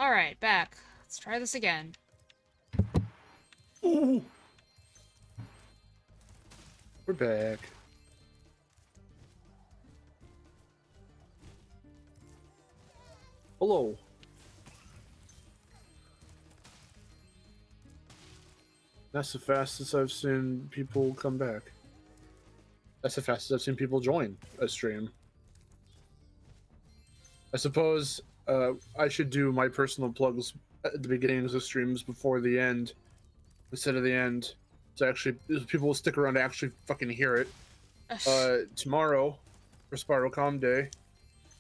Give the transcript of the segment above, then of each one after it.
Alright, back. Let's try this again. Ooh. We're back. Hello. That's the fastest I've seen people come back. That's the fastest I've seen people join a stream. I suppose I should do my personal plugs at the beginnings of streams before the end, instead of the end. So actually, people will stick around to actually fucking hear it. Tomorrow, for Spyro Com Day,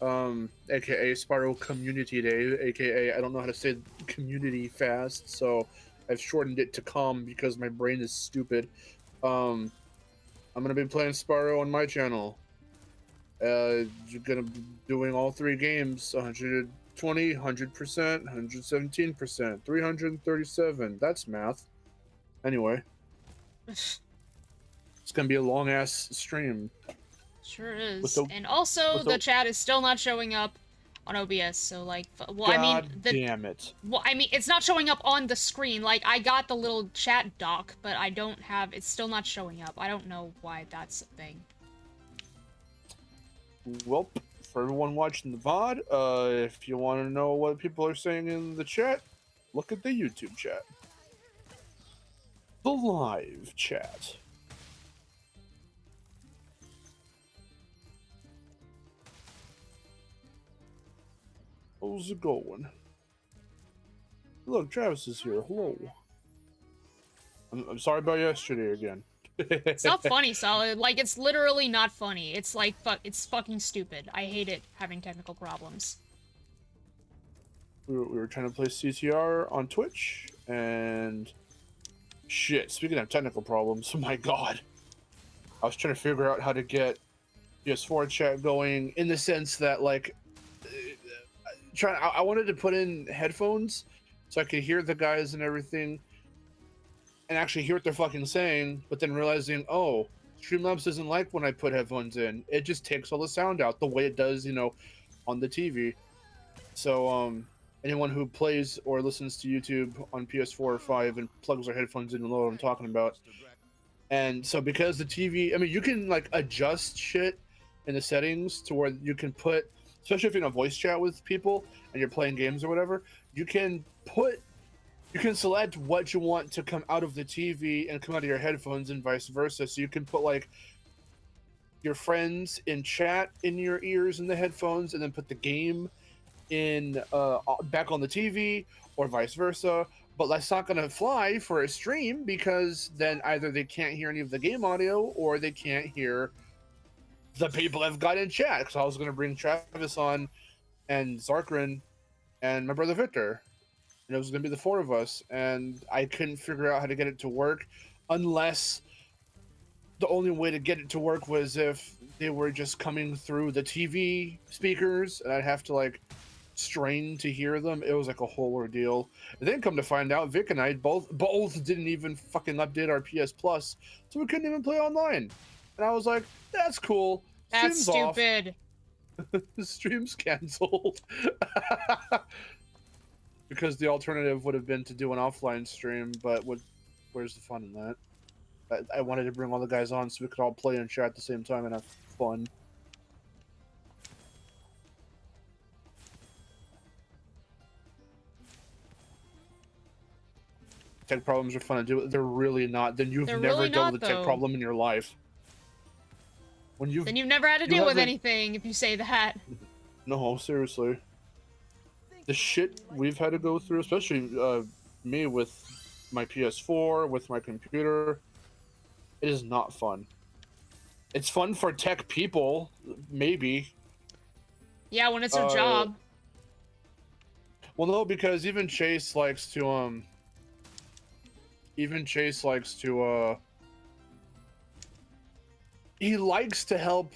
aka Spyro Community Day, aka I don't know how to say community fast, so I've shortened it to com because my brain is stupid. I'm gonna be playing Spyro on my channel. You're gonna be doing all three games: 120, 100%, 117%, 337. That's math. Anyway, it's gonna be a long ass stream. Sure is. And also, the chat is still not showing up on OBS, so like, well, I mean, damn it. Well, I mean, it's not showing up on the screen. Like, I got the little chat doc, but I don't have, it's still not showing up. I don't know why that's a thing. Well, for everyone watching the VOD, if you want to know what people are saying in the chat, look at the YouTube chat. The live chat. How's it going? Look, Travis is here. Hello. I'm sorry about yesterday again. It's not funny, Solid. Like, it's literally not funny. It's like, it's fucking stupid. I hate it, having technical problems. We were trying to play CTR on Twitch, and shit, speaking of technical problems, oh my god. I was trying to figure out how to get PS4 chat going in the sense that, like, I wanted to put in headphones so I could hear the guys and everything and actually hear what they're fucking saying, but then realizing, oh, Streamlabs doesn't like when I put headphones in. It just takes all the sound out the way it does, you know, on the TV. So, anyone who plays or listens to YouTube on PS4 or 5 and plugs their headphones in will know what I'm talking about. And so because the TV, I mean, you can, like, adjust shit in the settings to where you can put, especially if you're in a voice chat with people and you're playing games or whatever, you can select what you want to come out of the TV and come out of your headphones and vice versa. So you can put, like, your friends in chat in your ears in the headphones and then put the game in back on the TV or vice versa. But that's not going to fly for a stream because then either they can't hear any of the game audio or they can't hear the people I've got in chat. Because I was going to bring Travis on and Zarkrin and my brother Victor. And it was going to be the four of us. And I couldn't figure out how to get it to work unless the only way to get it to work was if they were just coming through the TV speakers. And I'd have to, like, strain to hear them. It was like a whole ordeal. And then come to find out, Vic and I both didn't even fucking update our PS Plus, so we couldn't even play online. And I was like, that's cool. That's stupid. The stream's canceled. Because the alternative would have been to do an offline stream, but where's the fun in that? I wanted to bring all the guys on so we could all play and chat at the same time and have fun. Tech problems are fun to do. They're really not. Then you've never dealt with a tech problem in your life. Then you've never had to deal with anything if you say that. No, seriously. The shit we've had to go through, especially me with my PS4, with my computer, it is not fun. It's fun for tech people, maybe. Yeah, when it's your job. Well, no, because even Chase likes to he likes to help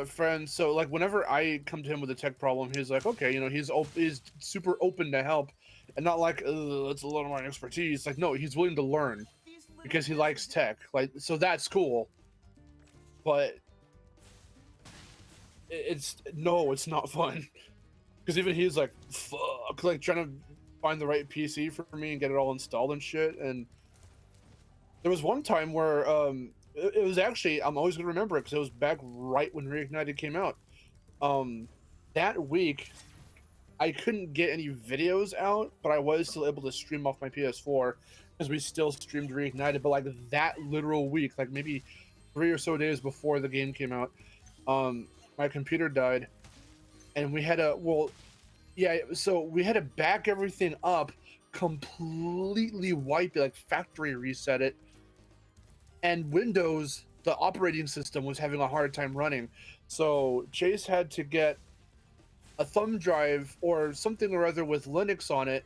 friends. So, like, whenever I come to him with a tech problem, he's like, okay, you know, he's super open to help and not like, it's a little more expertise. Like, no, he's willing to learn because he likes tech. Like, so that's cool. But it's not fun. Because even he's like, fuck, like, trying to find the right PC for me and get it all installed and shit. And there was one time where it was actually, I'm always gonna remember it because it was back right when Reignited came out. That week I couldn't get any videos out, but I was still able to stream off my PS4 because we still streamed Reignited. But like that literal week, like maybe 3 or so days before the game came out, my computer died, and we had to, well, yeah, so we had to back everything up, completely wipe it, like factory reset it, and Windows, the operating system, was having a hard time running. So Chase had to get a thumb drive or something or other with Linux on it,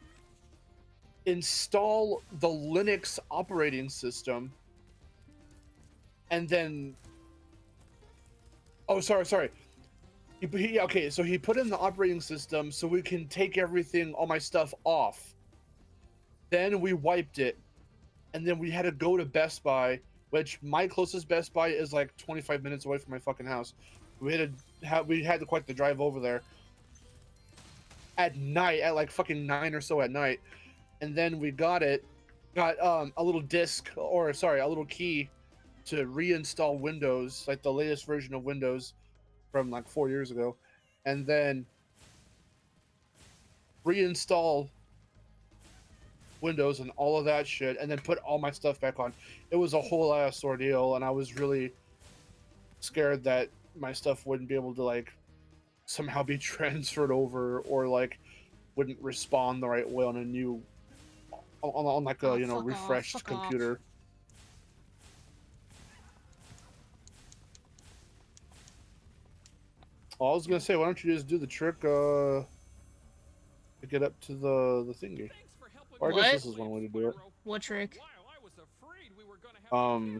install the Linux operating system, and then, oh, sorry. Okay, so he put in the operating system so we can take everything, all my stuff off. Then we wiped it, and then we had to go to Best Buy, which my closest Best Buy is like 25 minutes away from my fucking house. We had to quite the drive over there at night, at like fucking 9 or so at night, and then we got a little disc, or sorry, a little key to reinstall Windows, like the latest version of Windows from like 4 years ago, and then reinstall Windows and all of that shit, and then put all my stuff back on. It was a whole ass ordeal, and I was really scared that my stuff wouldn't be able to like somehow be transferred over, or like wouldn't respond the right way on a new, on like a, you know, refreshed computer. I was gonna say, why don't you just do the trick to get up to the thingy? Or I guess this is one way to do it. What trick? I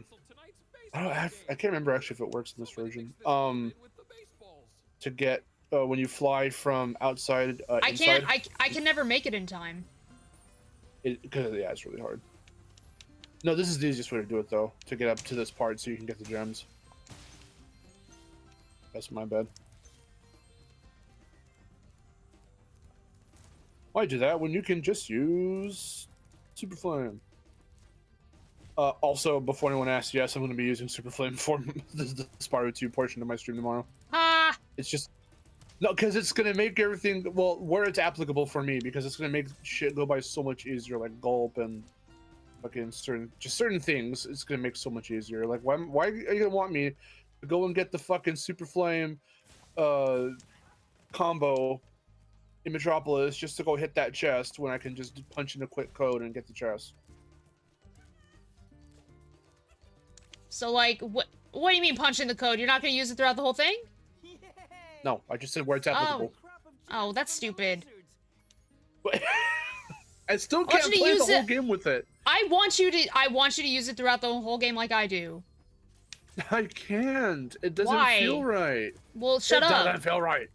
can't remember actually if it works in this version. To get when you fly from outside inside. I can never make it in time. Because yeah, it's really hard. No, this is the easiest way to do it though. To get up to this part so you can get the gems. That's my bad. Why do that when you can just use Super Flame? Also, before anyone asks, yes, I'm going to be using Super Flame for the Spyro 2 portion of my stream tomorrow. Ah! It's just... No, because it's going to make everything... Well, where it's applicable for me, because it's going to make shit go by so much easier, like Gulp and fucking certain things. It's going to make so much easier. Like, why are you going to want me to go and get the fucking Super Flame combo in Metropolis just to go hit that chest when I can just punch in a quick code and get the chest? So, like, what do you mean punch in the code? You're not going to use it throughout the whole thing? No, I just said where it's applicable. Oh, that's stupid. I still can't play the whole game with it. I want you to use it throughout the whole game like I do. I can't. It doesn't feel right. Well, shut up. It doesn't feel right.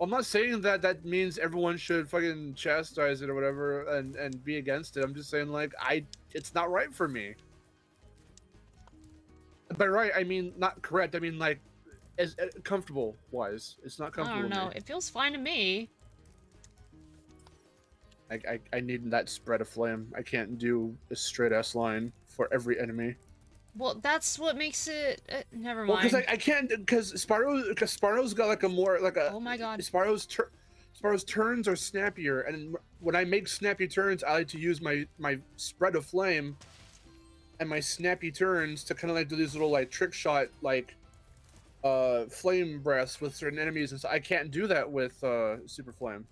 I'm not saying that means everyone should fucking chastise it or whatever and be against it. I'm just saying, like, it's not right for me. By right, I mean not correct. I mean, like, as comfortable wise, it's not comfortable. I don't know. It feels fine to me. I need that spread of flame. I can't do a straight ass line for every enemy. Well, that's what makes it. Never mind. Well, because I can't, because Spyro's got like a more like a. Oh my god. Spyro's turns are snappier, and when I make snappy turns, I like to use my spread of flame and my snappy turns to kind of like do these little like trick shot like flame breaths with certain enemies, and so I can't do that with Super Flame.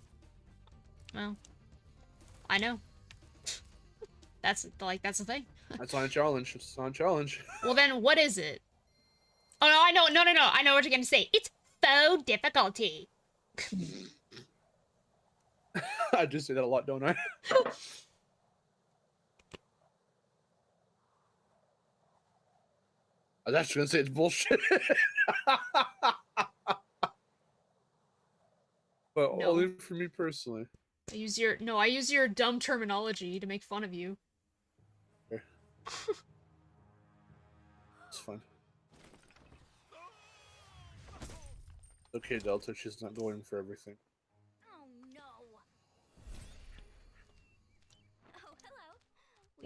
Well, I know. That's the thing. That's on a challenge. It's on a challenge. Well, then what is it? Oh no, I know. No. I know what you're gonna say. It's faux difficulty. I just say that a lot, don't I? I was actually gonna say it's bullshit. But No. only for me personally. I use your dumb terminology to make fun of you. Okay. It's fine. Okay, Delta, she's not going for everything. Oh no.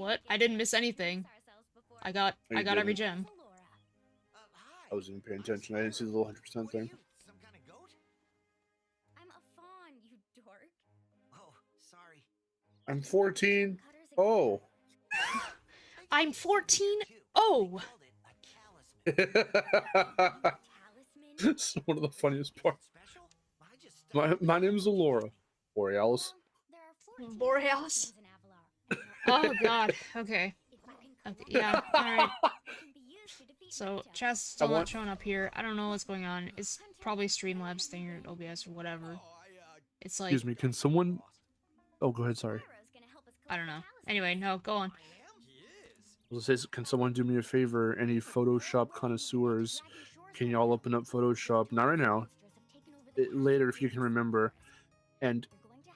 What? I didn't miss anything. I got Oh, you every didn't? gem. I wasn't even paying attention. I didn't see the little 100% thing. Some kind of goat? I'm a fawn, you dork. Oh, sorry. I'm 14. Oh. I'm 14. Oh. Talisman? It's one of the funniest parts. Special? I just My name's Alora Borealis. There are 14 Borealis? talismans in Avalar. Oh god. Okay. If I can Okay, collect yeah, them, alright. they can be used to defeat So, Ninja. chat's still not want- showing up here. I don't know what's going on. It's probably Streamlabs thing or OBS or whatever. It's like, Excuse me, can someone... Oh, go ahead, sorry. Spyro's gonna help us I don't collect know. the talismans. Anyway, no, go on. I am? He is. I was gonna say, can someone do me a favor? Any Photoshop connoisseurs, can y'all open up Photoshop? Not right now. Later, if you can remember. And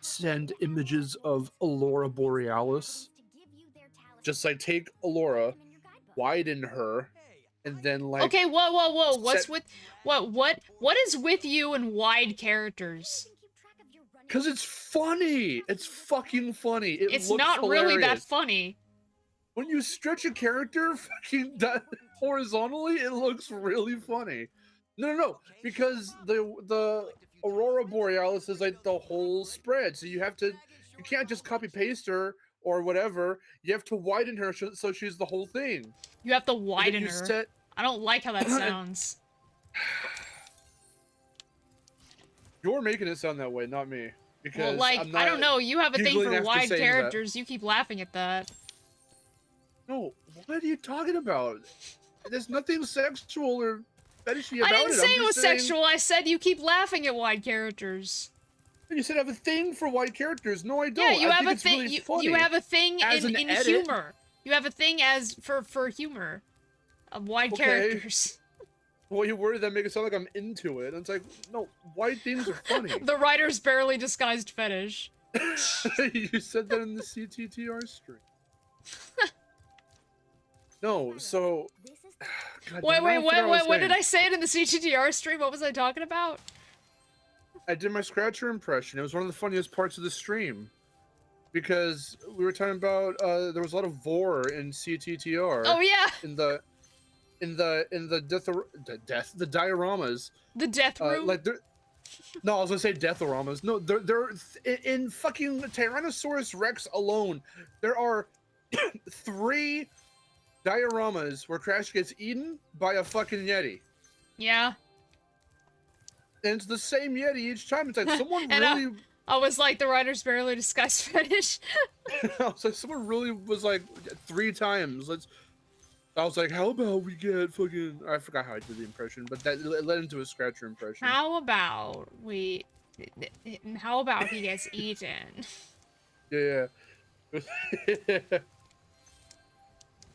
send images of Aurora Borealis. Just like take Alora, widen her, and then like... Okay, whoa. What's set- with what is with you and wide characters? Cause it's funny. It's fucking funny. It's looks not really that hilarious. funny. When you stretch a character fucking horizontally, it looks really funny. No, because the Aurora Borealis is like the whole spread, so you can't just copy paste her or whatever. You have to widen her so she's the whole thing. You have to And then widen you her. set- I don't like how that sounds. You're making it sound that way, not me. Because Well, like, I'm not I don't know. You have a thing giggling for after wide saying that. characters. You keep laughing at that. No, what are you talking about? There's nothing sexual or fetishy about I didn't it. say I'm it was just saying- sexual. I said you keep laughing at wide characters. You said I have a thing for white characters. No, I don't. Yeah, you I have think a it's thing. really You funny. have a thing As in an edit. humor. You have a thing as for humor of wide Okay. characters. Well, you worded that make it sound like I'm into it. And it's like, no, white things are funny. The writer's barely disguised fetish. You said that in the CTTR stream. No, so. God, Wait, damn, I forgot what when saying. did I say it in the CTTR stream? What was I talking about? I did my scratcher impression. It was one of the funniest parts of the stream. Because we were talking about there was a lot of vor in CTTR. Oh yeah, in the dioramas. the death room. Like there. No, I was gonna say deatharamas. No, they're in fucking Tyrannosaurus Rex alone. There are 3 dioramas where Crash gets eaten by a fucking Yeti. Yeah, And it's the same Yeti each time. It's like someone And, really I was like the writer's barely disguised fetish. I was like, someone really was like 3 times. I was like, how about we get fucking... I forgot how I did the impression, but that it led into a scratcher impression. How about he gets eaten? Yeah.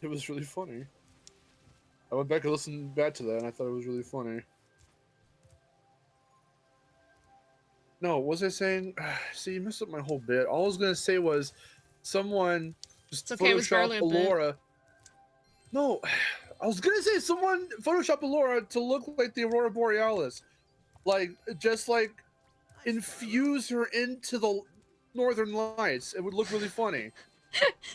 It was really funny. I went back and listened back to that, and I thought it was really funny. No, what was I saying? See, you messed up my whole bit. All I was gonna say was, someone just It's okay, it was barely Photoshop a bit. Alora. No, I was gonna say someone Photoshop Alora to look like the Aurora Borealis, like just like infuse her into the Northern Lights. It would look really funny.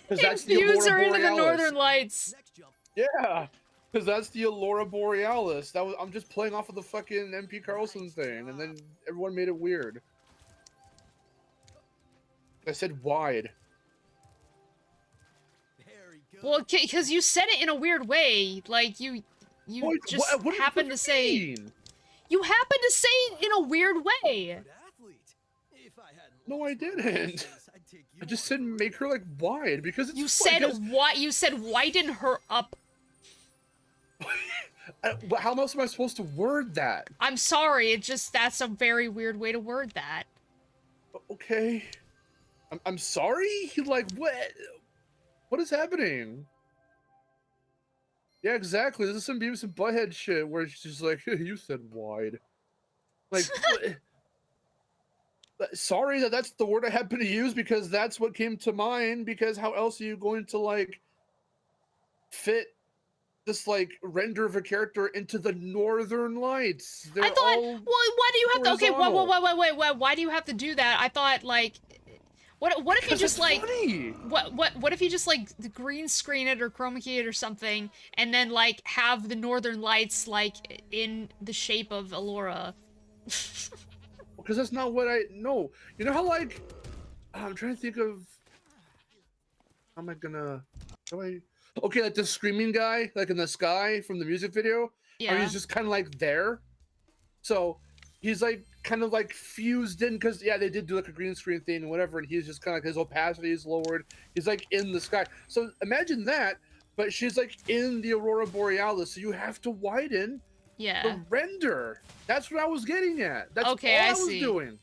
Because that's the Infuse her Aurora into the Borealis. Northern Lights. Next jump. Yeah, because that's the Aurora Borealis. I'm just playing off of the fucking MP Carlson thing, and then everyone made it weird. I said wide. Very good. Well, because you said it in a weird way. Like you just What did happened you to say. mean? You happened to say it in a weird way. Good athlete. If I hadn't No, lost I my didn't. confidence, I'd take you I just on. said make her like wide because it's You fun, said 'cause- what? You said widen her up. How else am I supposed to word that? I'm sorry. That's a very weird way to word that. Okay, I'm sorry. Like what? What is happening? Yeah, exactly. This is some Beavis and Butthead shit where she's just like, you said wide. Like, sorry that's the word I happen to use because that's what came to mind. Because how else are you going to like fit this like render of a character into the Northern Lights? They're I thought. all Well, why do you have to? Okay, horizontal. wait. Why do you have to do that? I thought like, What if you 'Cause just it's like funny. what if you just like the green screen it or chroma key it or something, and then like have the northern lights like in the shape of Allura? Because that's not what I know. You know how like I'm trying to think of how am I gonna how do I okay, like the screaming guy, like in the sky from the music video. Yeah. He's just kind of like there. So he's like kind of like fused in because yeah, they did do like a green screen thing and whatever, and he's just kind of like his opacity is lowered. He's like in the sky. So imagine that, but she's like in the Aurora Borealis, so you have to widen Yeah. the render. That's what I was getting at. That's Okay, all I I was see. doing.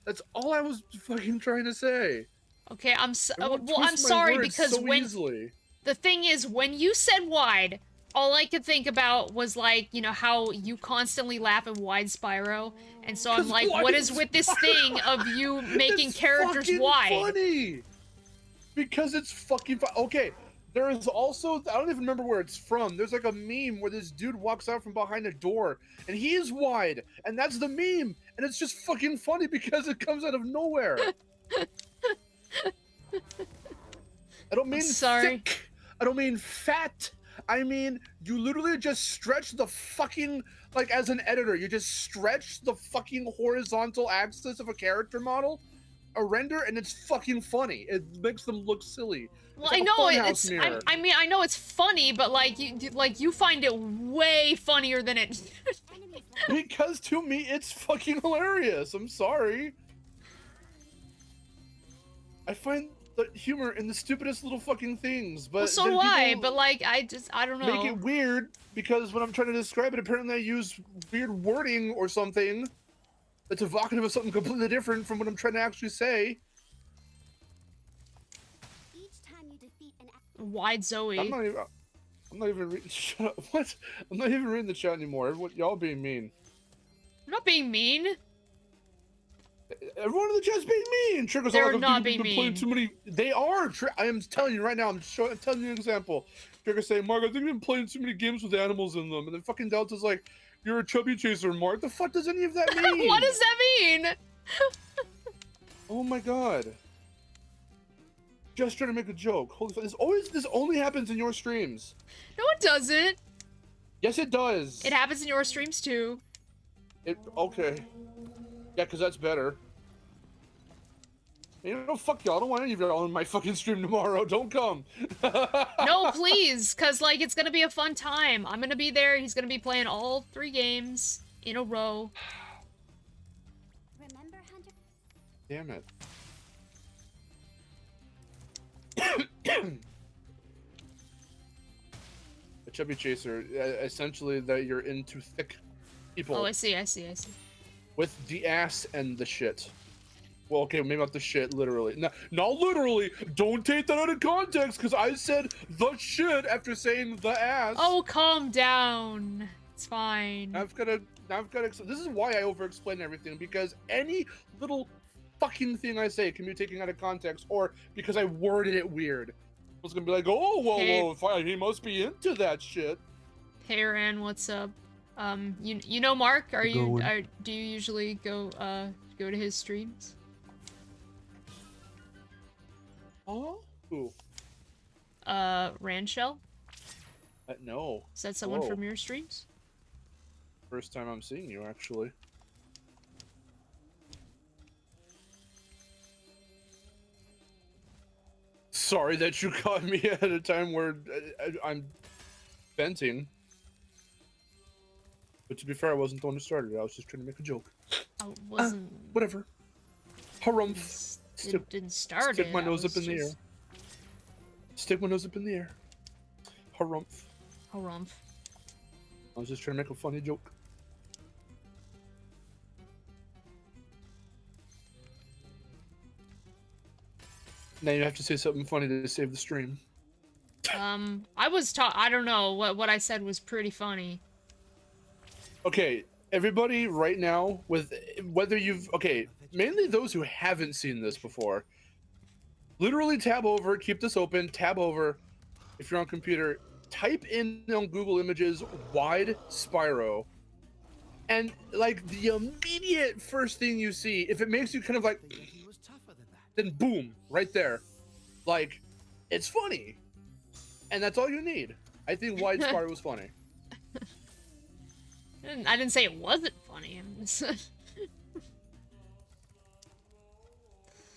That's all I was fucking trying to say. Okay, I'm so Everyone well. I'm twists my sorry words because so when easily. the thing is, when you said wide, all I could think about was like, you know, how you constantly laugh at wide Spyro, and so I'm 'Cause like, wide what is with this Spyro? thing of you making It's characters fucking wide? funny. Because it's fucking fun. Okay, there is also I don't even remember where it's from. There's like a meme where this dude walks out from behind a door and he is wide, and that's the meme, and it's just fucking funny because it comes out of nowhere. I don't mean sorry. thick. I don't mean fat. I mean you literally just stretch the fucking like as an editor, you just stretch the fucking horizontal axis of a character model, a render, and it's fucking funny. It makes them look silly. Well, It's like I a know funhouse it's. mirror. I mean, I know it's funny, but like you find it way funnier than it. Enemies Because to me, it's fucking hilarious. I'm sorry. I find the humor in the stupidest little fucking things, but Well, so then do I. people But like, I don't know. make it weird because when I'm trying to describe it, apparently I use weird wording or something that's evocative of something completely different from what I'm trying to actually say. each time you defeat an Wide Zoe. I'm not even reading. Shut up. What? I'm not even reading the chat anymore. What y'all being mean? I'm not being mean. Everyone in the chat's being mean. Triggers They're all not people being playing mean. too many. They are. I am telling you right now. I'm telling you an example. Trigger saying, "Mark, I think you've been playing too many games with animals in them." And then fucking Delta's like, "You're a chubby chaser, Mark." The fuck does any of that mean? What does that mean? Oh my god. Just trying to make a joke. Holy fuck! This only happens in your streams. No, it doesn't. Yes, it does. It happens in your streams too. Okay. Yeah, because that's better. You know, fuck y'all. I don't want any of y'all on my fucking stream tomorrow. Don't come. No, please, cause like it's gonna be a fun time. I'm gonna be there. He's gonna be playing all 3 games in a row. remember Hunter. Damn it. A chubby chaser, essentially that you're into thick people Oh, I see. with the ass and the shit. Well, okay, maybe not the shit, literally. No, not literally. Don't take that out of context, because I said the shit after saying the ass. Oh, calm down. It's fine. I've got to. This is why I over-explain everything, because any little fucking thing I say can be taken out of context, or because I worded it weird. It's gonna be like, oh, Hey. well, fine, he must be into that shit. Hey, Ran, what's up? You know Mark? Do you usually go to his streams? Oh, who? Ranshell? No. Is that someone Whoa. from your streams? First time I'm seeing you, actually. Sorry that you caught me at a time where I'm venting. But to be fair, I wasn't the one who started it. I was just trying to make a joke. I wasn't. Whatever. Harumph. It didn't start Stick it. my I nose was up in the air. just- Stick my nose up in the air. Harumph. Harumph. I was just trying to make a funny joke. Now you have to say something funny to save the stream. I don't know. What I said was pretty funny. Okay, everybody right now, with whether you've mainly those who haven't seen this before, literally tab over, keep this open, tab over. If you're on computer, type in on Google Images wide Spyro, and like the immediate first thing you see, if it makes you kind of like, Thinking he was tougher than that. then boom, right there. Like, it's funny. And that's all you need. I think Wide Spyro was funny. I didn't say it wasn't funny.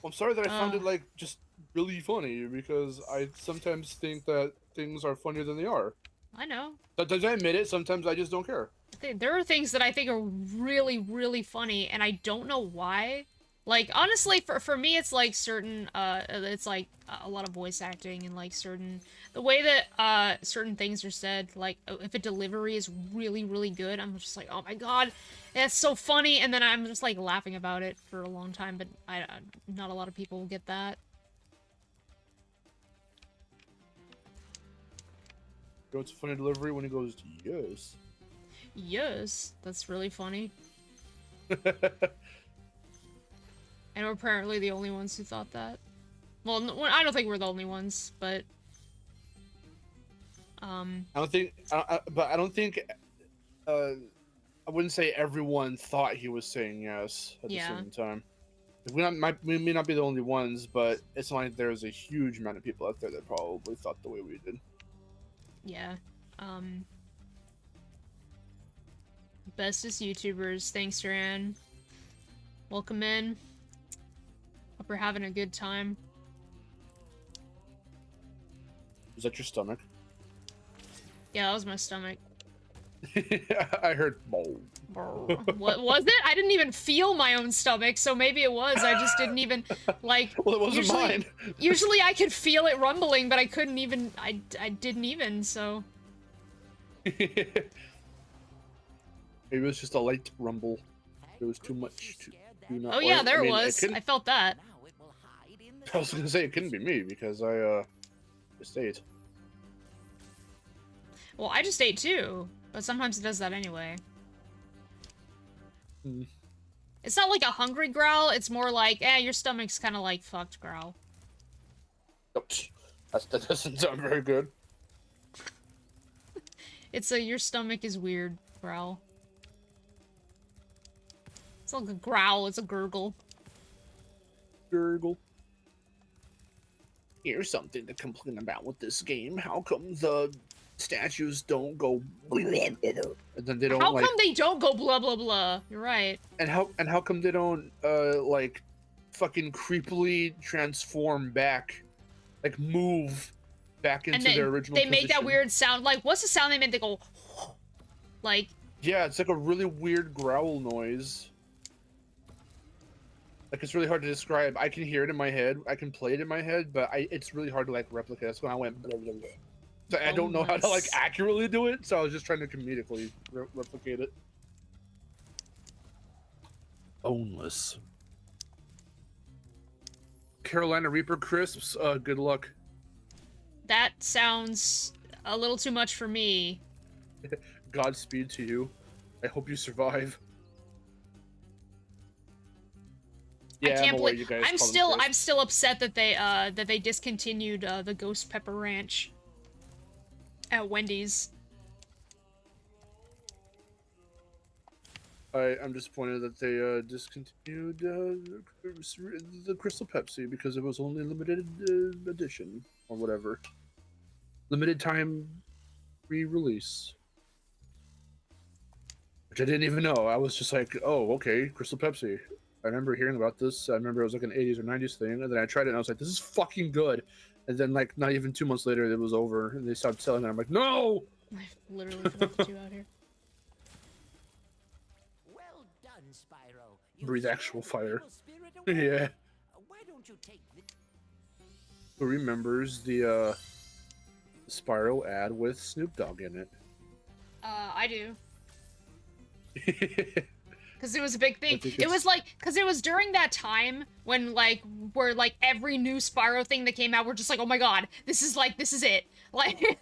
I'm sorry that I found it, like, just really funny, because I sometimes think that things are funnier than they are. I know. Does I admit it? Sometimes I just don't care. There are things that I think are really, really funny, and I don't know why. Like, honestly, for me, it's like certain, it's like a lot of voice acting and like the way that, certain things are said, like, if a delivery is really, really good, I'm just like, oh my god, that's so funny, and then I'm just like laughing about it for a long time, but not a lot of people get that. You know, it's a funny delivery when he goes, yes. Yes, that's really funny. And we're apparently the only ones who thought that. Well, I don't think we're the only ones, but... I don't think, but I don't think, I wouldn't say everyone thought he was saying yes at the same time. We may not be the only ones, but it's not like there's a huge amount of people out there that probably thought the way we did. Yeah. Bestest YouTubers. Thanks, Duran. Welcome in. Hope you're having a good time. Was that your stomach? Yeah, that was my stomach. I heard bowl. What was it? I didn't even feel my own stomach, so maybe it was. I just didn't even, like... Well, it wasn't mine. Usually I could feel it rumbling, but I couldn't even... I didn't even, so... Maybe it was just a light rumble. It was too much to do not... Oh yeah, there it was. I felt that. I was gonna say it couldn't be me, because I, just ate. Well, I just ate too, but sometimes it does that anyway. Hmm. It's not like a hungry growl, it's more like, your stomach's kind of like fucked growl. That doesn't sound very good. It's a your stomach is weird growl. It's not like a growl, it's a gurgle. Gurgle. Here's something to complain about with this game. How come the statues don't go and then they don't How come they don't go blah blah blah? You're right. And how come they don't like fucking creepily transform back, like move back into their original they make that position? weird sound. Like, what's the sound they make? They go like, yeah, it's like a really weird growl noise. Like, it's really hard to describe. I can hear it in my head. I can play it in my head, but it's really hard to like replicate. That's when I went blah, blah, blah. So I don't know how to like accurately do it, so I was just trying to comedically replicate it. Boneless. Carolina Reaper crisps. Good luck. that sounds a little too much for me. Godspeed to you. I hope you survive. Yeah, I can't I'm aware believe you guys I'm still upset that they discontinued the Ghost Pepper Ranch at Wendy's. I'm disappointed that they discontinued the Crystal Pepsi because it was only limited edition or whatever. Limited time re-release. Which I didn't even know. I was just like, oh, okay, Crystal Pepsi. I remember hearing about this. I remember it was like an 80s or 90s thing, and then I tried it and I was like, this is fucking good. And then like not even 2 months later it was over and they stopped selling it. I'm like, no! I literally forgot to do out here. Well done, Spyro. Breathe actual fire. Yeah. Yeah. Why don't you take this? Who remembers the Spyro ad with Snoop Dogg in it? I do. Because it was a big thing. think It was like, because it was during that time when, like, where, like, every new Spyro thing that came out, we're just like, oh my god, this is it. Like,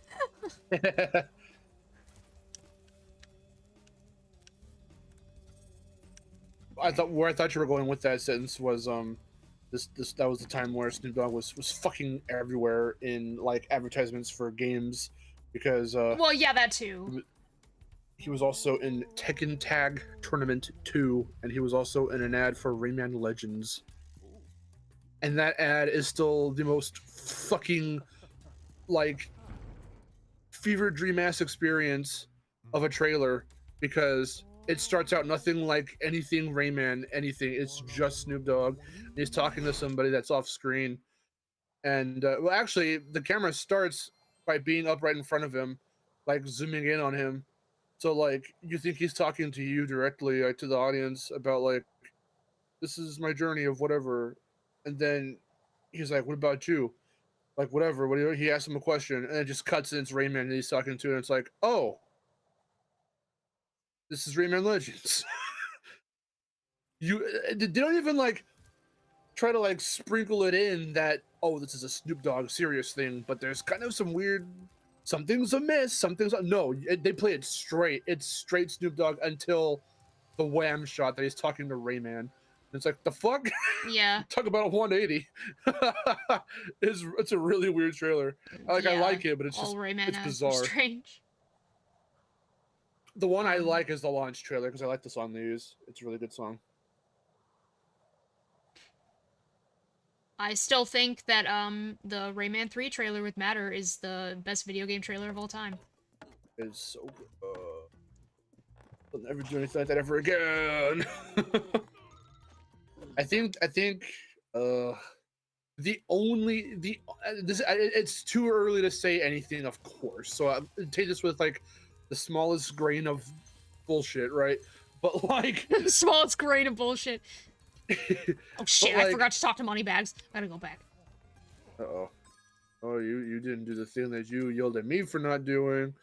I thought you were going with that sentence was that was the time where Snoop Dogg was fucking everywhere in like advertisements for games because well, yeah, that too. he was also in Tekken Tag Tournament 2 and he was also in an ad for Rayman Legends. and that ad is still the most fucking like fever dream ass experience of a trailer, because it starts out nothing like anything Rayman, anything. It's just Snoop Dogg. And he's talking to somebody that's off screen, and well, actually, the camera starts by being up right in front of him, like zooming in on him. So like you think he's talking to you directly, like, to the audience about like, this is my journey of whatever, and then he's like, what about you? Like whatever. What do you, he asks him a question, and it just cuts into Rayman, and he's talking to, and it's like, oh, this is Rayman Legends. They don't even like try to like sprinkle it in that, oh, this is a Snoop Dogg serious thing, but there's kind of some weird, something's amiss, no, they play it straight. It's straight Snoop Dogg until the wham shot that he's talking to Rayman. It's like, the fuck? Yeah. Talk about a 180. It's a really weird trailer. I like it, but it's just Rayman it's ads were bizarre. strange. The one I like is the launch trailer, because I like the song they use. It's a really good song. I still think that the Rayman 3 trailer with Matter is the best video game trailer of all time. It's so good. I'll never do anything like that ever again. I think it's too early to say anything, of course. So I take this with like the smallest grain of bullshit, right? But like The smallest grain of bullshit. Oh shit, like, I forgot to talk to Moneybags. I gotta go back. Uh-oh. Oh, you didn't do the thing that you yelled at me for not doing.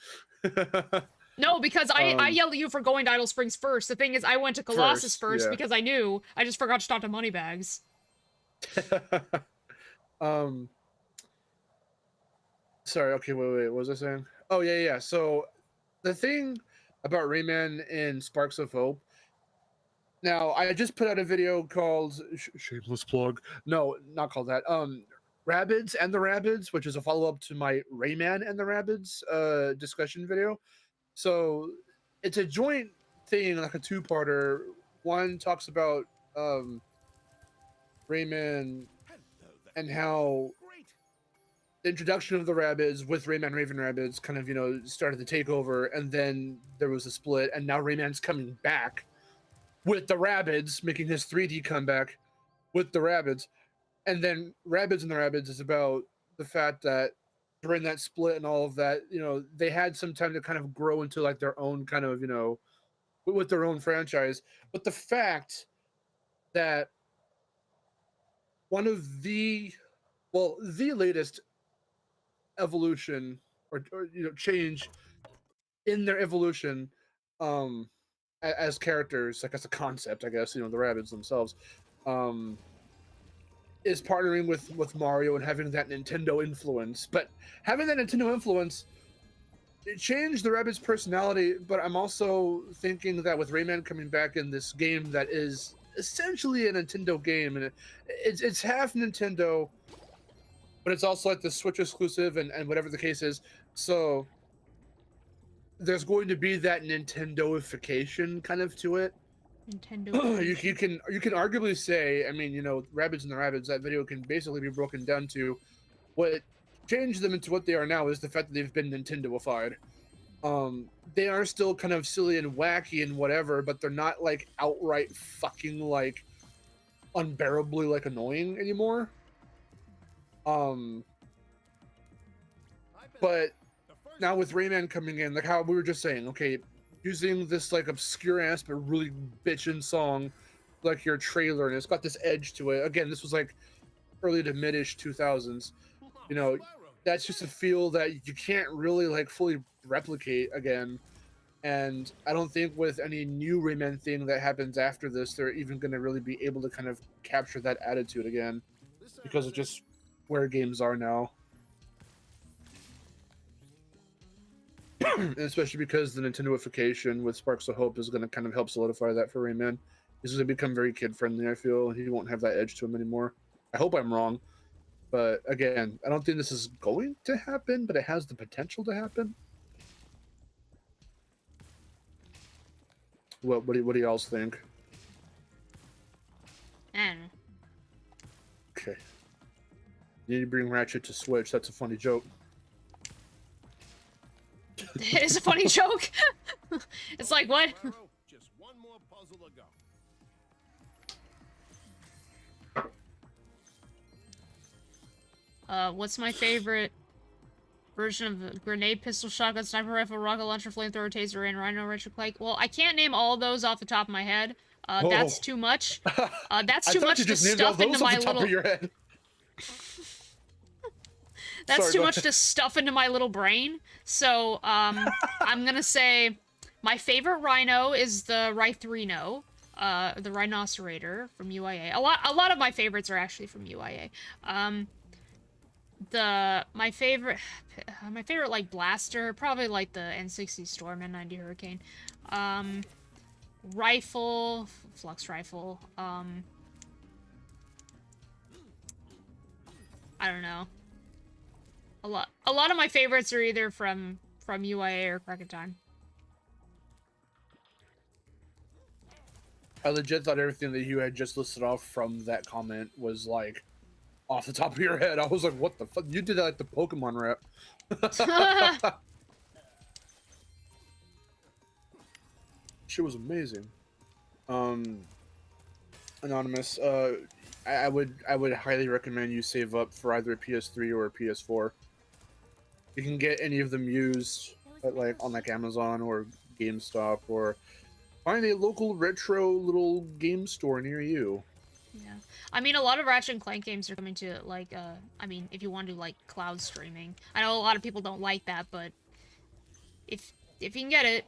No, because I yelled at you for going to Idle Springs first. The thing is, I went to Colossus first yeah. because I knew. I just forgot to talk to Moneybags. Sorry, okay, wait, what was I saying? Oh, yeah. So, the thing about Rayman in Sparks of Hope, now, I just put out a video called, shameless plug, no, not called that, Rabbids and the Rabbids, which is a follow-up to my Rayman and the Rabbids discussion video. So, it's a joint thing, like a two-parter. One talks about Rayman and how the introduction of the Rabbids with Rayman Raven Rabbids kind of, started the takeover, and then there was a split, and now Rayman's coming back with the Rabbids, making his 3D comeback with the Rabbids. And then Rabbids and the Rabbids is about the fact that during that split and all of that, they had some time to kind of grow into like their own kind of, with their own franchise. But the fact that one of the latest evolution or change in their evolution as characters, like as a concept, I guess, the Rabbids themselves, is partnering with Mario and having that Nintendo influence. But having that Nintendo influence, it changed the Rabbids' personality. But I'm also thinking that with Rayman coming back in this game that is essentially a Nintendo game, and it's half Nintendo, but it's also like the Switch exclusive and whatever the case is. So there's going to be that Nintendoification kind of to it. Nintendo. you can arguably say, I mean, Rabbids and the Rabbids, that video can basically be broken down to what changed them into what they are now is the fact that they've been Nintendoified. They are still kind of silly and wacky and whatever, but they're not like outright fucking like unbearably like annoying anymore. But now with Rayman coming in, like how we were just saying, okay, using this like obscure ass but really bitchin' song like your trailer, and it's got this edge to it. Again, this was like early to mid-ish 2000s. That's just a feel that you can't really like fully replicate again. And I don't think with any new Rayman thing that happens after this, they're even going to really be able to kind of capture that attitude again, because of just where games are now. And especially because the Nintendoification with Sparks of Hope is going to kind of help solidify that for Rayman. He's going to become very kid-friendly, I feel. He won't have that edge to him anymore. I hope I'm wrong. But again, I don't think this is going to happen, but it has the potential to happen. What do you else think? I don't know. Okay. You need to bring Ratchet to Switch. That's a funny joke. It is a funny joke. It's like, what? Spyro, just one more puzzle to go. What's my favorite version of a grenade, pistol, shotgun, sniper rifle, rocket launcher, flamethrower, taser, and rhino retroclike? Well, I can't name all those off the top of my head. That's too much. That's too much to stuff into my little... Your head. That's Sorry, too go much ahead. to stuff into my little brain. So, I'm gonna say my favorite rhino is the Rhino, the Rhinocerator from UIA. A lot of my favorites are actually from UIA. My favorite like blaster, probably like the N60 Storm, N90 Hurricane. Rifle, flux rifle. I don't know. A lot of my favorites are either from UIA or Crack of Time. I legit thought everything that you had just listed off from that comment was like off the top of your head. I was like, what the fuck? You did that like the Pokemon rap. Shit was amazing. Anonymous, I would highly recommend you save up for either a PS3 or a PS4. You can get any of them used at, like on like Amazon or GameStop, or find a local retro little game store near you. Yeah. I mean, a lot of Ratchet and Clank games are coming to, like, I mean, if you want to do, like, cloud streaming. I know a lot of people don't like that, but if you can get it.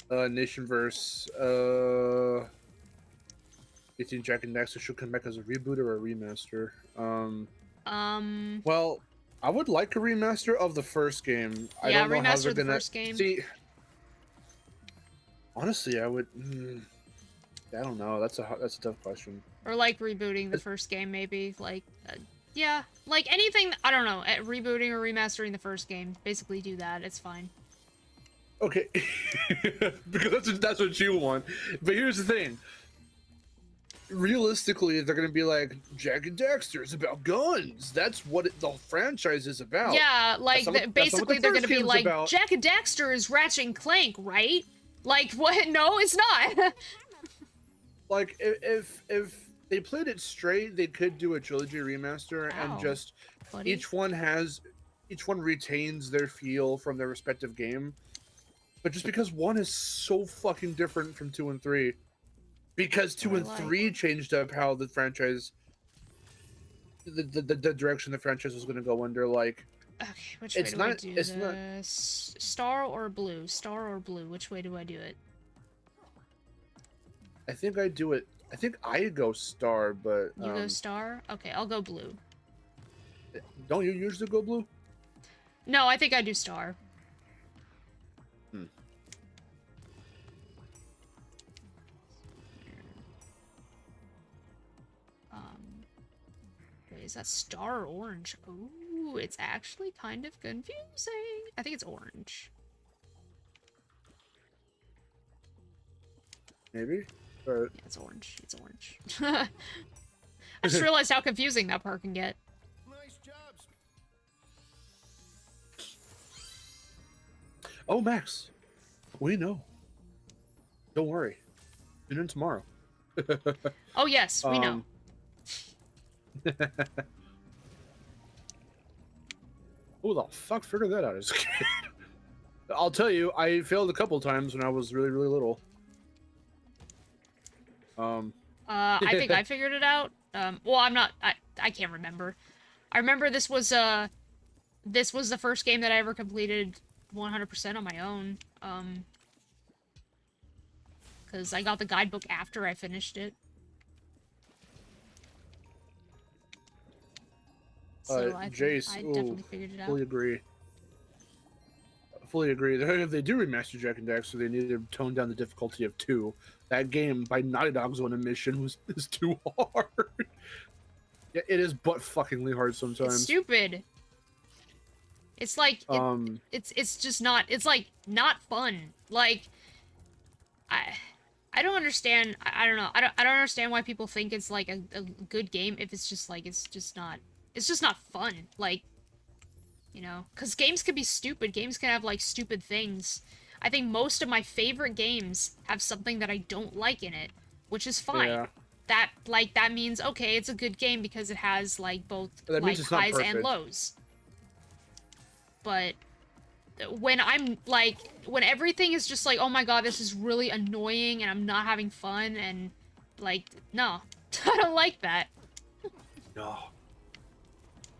Nationverse, you think Jack and Daxter should come back as a reboot or a remaster? Well, I would like a remaster of the first game. I Yeah, don't know how remaster they're of the gonna first game. see. Honestly, I would. I don't know. That's a tough question. Or, like, rebooting the first game, maybe. Like, yeah. Like, anything, I don't know, rebooting or remastering the first game. Basically do that, it's fine. Okay, because that's what you want. But here's the thing. Realistically, they're gonna be like, Jack and Daxter is about guns. That's what the franchise is about. Yeah, like, basically they're gonna be game's like, about. Jack and Daxter is Ratchet and Clank, right? Like, what? No, it's not. Like, if they played it straight, they could do a trilogy remaster. Ow, And just buddy. each one retains their feel from their respective game. But just because one is so fucking different from 2 and 3, because 2 and 3 changed up how the franchise, the direction the franchise was going to go under. Like, Okay, which way it's do not- I do it's this? not- Star or blue? Star or blue? Which way do I do it? I think I do it. I think I go star, but You go star? Okay, I'll go blue. don't you usually go blue? No, I think I do star. Wait, is that star or orange? Ooh, it's actually kind of confusing. I think it's orange. Maybe. Or Yeah, it's orange. It's orange. I just realized how confusing that part can get. Nice jobs. oh, Max, we know. Don't worry. Tune in tomorrow. Oh yes, we know. Who the fuck figured that out as a kid? I'll tell you, I failed a couple times when I was really, really little. I think I figured it out. Well, I'm not. I can't remember. I remember this was the first game that I ever completed 100% on my own. Because I got the guidebook after I finished it. So I Jace, definitely figured it out. fully agree. Fully agree. If they do remaster Jack and Daxter, they need to tone down the difficulty of 2. That game by Naughty Dog's own admission is too hard. Yeah, it is butt fuckingly hard sometimes. It's stupid. It's like it's just not. It's like not fun. Like I don't understand. I don't know. I don't understand why people think it's like a good game if it's just like it's just not fun. Like, you know, because games can be stupid. Games can have like stupid things. I think most of my favorite games have something that I don't like in it, which is fine. Yeah. That means okay, it's a good game because it has like both That means like it's not highs and perfect. lows. But when I'm like when everything is just like, oh my god, this is really annoying and I'm not having fun and like no. I don't like that. No.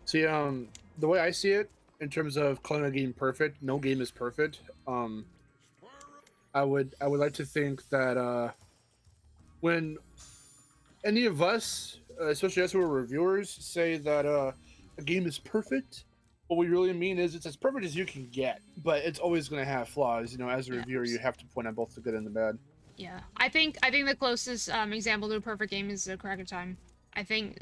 See, the way I see it, in terms of calling a game perfect, no game is perfect. I would like to think that when any of us, especially us who are reviewers, say that a game is perfect, what we really mean is it's as perfect as you can get, but it's always going to have flaws. You know, as a reviewer, you have to point out both the good and the bad. Yeah. I think the closest example to a perfect game is Crack of Time. I think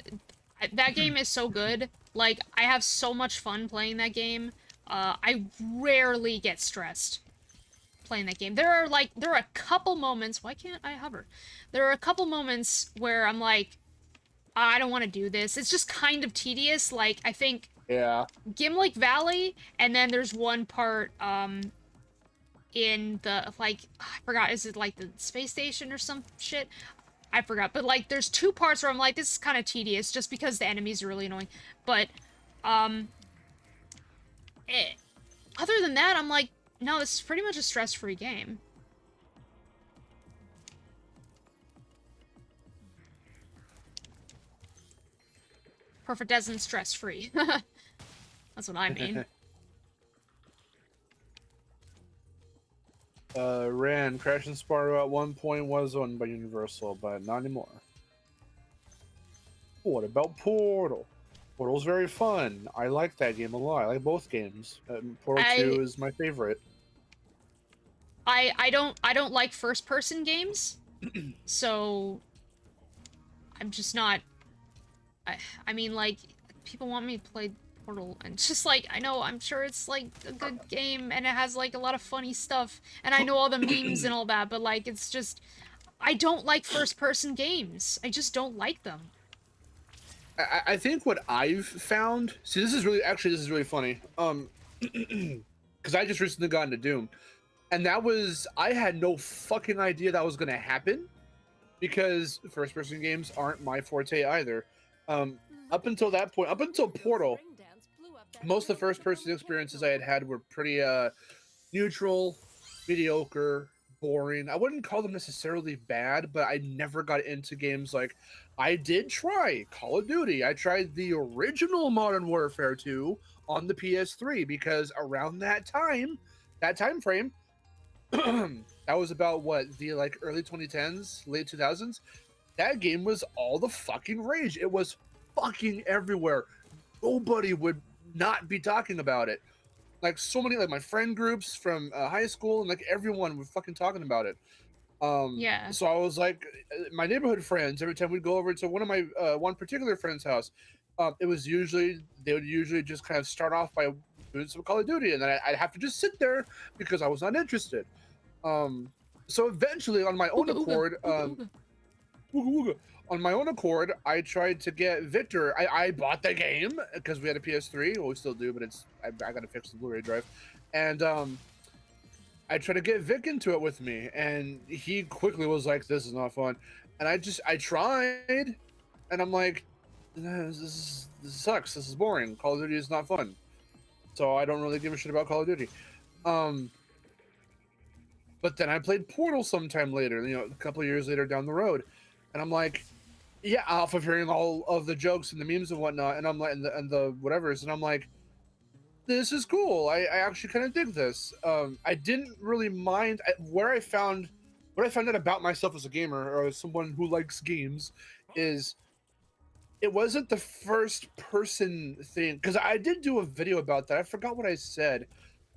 that game is so good. Like, I have so much fun playing that game. I rarely get stressed playing that game. There are a couple moments, why can't I hover? There are a couple moments where I'm like, I don't want to do this. It's just kind of tedious. Like, I think Yeah. Gimlick Valley, and then there's one part, in the, like, I forgot, is it like the space station or some shit? I forgot, but like, there's two parts where I'm like, this is kind of tedious, just because the enemies are really annoying. But, other than that, I'm like, no, this is pretty much a stress-free game. Perfect as in stress-free. That's what I mean. Ran Crash and Spyro at one point was owned by Universal, but not anymore. What about Portal? Portal's very fun. I like that game a lot. I like both games. Portal 2 is my favorite. I don't like first-person games, so I'm just not. I mean, like, people want me to play Portal, and just like, I know, I'm sure it's like a good game and it has like a lot of funny stuff, and I know all the memes and all that, but like, it's just, I don't like first-person games. I just don't like them. I think what I've found. See, this is really funny. Because I just recently got into Doom, and I had no fucking idea that was gonna happen, because first-person games aren't my forte either. Up until that point, up until Portal, most of the first-person experiences I had were pretty neutral, mediocre, boring. I wouldn't call them necessarily bad, but I never got into games like I did try Call of Duty. I tried the original Modern Warfare 2 on the PS3 because around that time frame, that was about what, the like early 2010s, late 2000s. That game was all the fucking rage. It was fucking everywhere. Nobody would not be talking about it. Like, so many, like, my friend groups from high school, and like everyone was fucking talking about it. Yeah. So I was like, my neighborhood friends, every time we'd go over to one of my one particular friend's house, they would usually just kind of start off by doing some Call of Duty, and then I'd have to just sit there because I was not interested. So eventually, on my own accord, I tried to get Victor. I bought the game because we had a PS3. Well, we still do, but I gotta fix the Blu-ray drive, and I tried to get Vic into it with me, and he quickly was like, "This is not fun," and I tried, and I'm like, "This sucks. This is boring. Call of Duty is not fun." So I don't really give a shit about Call of Duty. But then I played Portal sometime later, a couple of years later down the road, and I'm like, yeah, off of hearing all of the jokes and the memes and whatnot, and I'm like, and the whatevers, and I'm like, this is cool. I actually kind of dig this. I didn't really mind what I found out about myself as a gamer or as someone who likes games is it wasn't the first person thing, because I did do a video about that. I forgot what I said,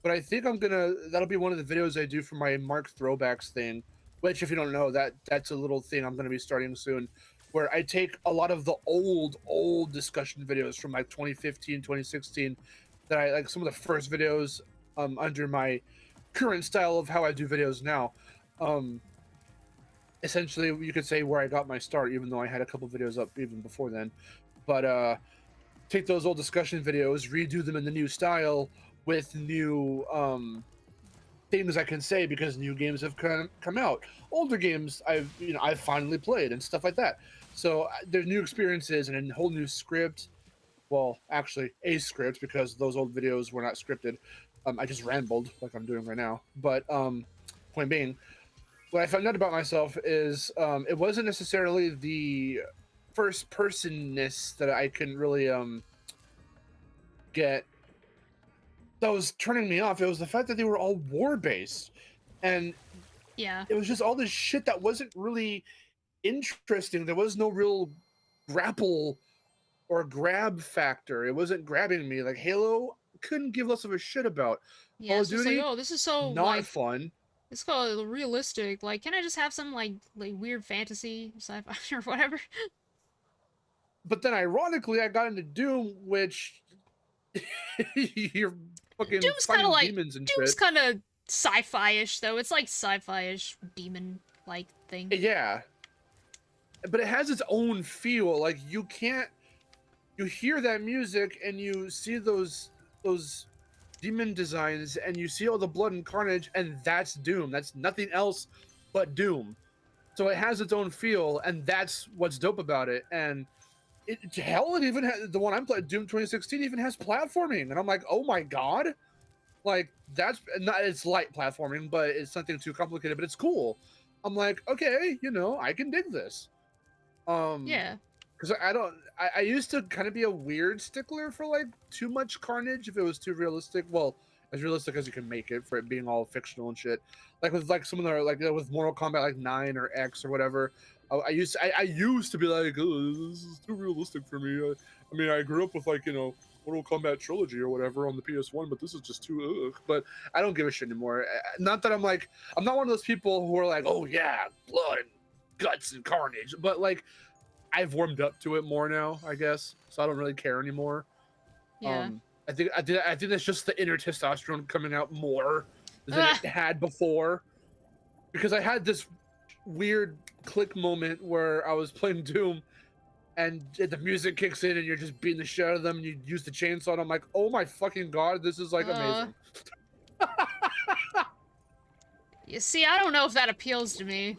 but I think that'll be one of the videos I do for my Mark Throwbacks thing, which, if you don't know, that's a little thing I'm going to be starting soon, where I take a lot of the old discussion videos from like 2015, 2016, that I like, some of the first videos under my current style of how I do videos now. essentially you could say where I got my start, even though I had a couple videos up even before then. But take those old discussion videos, redo them in the new style with new things I can say because new games have come out. Older games I've finally played and stuff like that. So there's new experiences and a whole new script. Well, actually, a script because those old videos were not scripted. I just rambled like I'm doing right now. But point being, what I found out about myself is it wasn't necessarily the first personness that I couldn't really get that was turning me off. It was the fact that they were all war based, and Yeah. it was just all this shit that wasn't really interesting. There was no real grapple or grab factor. It wasn't grabbing me. Like Halo, couldn't give less of a shit about. Yeah, Call of it's just like, Duty, oh, this is so, not like, fun. it's called realistic. Like, can I just have some, like weird fantasy, sci-fi, or whatever? But then, ironically, I got into Doom, which you're fucking Doom's fighting kind of like, demons and Doom's shit. kind of sci-fi-ish, though. It's like sci-fi-ish demon-like thing. Yeah, but it has its own feel. Like you hear that music and you see those demon designs and you see all the blood and carnage, and that's Doom. That's nothing else but Doom. So it has its own feel, and that's what's dope about it. And hell, it even has, the one I'm playing, Doom 2016, even has platforming, and I'm like, oh my god, like that's not, it's light platforming, but it's nothing too complicated, but it's cool. I'm like, okay, I can dig this. Yeah. Because I used to kind of be a weird stickler for like too much carnage if it was too realistic. Well, as realistic as you can make it for it being all fictional and shit. Like with like some of the like with Mortal Kombat like 9 or X or whatever. I used to be like, oh, this is too realistic for me. I mean, I grew up with like Mortal Kombat trilogy or whatever on the PS1, but this is just too ugh. But I don't give a shit anymore. Not that I'm not one of those people who are like, oh yeah, blood and guts and carnage. But like, I've warmed up to it more now, I guess. So I don't really care anymore. Yeah. I think that's just the inner testosterone coming out more than it had before. Because I had this weird click moment where I was playing Doom and the music kicks in and you're just beating the shit out of them and you use the chainsaw and I'm like, oh my fucking god, this is like amazing. You see, I don't know if that appeals to me.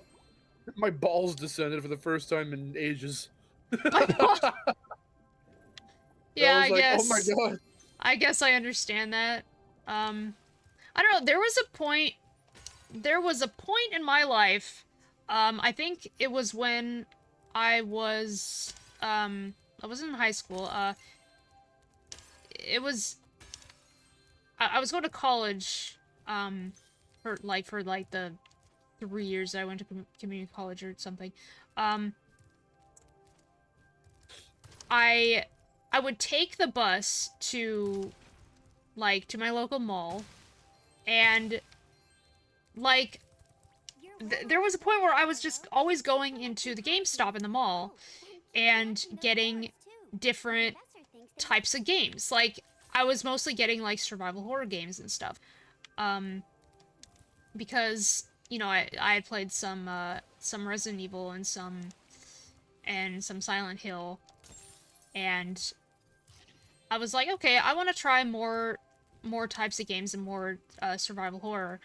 My balls descended for the first time in ages. Yeah, I was like, guess. oh my god. I guess I understand that. I don't know, there was a point in my life, I think it was when I was in high school, I was going to college, for the 3 years I went to community college or something. I would take the bus to my local mall, and there was a point where I was just always going into the GameStop in the mall and getting different types of games. Like, I was mostly getting like survival horror games and stuff, because I had played some Resident Evil and some Silent Hill, and I was like, okay, I want to try more types of games and more survival horror.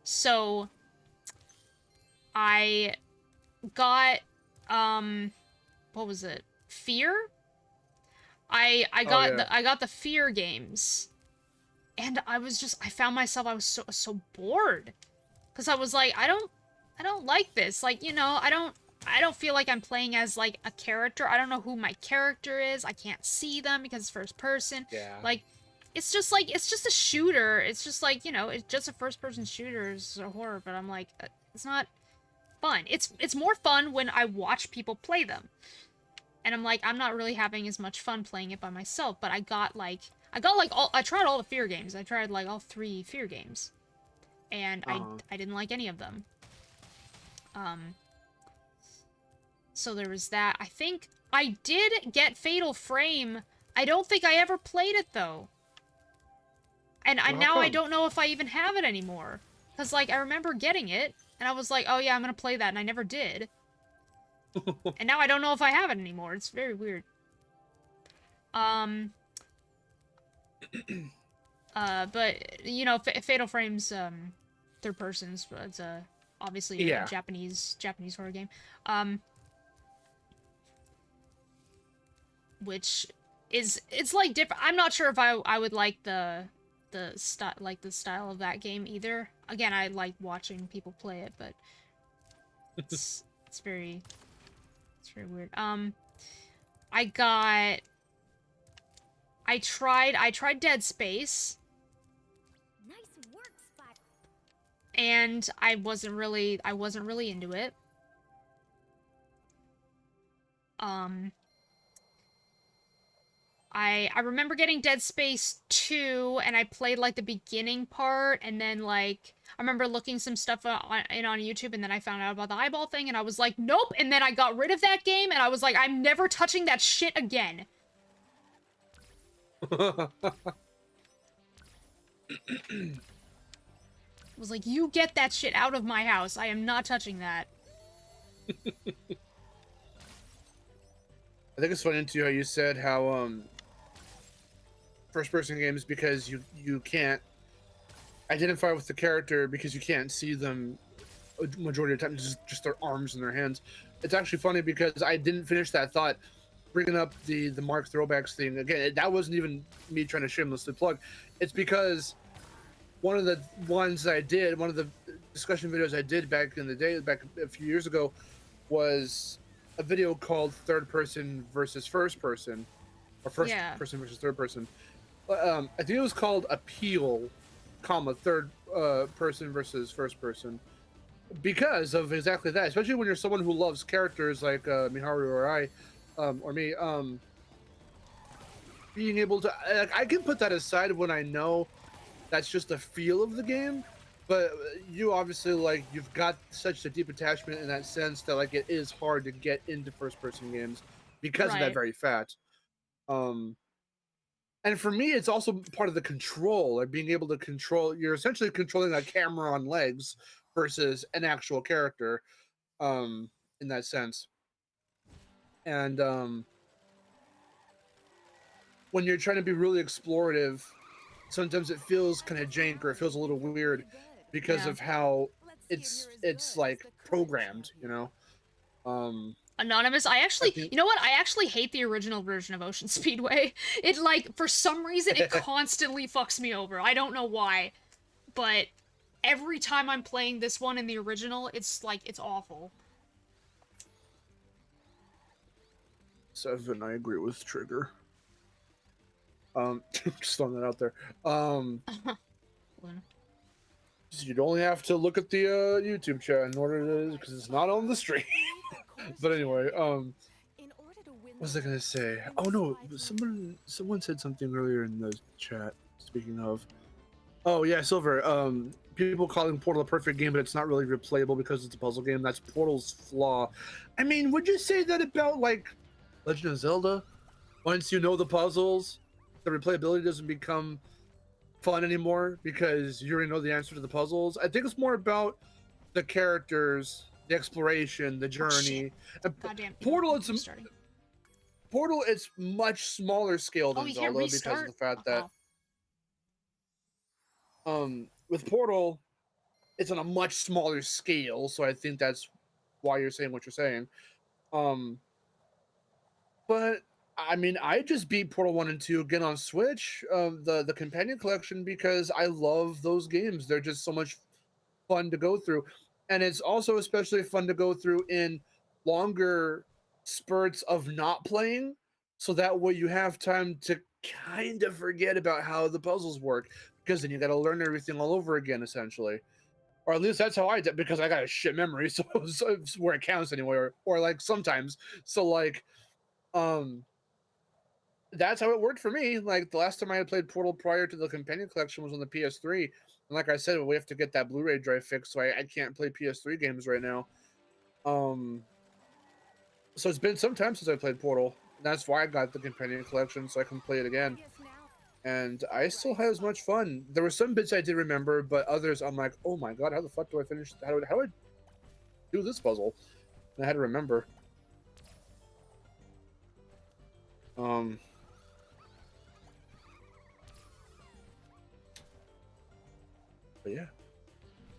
So I got what was it? Fear? I got the Fear games. And I found myself, I was so bored. Cuz I was like, I don't like this. Like, I don't feel like I'm playing as like a character. I don't know who my character is. I can't see them because it's first person. Yeah. Like, it's just a shooter. It's just like, it's just a first person shooter. It's a horror, but I'm like, it's not fun. It's more fun when I watch people play them. And I'm like, I'm not really having as much fun playing it by myself, but I tried all the Fear games. I tried like all 3 Fear games. And I didn't like any of them. So there was that. I think I did get Fatal Frame. I don't think I ever played it though. And now I don't know if I even have it anymore. Cause like I remember getting it, And I was like, oh yeah, I'm gonna play that, and I never did. And now I don't know if I have it anymore. It's very weird. But you know, Fatal Frame's third person's, but it's obviously a Japanese horror game. Which is, it's like different. I'm not sure if I would like the style of that game either. Again, I like watching people play it, but it's very weird. I tried Dead Space. Nice work, Spyro. And I wasn't really into it. I remember getting Dead Space 2, and I played, like, the beginning part, and then, like, I remember looking some stuff on YouTube, and then I found out about the eyeball thing, and I was like, nope, and then I got rid of that game, and I was like, I'm never touching that shit again. I was like, you get that shit out of my house. I am not touching that. I think it's funny too how you said how first-person games, because you can't identify with the character because you can't see them a majority of the time, just their arms and their hands. It's actually funny because I didn't finish that thought, bringing up the Mark throwbacks thing again. That wasn't even me trying to shamelessly plug. It's because one of the ones I did, one of the discussion videos I did back in the day, back a few years ago, was a video called third person versus first person, or first person versus third person. I think it was called Appeal, third person versus first person, because of exactly that. Especially when you're someone who loves characters like Miharu or I, or me, being able to, I can put that aside when I know that's just the feel of the game. But you obviously, like, you've got such a deep attachment in that sense that, like, it is hard to get into first-person games because of that very fact. And for me, it's also part of the control, like being able to control. You're essentially controlling a camera on legs versus an actual character, in that sense. And when you're trying to be really explorative, sometimes it feels kind of jank, or it feels a little weird because of how it's like programmed, you know. Anonymous, you know what? I actually hate the original version of Ocean Speedway. It, like, for some reason, it constantly fucks me over. I don't know why, but every time I'm playing this one in the original, it's, like, it's awful. 7, I agree with Trigger. Just throwing that out there. You'd only have to look at the YouTube chat in order to, because it's not on the stream. But anyway, what was I gonna say? Oh no, someone said something earlier in the chat. Speaking of, oh yeah, Silver. People calling Portal a perfect game, but it's not really replayable because it's a puzzle game. That's Portal's flaw. I mean, would you say that about, like, Legend of Zelda? Once you know the puzzles, the replayability doesn't become fun anymore because you already know the answer to the puzzles. I think it's more about the characters, the exploration, the journey. Goddamn. Portal, it's much smaller scale than Zelda because of the fact that with Portal, it's on a much smaller scale, so I think that's why you're saying what you're saying. But I mean, I just beat Portal 1 and 2 again on Switch, the Companion Collection, because I love those games. They're just so much fun to go through. And it's also especially fun to go through in longer spurts of not playing, so that way you have time to kind of forget about how the puzzles work, because then you got to learn everything all over again, essentially. Or at least that's how I did, because I got a shit memory, so it's where it counts anyway, or like sometimes. So like, that's how it worked for me. Like, the last time I had played Portal prior to the Companion Collection was on the PS3. And like I said, we have to get that Blu-ray drive fixed, so I can't play PS3 games right now. So it's been some time since I played Portal. And that's why I got the Companion Collection, so I can play it again. And I still had as much fun. There were some bits I did remember, but others I'm like, oh my god, how the fuck do I finish? How do do this puzzle. And I had to remember. But yeah.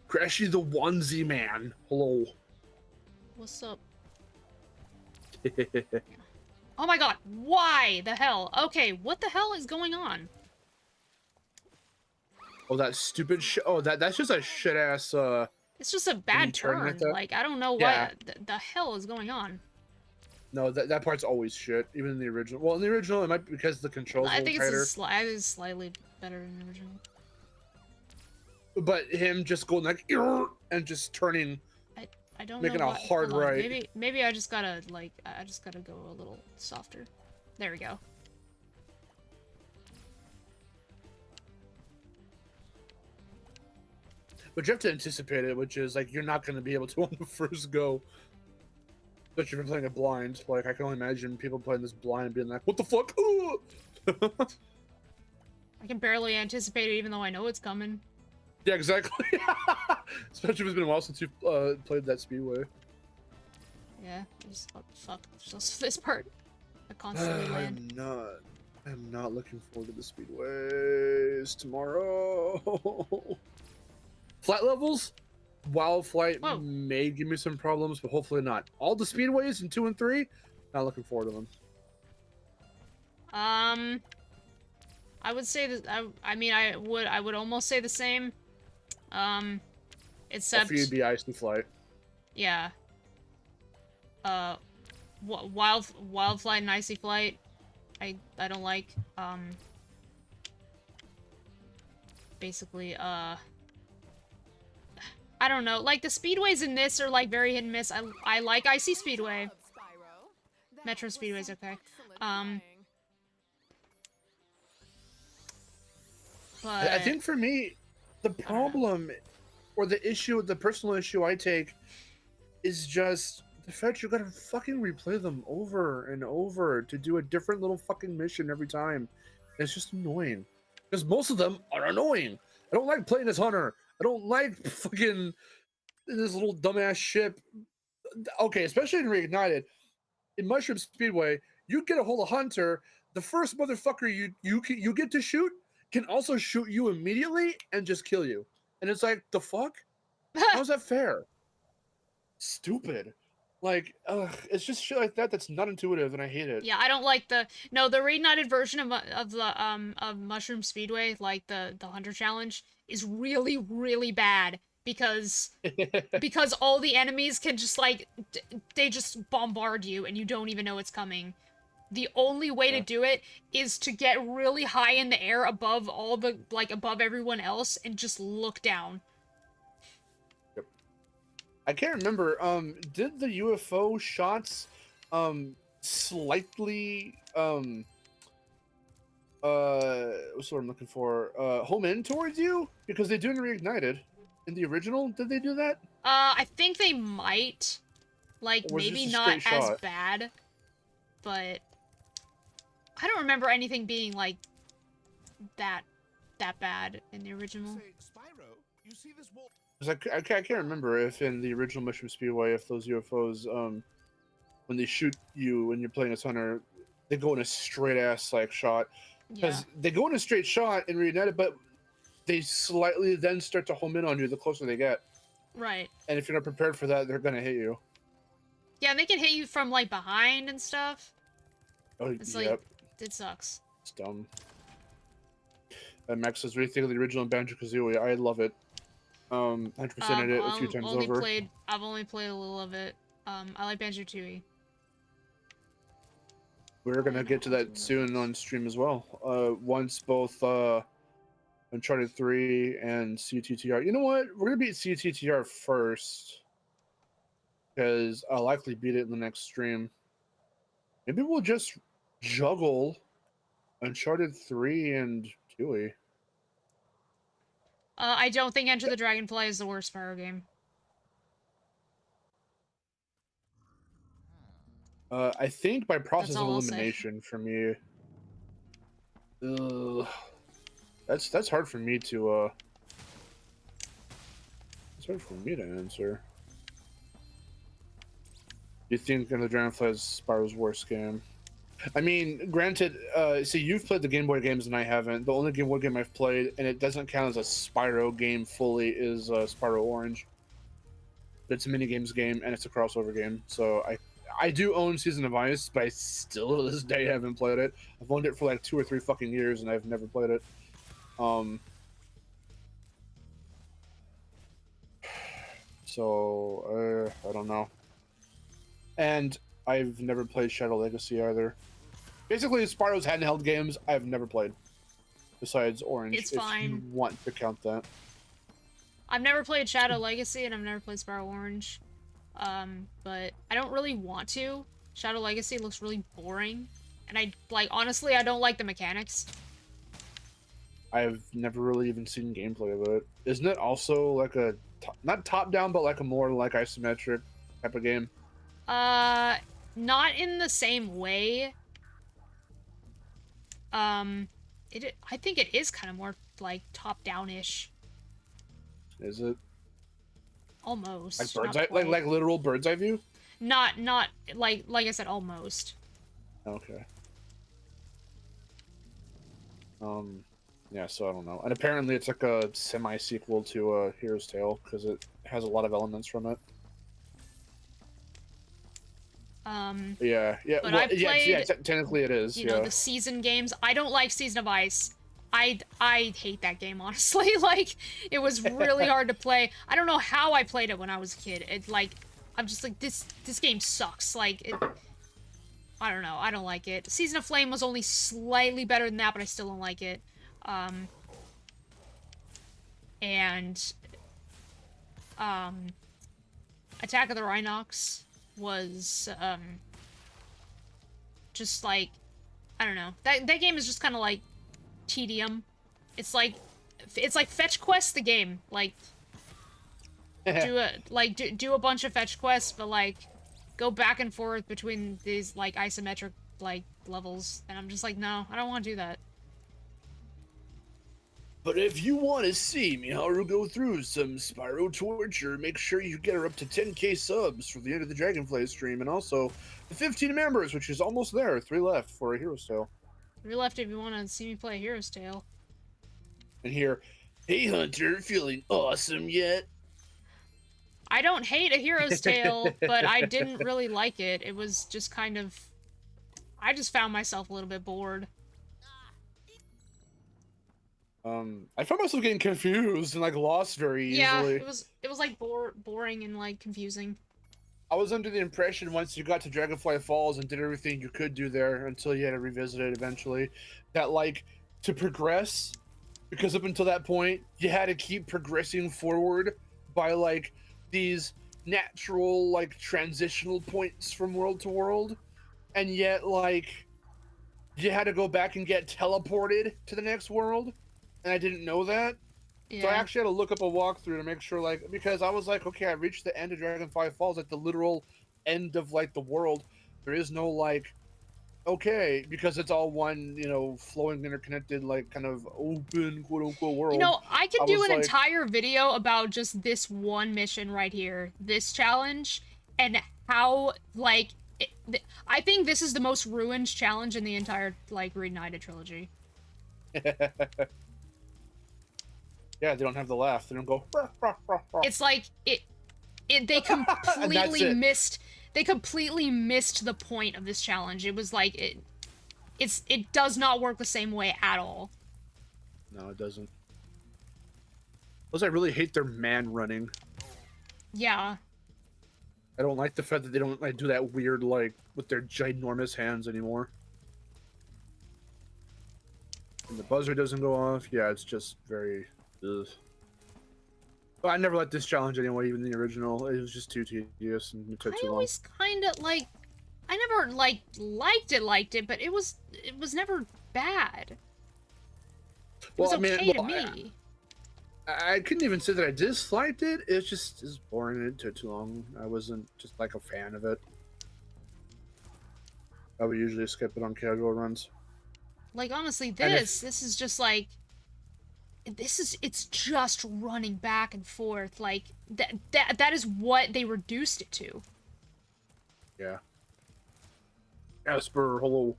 Crashy the onesie man. Hello. What's up? Oh my god, why the hell? Okay, what the hell is going on? Oh, that stupid shit. Oh, that's just a shit ass. It's just a you bad turn turn. like that? Like, I don't know Yeah. what the hell is going on. No, that part's always shit. Even in the original. Well, in the original, it might be because the controls I are think tighter. it's slightly better than the original. But him just going like and just turning. I don't Making know a what, hard hold on, right. Maybe I just gotta like I just gotta go a little softer. There we go. But you have to anticipate it, which is like you're not going to be able to on the first go. Especially if you're playing it blind. Like I can only imagine people playing this blind being like, "What the fuck?" Ooh! I can barely anticipate it even though I know it's coming. Yeah, exactly. Especially if it's been a while since you've played that speedway. Yeah, just oh, fuck. Just this part. I constantly land. I'm not looking forward to the speedways tomorrow. Flight levels, Wild Flight Whoa. may give me some problems, but hopefully not. All the speedways in 2 and 3, not looking forward to them. I would say that I mean I would almost say the same. Except For you to be Icy Flight. yeah. Wild Flight and Icy Flight, I don't like. Basically, I don't know. Like the speedways in this are like very hit and miss. I like Icy Speedway. Metro Speedway's okay. But I think for me, the problem or the personal issue I take is just the fact you gotta fucking replay them over and over to do a different little fucking mission every time. It's just annoying. Because most of them are annoying. I don't like playing as Hunter. I don't like fucking this little dumbass ship. Okay, especially in Reignited. In Mushroom Speedway, you get a hold of Hunter, the first motherfucker you get to shoot can also shoot you immediately and just kill you. And it's like, the fuck? How's that fair? Stupid. Like, it's just shit like that that's not intuitive, and I hate it. yeah, I don't like the reignited version of Mushroom Speedway, like the Hunter Challenge, is really really bad because all the enemies can just like they just bombard you and you don't even know it's coming. The only way to do it is to get really high in the air above above everyone else and just look down. Yep. I can't remember. Did the UFO shots, slightly, what's the word I'm looking for? Home in towards you? Because they do in Reignited. In the original, did they do that? I think they might. Like, Or was it maybe just a not straight as shot? bad, but I don't remember anything being like that bad in the original. Say, Spyro, you see this wall? 'Cause I can't remember if in the original Mushroom Speedway, if those UFOs, when they shoot you when you're playing as Hunter, they go in a straight ass like shot. Yeah. Because they go in a straight shot in Reignited, but they slightly then start to home in on you the closer they get. Right. And if you're not prepared for that, they're gonna hit you. Yeah, and they can hit you from like behind and stuff. Oh, It's yep. like it sucks. It's dumb. Max says, "What do you think of the original Banjo-Kazooie?" I love it. 100%ed it a few times over. I've only played a little of it. I like Banjo-Tooie. We're gonna get to that soon on stream as well. Once both Uncharted 3 and CTTR. You know what? We're gonna beat CTTR first. Because I'll likely beat it in the next stream. Maybe we'll just juggle Uncharted 3 and Tooie. I don't think Enter the Dragonfly is the worst Spyro game. I think by process of all I'll say. elimination for me. Ugh. That's hard for me to it's hard for me to answer. You think the Dragonfly is Spyro's worst game? I mean, granted, see, you've played the Game Boy games and I haven't. The only Game Boy game I've played, and it doesn't count as a Spyro game fully, is Spyro Orange. It's a mini games game and it's a crossover game. So I do own Season of Ice, but I still to this day haven't played it. I've owned it for like 2 or 3 fucking years and I've never played it. So I don't know. And I've never played Shadow Legacy either. Basically, Spyro's handheld games I've never played, besides Orange. It's fine. If you want to count that. I've never played Shadow Legacy and I've never played Spyro Orange, but I don't really want to. Shadow Legacy looks really boring, and honestly, I don't like the mechanics. I've never really even seen gameplay of it. Isn't it also like a not top down, but like a more like isometric type of game? Not in the same way. I think it is kind of more like top down-ish. Is it? Almost. Like bird's not eye, quite. like literal bird's eye view? Not like I said, almost. Okay. Yeah, so I don't know. And apparently it's like a semi-sequel to Hero's Tale, because it has a lot of elements from it. Yeah. But Well, I played, technically it is. you know, the Season games. I don't like Season of Ice. I hate that game, honestly. Like, it was really hard to play. I don't know how I played it when I was a kid. It, like, I'm just like, this game sucks. Like, I don't know. I don't like it. Season of Flame was only slightly better than that, but I still don't like it. Attack of the Rhinox was, just like, I don't know. That game is just kind of like tedium. It's like Fetch Quest the game. Like, do a bunch of fetch quests, but like go back and forth between these like isometric like levels, and I'm just like, no, I don't want to do that. But if you want to see Miharu go through some Spyro torture, make sure you get her up to 10k subs for the end of the Dragonfly stream, and also the 15 members, which is almost there. 3 left for a Hero's Tale. 3 left if you want to see me play Hero's Tale. And here, hey Hunter, feeling awesome yet? I don't hate A Hero's Tale, but I didn't really like it. It was just kind of... I just found myself a little bit bored. I found myself getting confused and like lost very easily. Yeah, it was like boring and like confusing. I was under the impression once you got to Dragonfly Falls and did everything you could do there until you had to revisit it eventually, that like to progress, because up until that point you had to keep progressing forward by like these natural like transitional points from world to world, and yet like you had to go back and get teleported to the next world, and I didn't know that. Yeah. So I actually had to look up a walkthrough to make sure, like, because I was like, okay, I reached the end of Dragonfly Falls, like the literal end of like the world. There is no like, okay, because it's all one, you know, flowing, interconnected, like kind of open, quote unquote world. You know, I could do was an like- entire video about just this one mission right here, this challenge, and how, like, I think this is the most ruined challenge in the entire, like, Reignited trilogy. Yeah, they don't have the laugh. They don't go. "Rah, rah, rah, rah." It's like, they completely missed, they completely missed the point of this challenge. It was like, it does not work the same way at all. No, it doesn't. Plus, I really hate their man running. Yeah. I don't like the fact that they don't like do that weird like with their ginormous hands anymore. And the buzzer doesn't go off. Yeah, it's just very. Ugh. But I never liked this challenge anyway. Even the original, it was just too tedious and it took I too long. always kind of like, I never like liked it, but it was never bad. It was okay to me. I couldn't even say that I disliked it. It's just it's boring and it took too long. I wasn't just like a fan of it. I would usually skip it on casual runs. Like, honestly, And this is just like, it's just running back and forth. Like, that is what they reduced it to. Yeah. Casper, hello.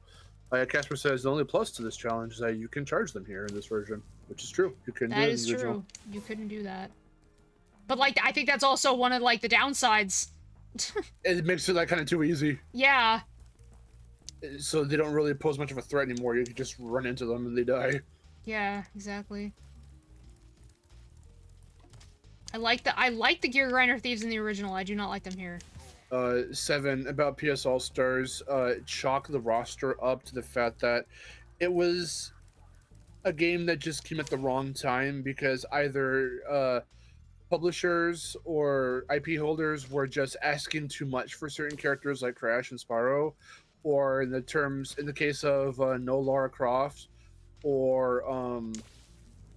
Casper says the only plus to this challenge is that you can charge them here in this version, which is true. You couldn't do That it in is the original. true. You couldn't do that. But, like, I think that's also one of, like, the downsides. It makes it like kind of too easy. Yeah. So they don't really pose much of a threat anymore. You can just run into them and they die. Yeah, exactly. I like the Gear Grinder Thieves in the original. I do not like them here. 7 about PS All Stars. Chalk the roster up to the fact that it was a game that just came at the wrong time because either publishers or IP holders were just asking too much for certain characters like Crash and Spyro, or in the case of No Lara Croft, or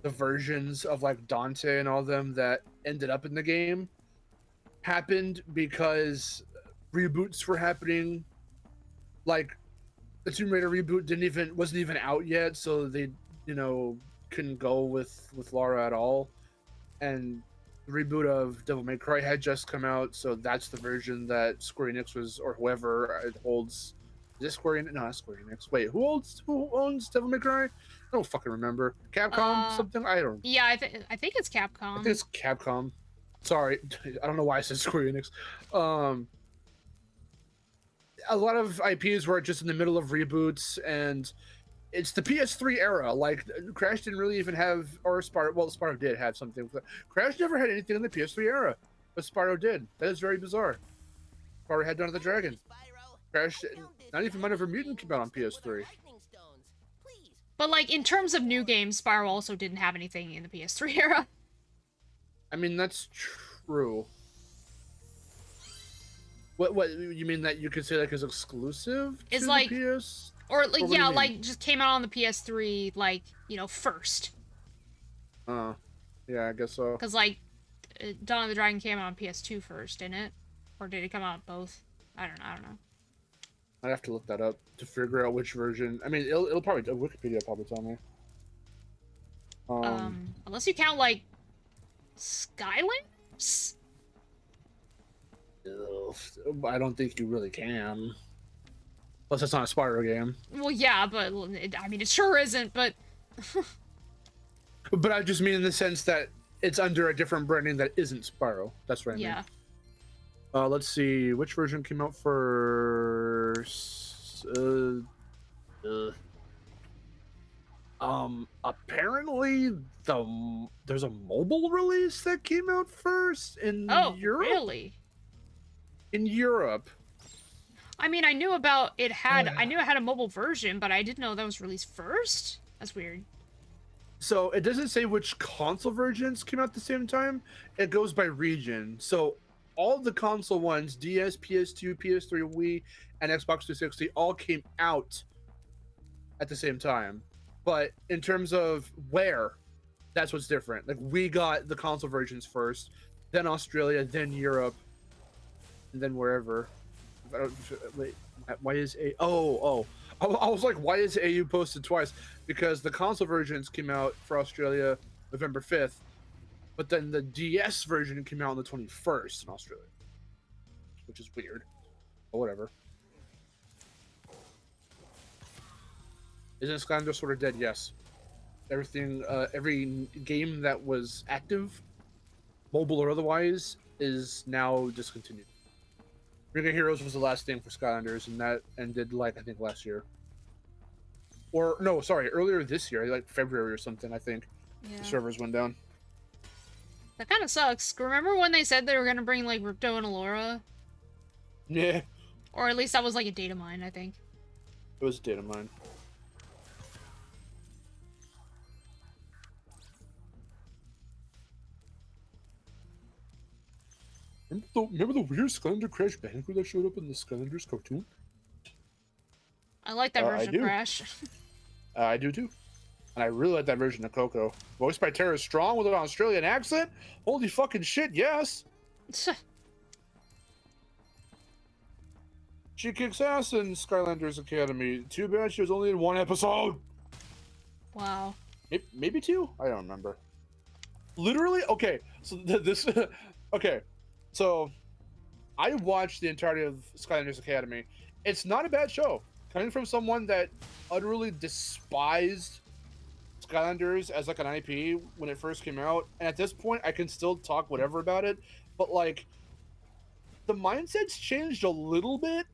the versions of like Dante and all them that ended up in the game happened because reboots were happening. Like the Tomb Raider reboot wasn't even out yet, so they couldn't go with Lara at all. And the reboot of Devil May Cry had just come out, so that's the version that Square Enix was, or whoever it holds. Is this Square Enix? No, not Square Enix. Wait, who owns Devil May Cry? I don't fucking remember. Capcom something? I don't. Yeah, I think it's Capcom. I think it's Capcom. Sorry, I don't know why I said Square Enix. A lot of IPs were just in the middle of reboots, and it's the PS3 era. Like Crash didn't really even have, or Spyro. Well, Spyro did have something. Crash never had anything in the PS3 era, but Spyro did. That is very bizarre. Spyro had Dawn of the Dragon. Crash, not even Mind Over Mutant came out on PS3. But, like, in terms of new games, Spyro also didn't have anything in the PS3 era. I mean, that's true. What you mean that you could say like is exclusive It's to like, the PS? or like, Or what do yeah, you mean? like just came out on the PS3, like, first. Yeah, I guess so. Because like, Dawn of the Dragon came out on PS2 first, didn't it? Or did it come out both? I don't know. I'd have to look that up to figure out which version. I mean, it'll probably Wikipedia probably tell me. Unless you count like Skylanders. I don't think you really can. Plus, it's not a Spyro game. Well, yeah, but I mean, it sure isn't. But But I just mean in the sense that it's under a different branding that isn't Spyro. That's what I mean. yeah. Let's see, which version came out first? Apparently there's a mobile release that came out first in Europe. Really? In Europe. I mean, I knew it had a mobile version, but I didn't know that was released first. That's weird. So it doesn't say which console versions came out at the same time. It goes by region. So all the console ones, DS, PS2, PS3, Wii, and Xbox 360, all came out at the same time. But in terms of where, that's what's different. Like, we got the console versions first, then Australia, then Europe, and then wherever. Wait, why is I was like, why is AU posted twice? Because the console versions came out for Australia November 5th, but then the DS version came out on the 21st in Australia, which is weird, but whatever. Isn't Skylander sort of dead? Yes. Everything, every game that was active, mobile or otherwise, is now discontinued. Ring of Heroes was the last thing for Skylanders, and that ended, like, I think last year. Or, no, sorry, earlier this year, like February or something, I think. Yeah. The servers went down. That kind of sucks. Remember when they said they were gonna bring like Ripto and Allura? Yeah. Or at least that was like a data mine, I think. It was a data mine. Remember the weird Skylander Crash Bandicoot that showed up in the Skylanders cartoon? I like that I version do. of Crash. I do too. And I really like that version of Coco. Voiced by Tara Strong with an Australian accent? Holy fucking shit, yes! She kicks ass in Skylanders Academy. Too bad she was only in one episode. Wow. Maybe two? I don't remember. Literally? Okay, so this... okay, so I watched the entirety of Skylanders Academy. It's not a bad show. Coming from someone that utterly despised Skylanders as like an IP when it first came out, and at this point I can still talk whatever about it, but like the mindset's changed a little bit.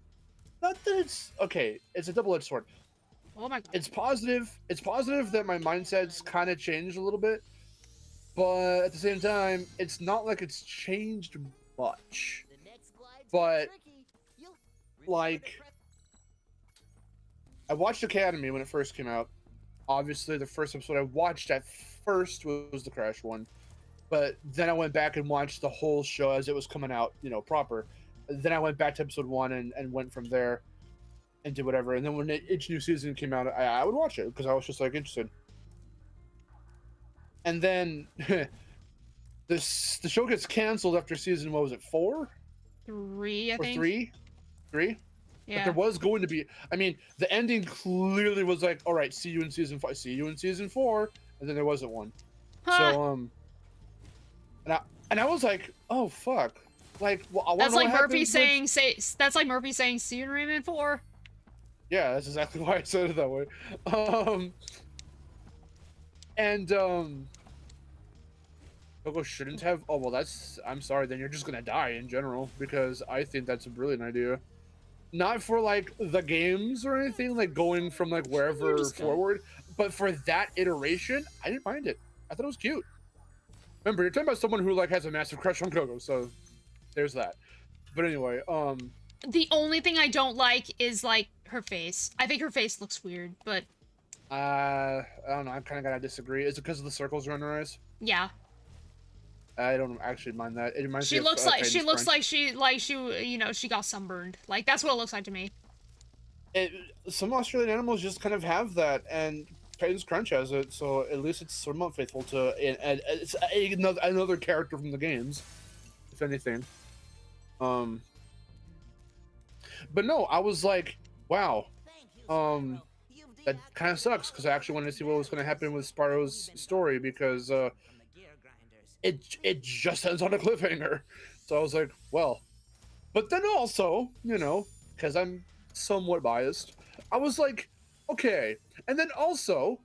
Not that it's okay, it's a double-edged sword. Oh my god. It's positive that my mindset's kind of changed a little bit, but at the same time it's not like it's changed much. The next glide's But tricky. You'll like I watched Academy when it first came out. Obviously the first episode I watched at first was the Crash one, but then I went back and watched the whole show as it was coming out, you know, proper. Then I went back to episode 1 and went from there and did whatever. And then when each new season came out, I would watch it because I was just like interested. And then the show gets canceled after season, what was it, 4? 3, I Or think. 3? But Yeah. there was going to be, I mean, the ending clearly was like, all right, see you in season 5, see you in season 4, and then there wasn't one. Huh. So and I was like, oh fuck, like, well, I wanna That's know like what Murphy happens that's like Murphy saying see you in Rayman 4. Yeah, that's exactly why I said it that way. Coco shouldn't have. Oh well, that's. I'm sorry. Then you're just gonna die in general because I think that's a brilliant idea. Not for like the games or anything, like going from like wherever just gonna- forward, but for that iteration, I didn't mind it. I thought it was cute. Remember, you're talking about someone who like has a massive crush on Coco, so there's that. But anyway, The only thing I don't like is like her face. I think her face looks weird, but I don't know. I kind of gotta disagree. Is it because of the circles around her eyes? yeah. I don't actually mind that. It reminds She me of, looks like Titan's Crunch. she you know, she got sunburned. Like that's what it looks like to me. Some Australian animals just kind of have that, and Titan's Crunch has it, so at least it's somewhat faithful to, and it's another character from the games, if anything. But no, I was like, wow, Thank you, Spyro. You've that kind of sucks because I actually wanted to see what was going to happen with Spyro's story because from the gear grinders. it just ends on a cliffhanger. So I was like, well, but then also, you know, because I'm somewhat biased, I was like, okay. And then also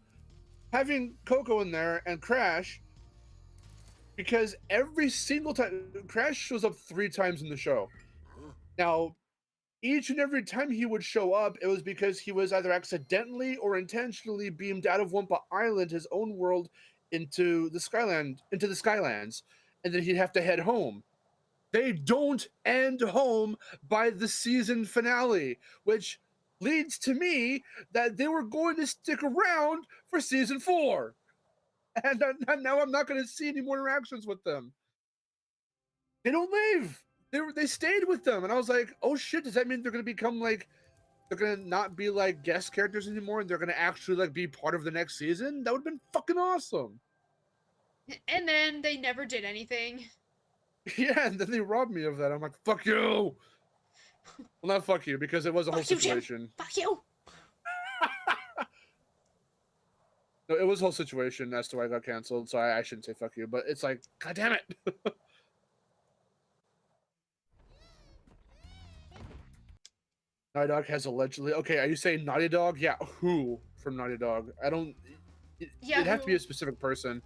having Coco in there and Crash, because every single time Crash shows up 3 times in the show. Now, each and every time he would show up, it was because he was either accidentally or intentionally beamed out of Wumpa Island, his own world, into the Skylands, and then he'd have to head home. They don't end home by the season finale, which leads to me that they were going to stick around for season 4. And now I'm not going to see any more interactions with them. They don't leave. They stayed with them, and I was like, oh shit, does that mean they're going to become like, they're going to not be like guest characters anymore, and they're going to actually like be part of the next season? That would have been fucking awesome. And then they never did anything. Yeah, and then they robbed me of that. I'm like, fuck you. Well, not fuck you, because it was a whole Fuck you, Jim. situation. Fuck you. No, it was a whole situation as to why I got canceled, so I shouldn't say fuck you, but it's like, god damn it. Naughty Dog has allegedly. Okay, are you saying Naughty Dog? Yeah, who from Naughty Dog? I don't. Yeah, It'd have to be who? a specific person.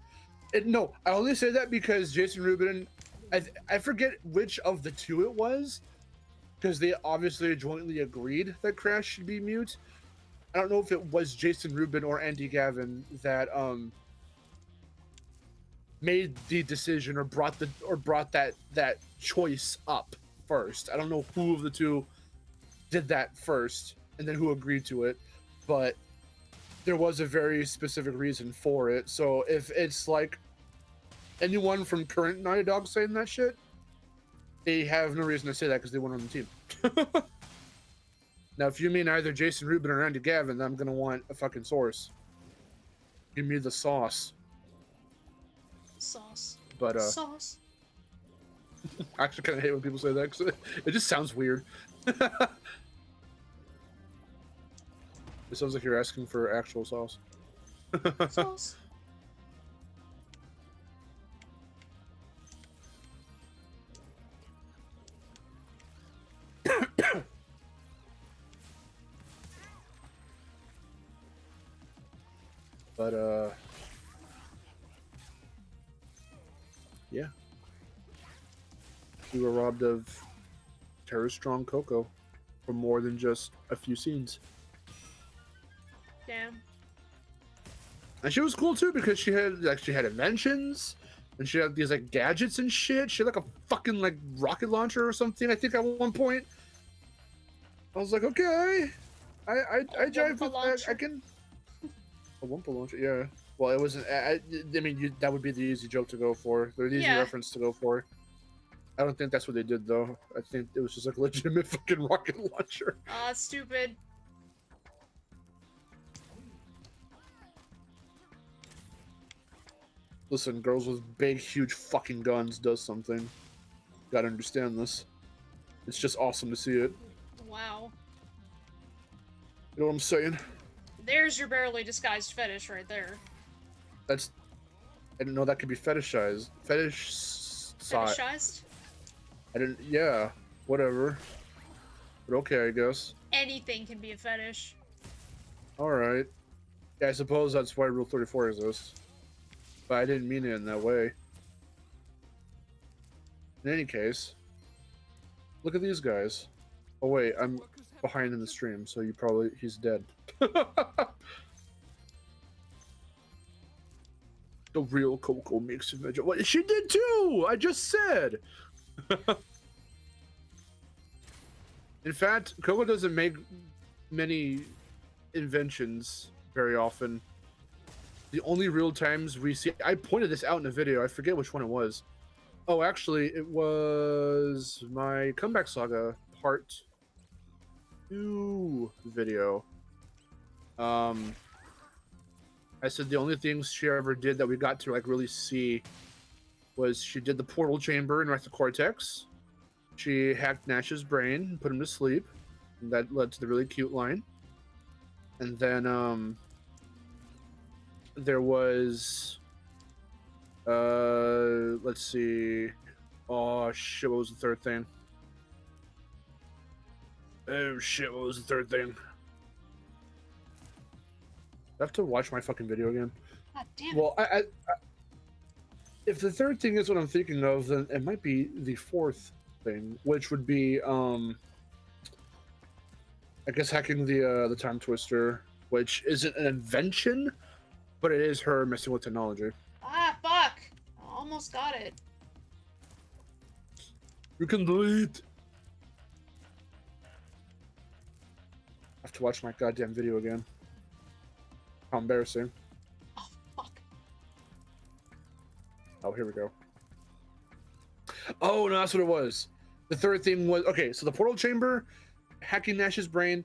No, I only say that because Jason Rubin. I forget which of the two it was, because they obviously jointly agreed that Crash should be mute. I don't know if it was Jason Rubin or Andy Gavin that made the decision or brought that choice up first. I don't know who of the two did that first and then who agreed to it, but there was a very specific reason for it. So if it's like anyone from current Naughty Dog saying that shit, they have no reason to say that because they weren't on the team. Now, if you mean either Jason Rubin or Andy Gavin, then I'm gonna want a fucking source. Give me the sauce. Sauce. But Sauce. I actually kind of hate when people say that because it just sounds weird. It sounds like you're asking for actual sauce. Sauce. But yeah, we were robbed of terror strong Coco for more than just a few scenes. Damn. And she was cool too because she had inventions and she had these like gadgets and shit. She had like a fucking like rocket launcher or something. I think at one point, I was like, okay, I jive with that. I can a Wumpa launcher, yeah. Well, it wasn't. I mean, that would be the easy joke to go for. The easy reference to go for. I don't think that's what they did though. I think it was just like a legitimate fucking rocket launcher. Ah, stupid. Listen, girls with big, huge fucking guns does something. Gotta understand this. It's just awesome to see it. Wow. You know what I'm saying? There's your barely disguised fetish right there. That's... I didn't know that could be fetishized. Fetishized? I didn't... Yeah. Whatever. But okay, I guess. Anything can be a fetish. Alright. Yeah, I suppose that's why Rule 34 exists. But I didn't mean it in that way. In any case, look at these guys. Oh wait, I'm behind in the stream, so he's dead. The real Coco makes a veg. What she did too! I just said! In fact, Coco doesn't make many inventions very often. The only real times we see... I pointed this out in a video. I forget which one it was. Oh, actually, it was my Comeback Saga Part 2 video. I said the only things she ever did that we got to like really see was she did the portal chamber in Wrath of Cortex. She hacked Nash's brain and put him to sleep. And that led to the really cute line. And then, there was let's see. Oh shit, what was the third thing? Oh shit, what was the third thing? I have to watch my fucking video again. God damn it. Well, I if the third thing is what I'm thinking of, then it might be the fourth thing, which would be I guess hacking the time twister, which isn't an invention, but it is her messing with technology. Ah, fuck! Almost got it. You can delete. I have to watch my goddamn video again. How embarrassing. Oh, fuck. Oh, here we go. Oh, no, that's what it was. The third thing was... Okay, so the portal chamber, hacking Nash's brain,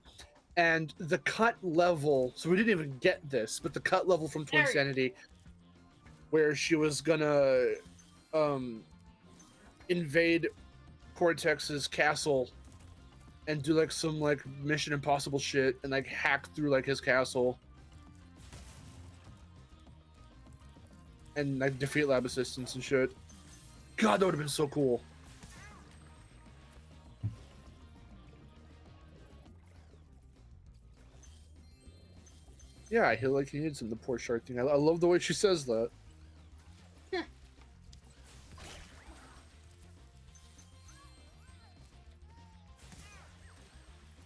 and the cut level... So we didn't even get this, but the cut level from Twin Sanity, where she was gonna invade Cortex's castle and do like some like Mission Impossible shit and like hack through like his castle and like defeat lab assistants and shit. God, that would have been so cool. Yeah, he needs him, the poor shark thing. I love the way she says that.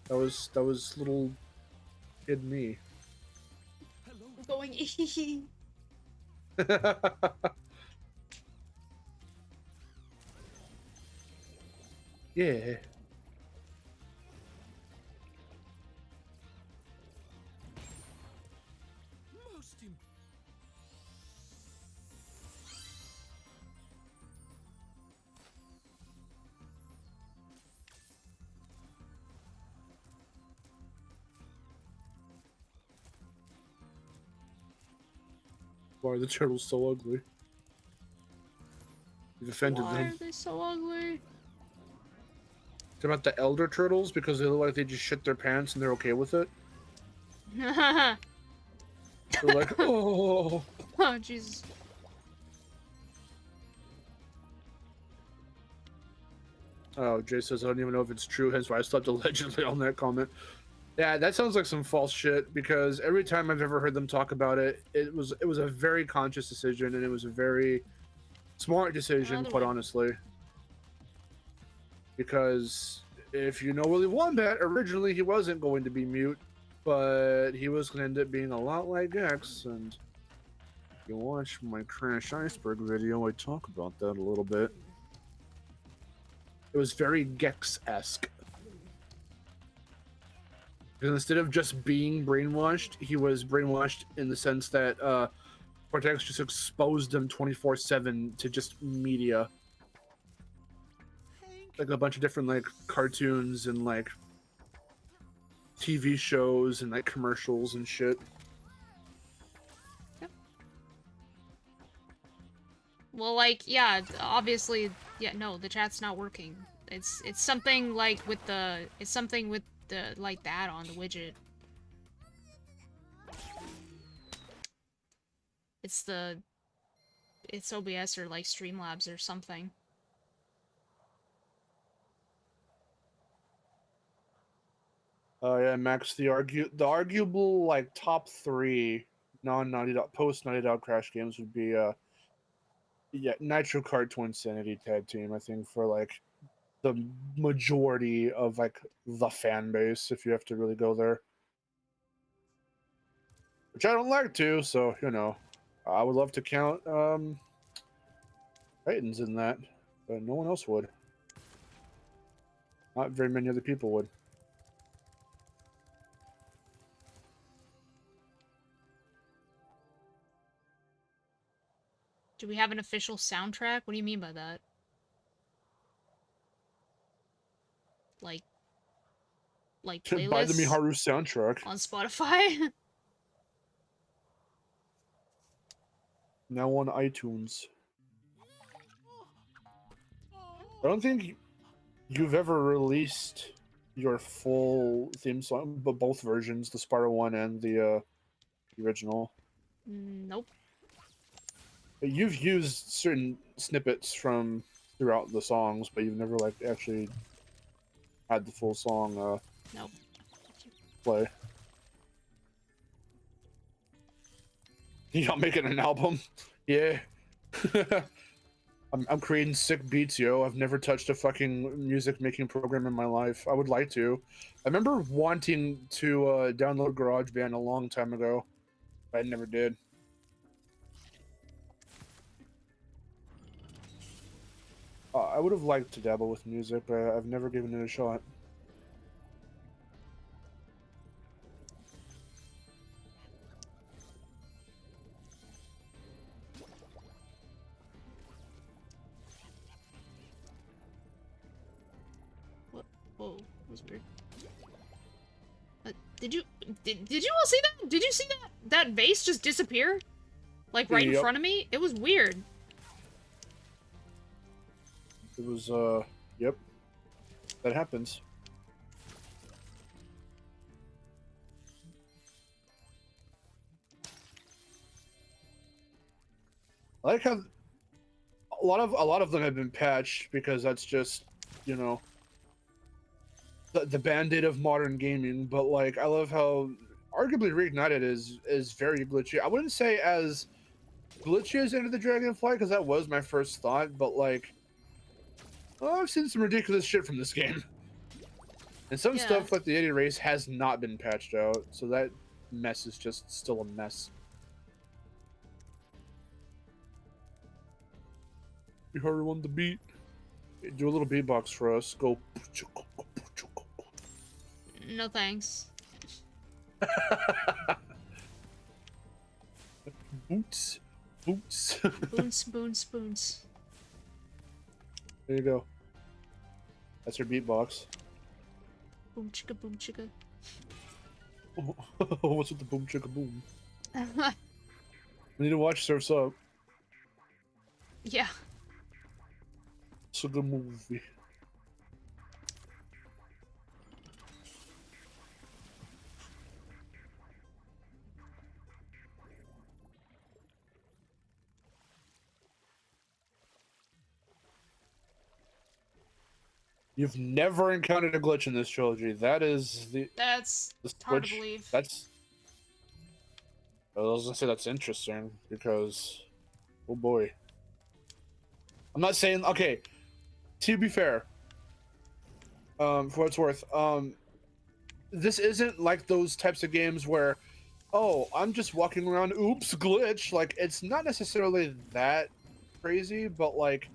That was little kid me. Hello. I'm going ee. Yeah. Most im- Why are the turtles so ugly? You've offended Why them. are they so ugly? It's about the elder turtles because they look like they just shit their pants and they're okay with it. They're like, oh. Oh, Jesus. Oh, Jay says I don't even know if it's true, hence why I slept allegedly on that comment. Yeah, that sounds like some false shit because every time I've ever heard them talk about it, it was a very conscious decision and it was a very smart decision, Another quite one. honestly. Because if you know Willy Wombat, originally he wasn't going to be mute, but he was going to end up being a lot like Gex. And if you watch my Crash Iceberg video, I talk about that a little bit. It was very Gex-esque. Because instead of just being brainwashed, he was brainwashed in the sense that Cortex just exposed him 24/7 to just media. Like a bunch of different like cartoons and like TV shows and like commercials and shit. Well, like, yeah, obviously, yeah, no, the chat's not working. It's something like with the, it's something with the, like, the add-on, the widget. It's the, it's OBS or, like, Streamlabs or something. Oh yeah, Max, the arguable like top 3 non-Naughty Dog post Naughty Dog Crash games would be yeah, Nitro Kart Twinsanity Tag Team, I think, for like the majority of like the fan base, if you have to really go there. Which I don't like to, so you know, I would love to count Titans in that, but no one else would. Not very many other people would. Do we have an official soundtrack? What do you mean by that? Like Buy the playlists Miharu soundtrack. on Spotify? Now on iTunes. I don't think you've ever released your full theme song, but both versions, the Spyro one and the original. Nope. You've used certain snippets from throughout the songs, but you've never like actually had the full song Nope. play. Y'all making an album? Yeah. I'm creating sick beats, yo. I've never touched a fucking music making program in my life. I would like to. I remember wanting to download GarageBand a long time ago, but I never did. I would have liked to dabble with music, but I've never given it a shot. What? Whoa, that was weird. Did you all see that? Did you see that vase just disappear? Like right in Yep. front of me? It was weird. It was, yep. That happens. I like how a lot of them have been patched because that's just, you know, the band-aid of modern gaming. But like, I love how arguably Reignited is very glitchy. I wouldn't say as glitchy as Enter the Dragonfly because that was my first thought, but like, I've seen some ridiculous shit from this game. And some Yeah. stuff like the 80 race has not been patched out, so that mess is just still a mess. You heard on the beat. Do a little beatbox for us. Go. No thanks. Boots. Boots. Spoons. There you go. That's your beatbox. Boom chicka boom chicka. What's with the boom chicka boom? We need to watch Surf's Up. Yeah. It's a good movie. You've never encountered a glitch in this trilogy. That is That's the hard to switch. believe. That's. I was gonna say that's interesting because, oh boy. I'm not saying okay. To be fair, for what it's worth, this isn't like those types of games where, oh, I'm just walking around, oops, glitch. Like, it's not necessarily that crazy, but like,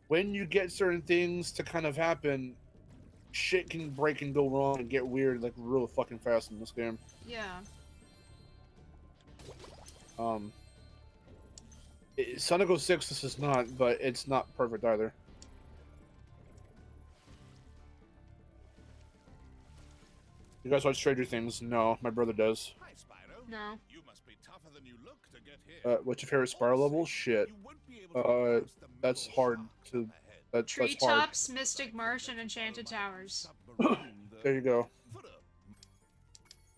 when you get certain things to kind of happen, shit can break and go wrong and get weird like real fucking fast in this game. Yeah. Sonic 06, this is not, but it's not perfect either. You guys watch Stranger Things? No, my brother does. Hi, Spyro. No. You must be tougher than you look to get here. What's your favorite Spyro level? Shit. You won't be able to pass the That's middle hard shaft to. up ahead. That's hard. Treetops, Mystic Marsh, and Enchanted Towers. There you go. Footer.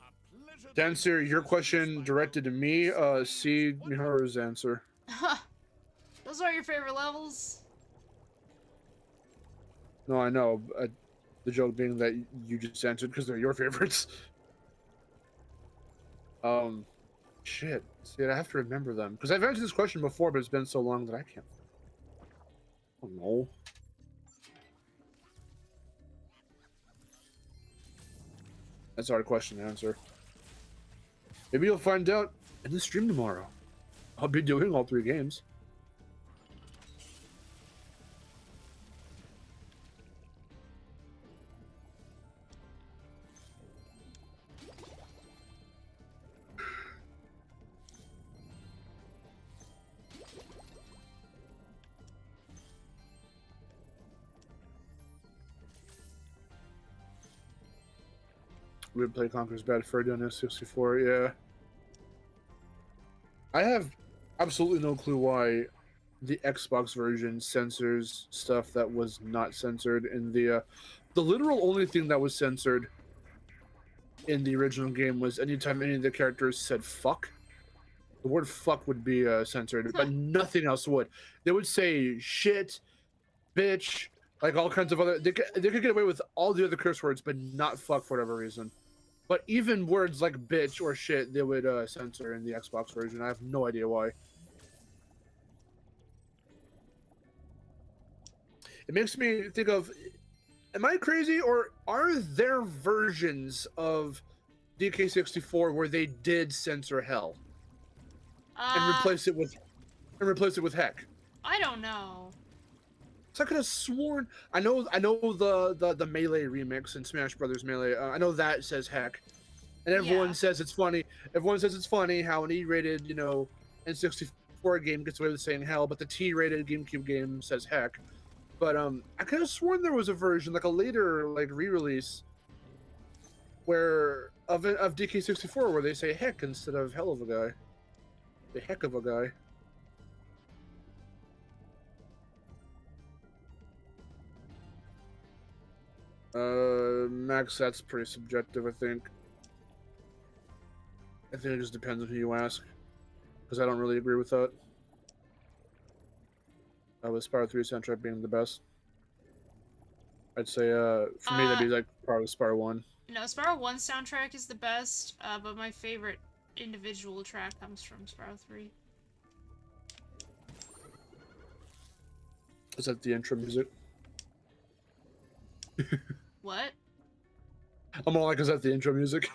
A pleasure to To answer meet your you, question Spyro. directed to me, see Miharu's answer. Those are your favorite levels? No, I know. The joke being that you just answered because they're your favorites. Shit. See, I have to remember them because I've answered this question before, but it's been so long that I can't. I don't know. That's a hard question to answer. Maybe you'll find out in the stream tomorrow. I'll be doing all 3 games. Replay Conquer's Bad Freddy on S64, yeah. I have absolutely no clue why the Xbox version censors stuff that was not censored in the literal only thing that was censored in the original game was anytime any of the characters said fuck. The word fuck would be censored, but nothing else would. They would say shit, bitch, like all kinds of other. They could get away with all the other curse words, but not fuck for whatever reason. But even words like bitch or shit, they would censor in the Xbox version. I have no idea why. It makes me think of, am I crazy or are there versions of DK64 where they did censor hell and replace it with heck? I don't know. So I could have sworn I know the Melee remix in Smash Brothers Melee. I know that says heck, and everyone Yeah. says it's funny. Everyone says it's funny how an E-rated N64 game gets away with saying hell, but the T-rated GameCube game says heck. But I could have sworn there was a version like a later re-release where of DK64 where they say heck instead of hell of a guy, the heck of a guy. Max, that's pretty subjective, I think. I think it just depends on who you ask, because I don't really agree with that. With Spyro 3 soundtrack being the best, I'd say for me that'd be like probably Spyro 1. No, Spyro 1 soundtrack is the best, but my favorite individual track comes from Spyro 3. Is that the intro music? What? I'm all like, is that the intro music?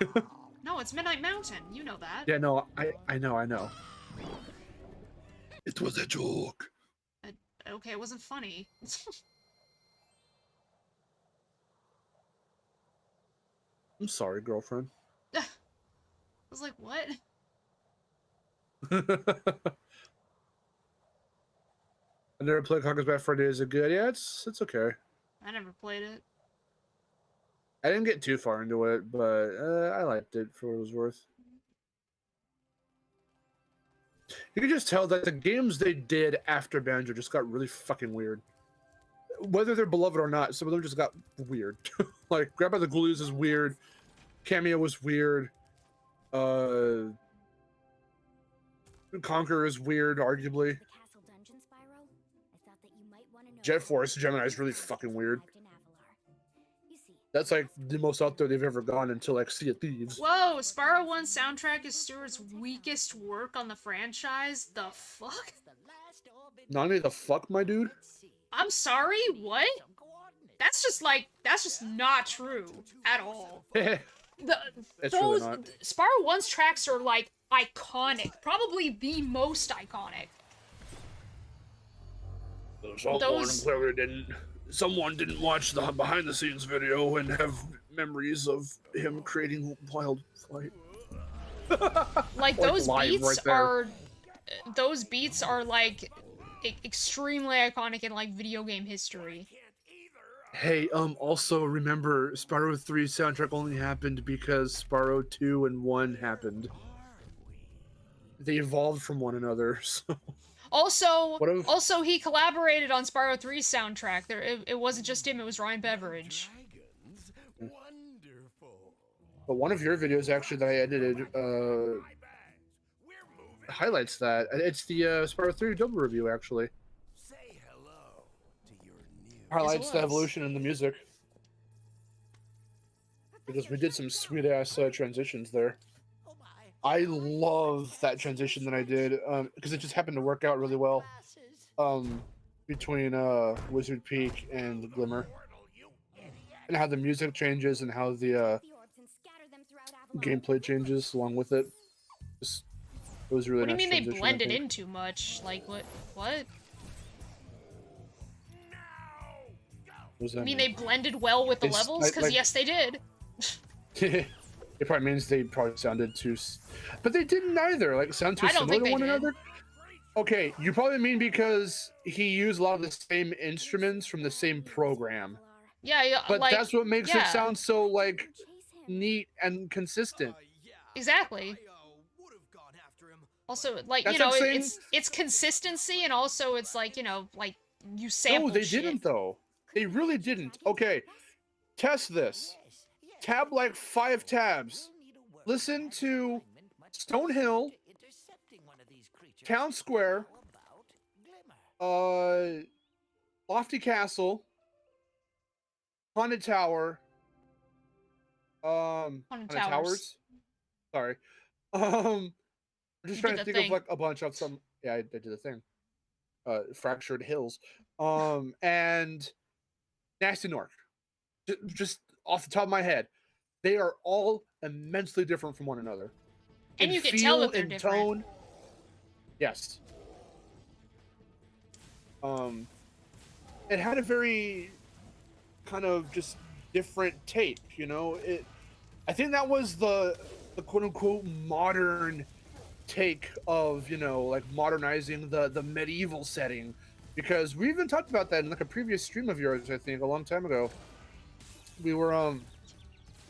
No, it's Midnight Mountain. You know that. Yeah, no, I know. It was a joke. Okay, it wasn't funny. I'm sorry, girlfriend. I was like, what? I never played Conker's Bad Fur Day. Is it good? Yeah, it's okay. I never played it. I didn't get too far into it, but I liked it for what it was worth. You can just tell that the games they did after Banjo just got really fucking weird. Whether they're beloved or not, some of them just got weird. Like, Grab by the Ghoulies is weird. Cameo was weird. Conquer is weird, arguably. The castle dungeon, Spyro? I thought that you might want to know. Jet Force Gemini is really fucking weird. Arrived in Avalar. That's like the most out there they've ever gone until like Sea of Thieves. Whoa, Spyro 1 soundtrack is Stewart's weakest work on the franchise? The fuck? Not only the fuck, my dude. I'm sorry, what? That's just not true at all. It's really Those not. Spyro 1's tracks are like iconic, probably the most iconic. Someone didn't watch the behind the scenes video and have memories of him creating Wildflight. Like Like, live right there. those beats are like extremely iconic in like video game history. Hey, also remember Spyro 3 soundtrack only happened because Spyro 2 and 1 happened. They evolved from one another, so... Also, he collaborated on Spyro 3's soundtrack. It wasn't just him, it was Ryan Beveridge. Wonderful. But one of your videos, actually, that I edited, highlights that. It's the Spyro 3 double review, actually. Say hello to your new. Highlights the was. evolution in the music. Because we did some sweet-ass transitions there. Oh my. I love that transition that I did, because it just happened to work out really well. Between Wizard Peak and Glimmer. And how the music changes and how the The orbs and scatter them throughout Avalon. gameplay changes along with it. It was a really What do you nice mean they transition, I blended think. in too much? Like what? What? What does that You mean they blended well with the It's levels? like- Because like- yes, they did. It probably means they probably sounded too, but they didn't either. Like sound too I don't similar think to they one did. another. Okay, you probably mean because he used a lot of the same instruments from the same program, Yeah, yeah, but like that's what makes yeah. it sound so like Chase him. neat and consistent. Yeah. exactly. Would have gone after him. Also, like That's you know, what I'm saying. it's consistency, and also it's like you know, like you No, sample they shit. didn't though. They really didn't. Okay, test this. Tab like 5 tabs. Listen to Stonehill, Town Square, Lofty Castle, Haunted Tower, Haunted Towers. Sorry. I'm just You trying did to the think of thing. like a bunch of some. Yeah, I did the thing. Fractured Hills, and Nasty Nork. Just off the top of my head, they are all immensely different from one another. And In you can tell feel, that they're in different. tone. Yes. It had a very kind of just different take, you know. I think that was the quote unquote modern take of, you know, like modernizing the medieval setting, because we even talked about that in like a previous stream of yours, I think a long time ago. We were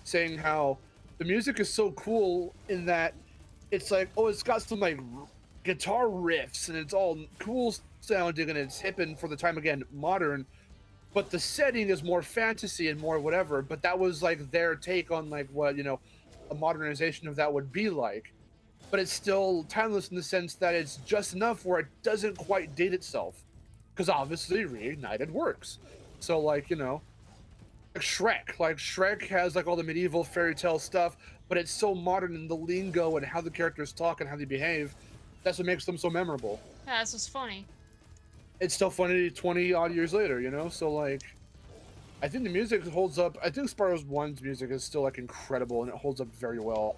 saying how the music is so cool in that it's like, oh, it's got some like guitar riffs and it's all cool sounding and it's hip and for the time, again, modern, but the setting is more fantasy and more whatever. But that was like their take on like what, you know, a modernization of that would be like. But it's still timeless in the sense that it's just enough where it doesn't quite date itself, because obviously Reignited works. So like, you know, like Shrek has like all the medieval fairy tale stuff, but it's so modern in the lingo and how the characters talk and how they behave. That's what makes them so memorable. Yeah, this was funny. It's still funny 20 odd years later, you know. So like, I think the music holds up. I think Spyro's 1's music is still like incredible and it holds up very well.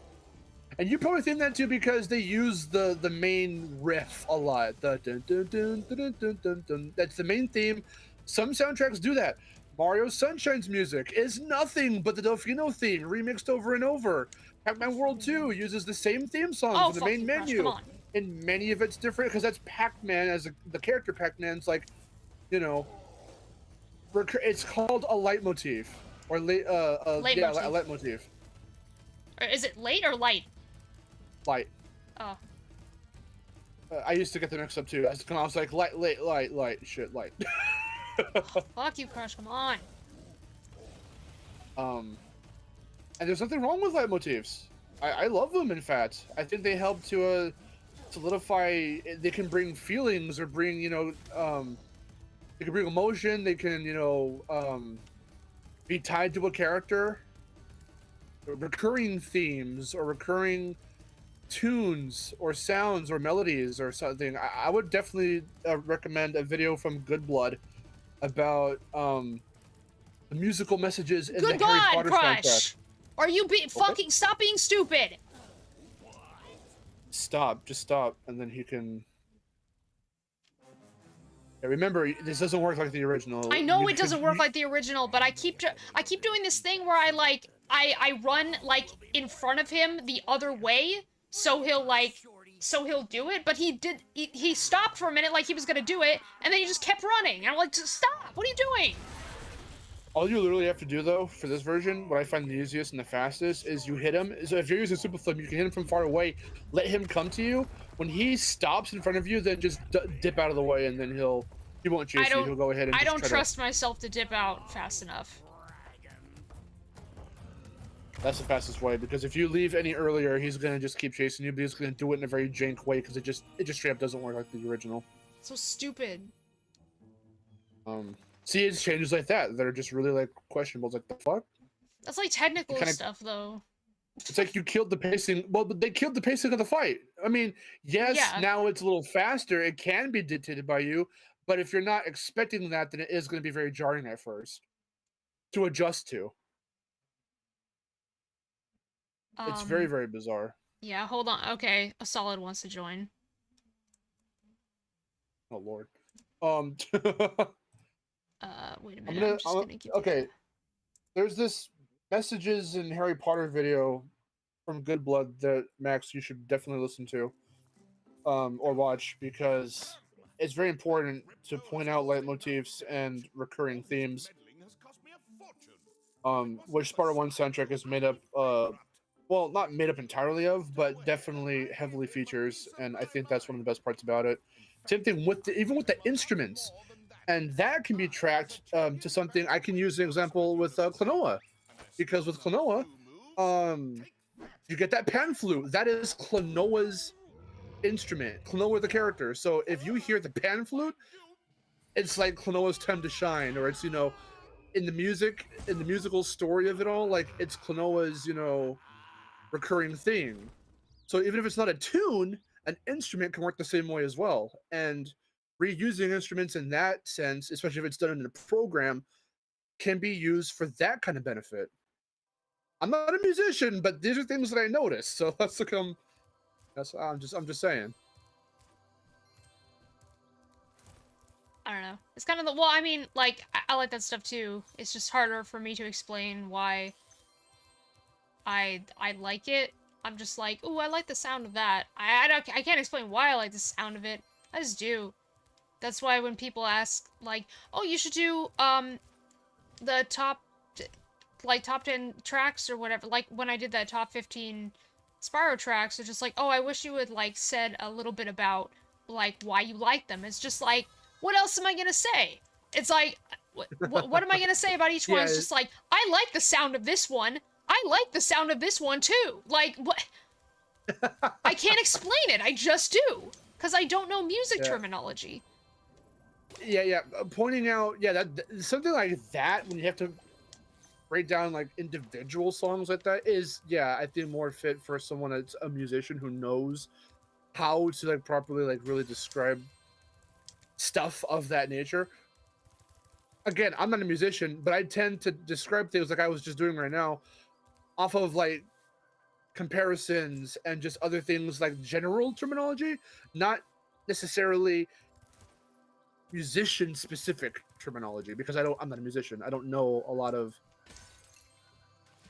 And you probably think that too because they use the main riff a lot. The dun, dun, dun, dun, dun, dun, dun, dun. That's the main theme. Some soundtracks do that. Mario Sunshine's music is nothing but the Delfino theme remixed over and over. Pac-Man World 2 uses the same theme song Oh, for the fuck main you, Crush, menu. come on. And many of it's different because that's Pac-Man as the character Pac-Man's like, you know, it's called a leitmotif or yeah, a leitmotif. Or is it late or light? Light. Oh. I used to get the mix up too. I was like light, shit, light. Fuck you, Crush, come on. And there's nothing wrong with leitmotifs. I love them. In fact, I think they help to solidify. They can bring feelings or bring, you know, they can bring emotion. They can, you know, be tied to a character, recurring themes or recurring tunes or sounds or melodies or something, I would definitely recommend a video from Good Blood about the musical messages in Good the Harry God, Potter soundtrack. Crush! Are you fucking stop being stupid? Stop, just stop, and then he can. Yeah, remember, this doesn't work like the original. I know it doesn't work like the original, but I keep doing this thing where I run like in front of him the other way, so he'll do it. But he stopped for a minute like he was gonna do it, and then he just kept running. And I'm like, stop! What are you doing? All you literally have to do, though, for this version, what I find the easiest and the fastest, is you hit him. So if you're using Super Flip, you can hit him from far away, let him come to you. When he stops in front of you, then just dip out of the way, and then he won't chase you. He'll go ahead and I just don't try trust myself to dip out fast enough. That's the fastest way, because if you leave any earlier, he's gonna just keep chasing you, but he's gonna do it in a very jank way, because it just straight up doesn't work like the original. So stupid. See, it's changes like that are just really like questionable. It's like, the fuck? That's like technical stuff, though. It's like you killed the pacing. Well, but they killed the pacing of the fight. I mean, yes, Yeah. now it's a little faster. It can be dictated by you, but if you're not expecting that, then it is going to be very jarring at first to adjust to. It's very, very bizarre. Yeah, hold on. Okay, a solid wants to join. Oh Lord. Wait a minute. I'm just gonna give okay. There's this messages in Harry Potter video from Good Blood that Max, you should definitely listen to, or watch, because it's very important to point out leitmotifs and recurring themes. Which Spyro 1 soundtrack is made up, well, not made up entirely of, but definitely heavily features, and I think that's one of the best parts about it. Same thing with even with the instruments. And that can be tracked to something. I can use an example with Klonoa, because with Klonoa, you get that pan flute. That is Klonoa's instrument. Klonoa the character. So if you hear the pan flute, it's like Klonoa's time to shine, or it's, you know, in the musical story of it all, like it's Klonoa's, you know, recurring theme. So even if it's not a tune, an instrument can work the same way as well. And reusing instruments in that sense, especially if it's done in a program, can be used for that kind of benefit. I'm not a musician, but these are things that I noticed. So let's look them. I'm just saying. I don't know. It's kind of well, I mean, like, I like that stuff too. It's just harder for me to explain why I like it. I'm just like, ooh, I like the sound of that. I can't explain why I like the sound of it. I just do. That's why when people ask, like, oh, you should do, the top 10 tracks or whatever, like, when I did that top 15 Spyro tracks, they're just like, oh, I wish you had, like, said a little bit about, like, why you like them. It's just like, what else am I gonna say? It's like, what am I gonna say about each one? Yeah, it's just like, I like the sound of this one. I like the sound of this one, too. Like, what? I can't explain it. I just do. Because I don't know music terminology. Yeah. Pointing out, that something like that, when you have to break down like individual songs like that, is, I think more fit for someone that's a musician who knows how to like properly like really describe stuff of that nature. Again, I'm not a musician, but I tend to describe things like I was just doing right now off of like comparisons and just other things like general terminology, not necessarily musician specific terminology, because I'm not a musician. I don't know a lot of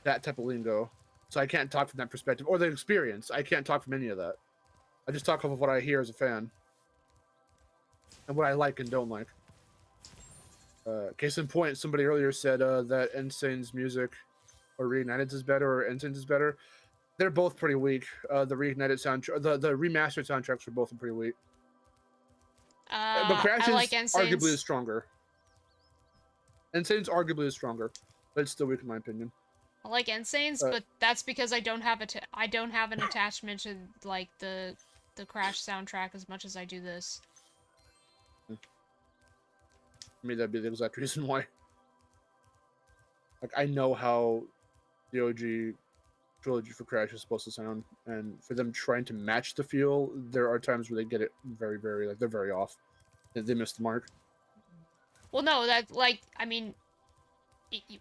that type of lingo, so I can't talk from that perspective, or the experience. I can't talk from any of that. I just talk off of what I hear as a fan and what I like and don't like. Case in point, somebody earlier said that Insane's music or Reignited is better, or Insane's is better. They're both pretty weak. The Reignited soundtrack, the remastered soundtracks are both pretty weak. But Crash's I like arguably is stronger. Insane's arguably is stronger, but it's still weak in my opinion. I like Insane's, but that's because I don't have an attachment to like the Crash soundtrack as much as I do this. I mean, that'd be the exact reason why. Like I know how the OG trilogy for Crash is supposed to sound, and for them trying to match the feel, there are times where they get it very, very like they're very off. They miss the mark. Well, no, that like I mean,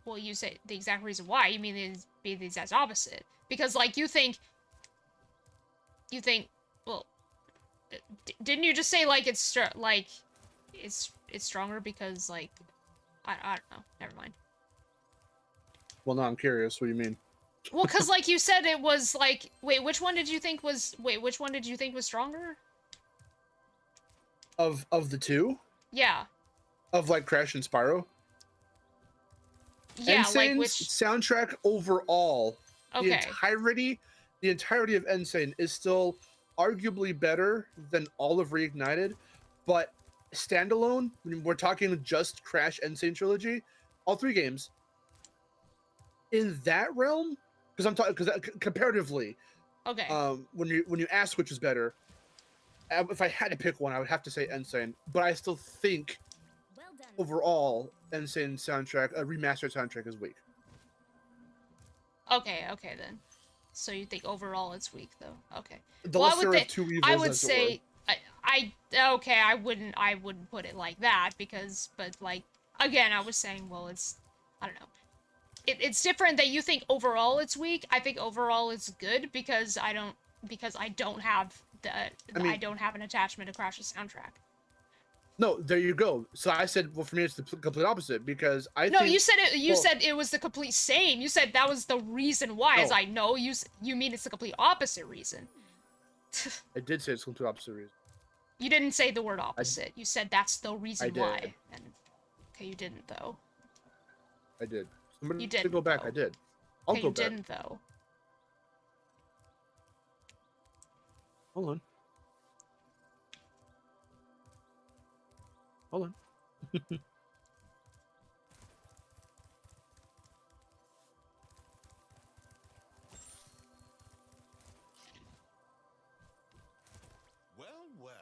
well, you say the exact reason why. You mean it'd be the exact opposite because like you think, well, didn't you just say like it's stronger because like I don't know. Never mind. Well, now I'm curious. What do you mean? Well, cause like you said, it was like wait, which one did you think was stronger? Of the two, Yeah, of like Crash and Spyro. yeah, like Insane's which? soundtrack overall, Okay, the entirety of Insane is still arguably better than all of Reignited, but standalone, when we're talking just Crash Insane trilogy, all three games in that realm, because I'm talking because comparatively, okay, when you ask which is better, if I had to pick one, I would have to say Insane, but I still think Well done. overall Insane soundtrack, a remastered soundtrack is weak. okay, then. So you think overall it's weak though? Okay. The Well, lesser of two evils, I would as it say okay, I wouldn't put it like that because but like again, I was saying well it's I don't know. It's different that you think overall it's weak. I think overall it's good because I don't have I don't have an attachment to Crash's soundtrack. No, there you go. So I said, well, for me, it's the complete opposite because I No, think, you said it. You well, said it was the complete same. You said that was the reason why. As No. I know, you mean it's the complete opposite reason. I did say it's the complete opposite reason. You didn't say the word opposite. You said that's the reason I did. why. And okay, you didn't though. I did. Somebody You to didn't, go back. though. I did. I'll Okay, go you back. didn't though. Hold on. Hold on. Well, well.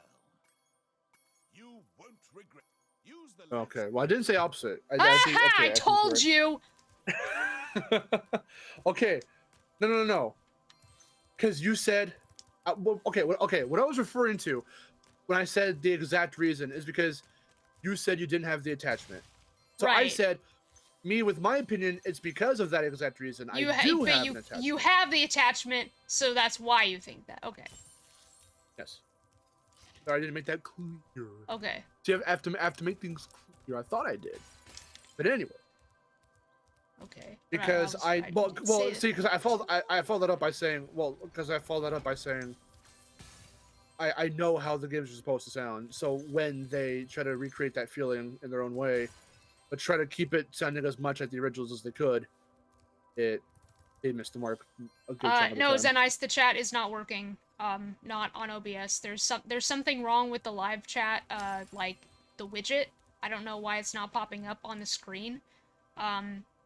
You won't regret. Use the Okay. Well, I didn't say opposite. I think, Aha! okay, I told you. Okay. No. Because you said, well, okay. What I was referring to when I said the exact reason is because you said you didn't have the attachment. So I Right. said, me with my opinion, it's because of that exact reason. I do but have an attachment. you have the attachment, so that's why you think that. Okay. Yes. Sorry, I didn't make that clear. Okay. See, I have to make things clear. I thought I did, but anyway. Okay. Because didn't well, say it. see, because I followed that up by saying, I know how the games are supposed to sound. So when they try to recreate that feeling in their own way, but try to keep it sounding as much like the originals as they could, they missed the mark a good chunk of the No, time. Zenice, the chat is not working. Not on OBS. There's something wrong with the live chat, like the widget. I don't know why it's not popping up on the screen.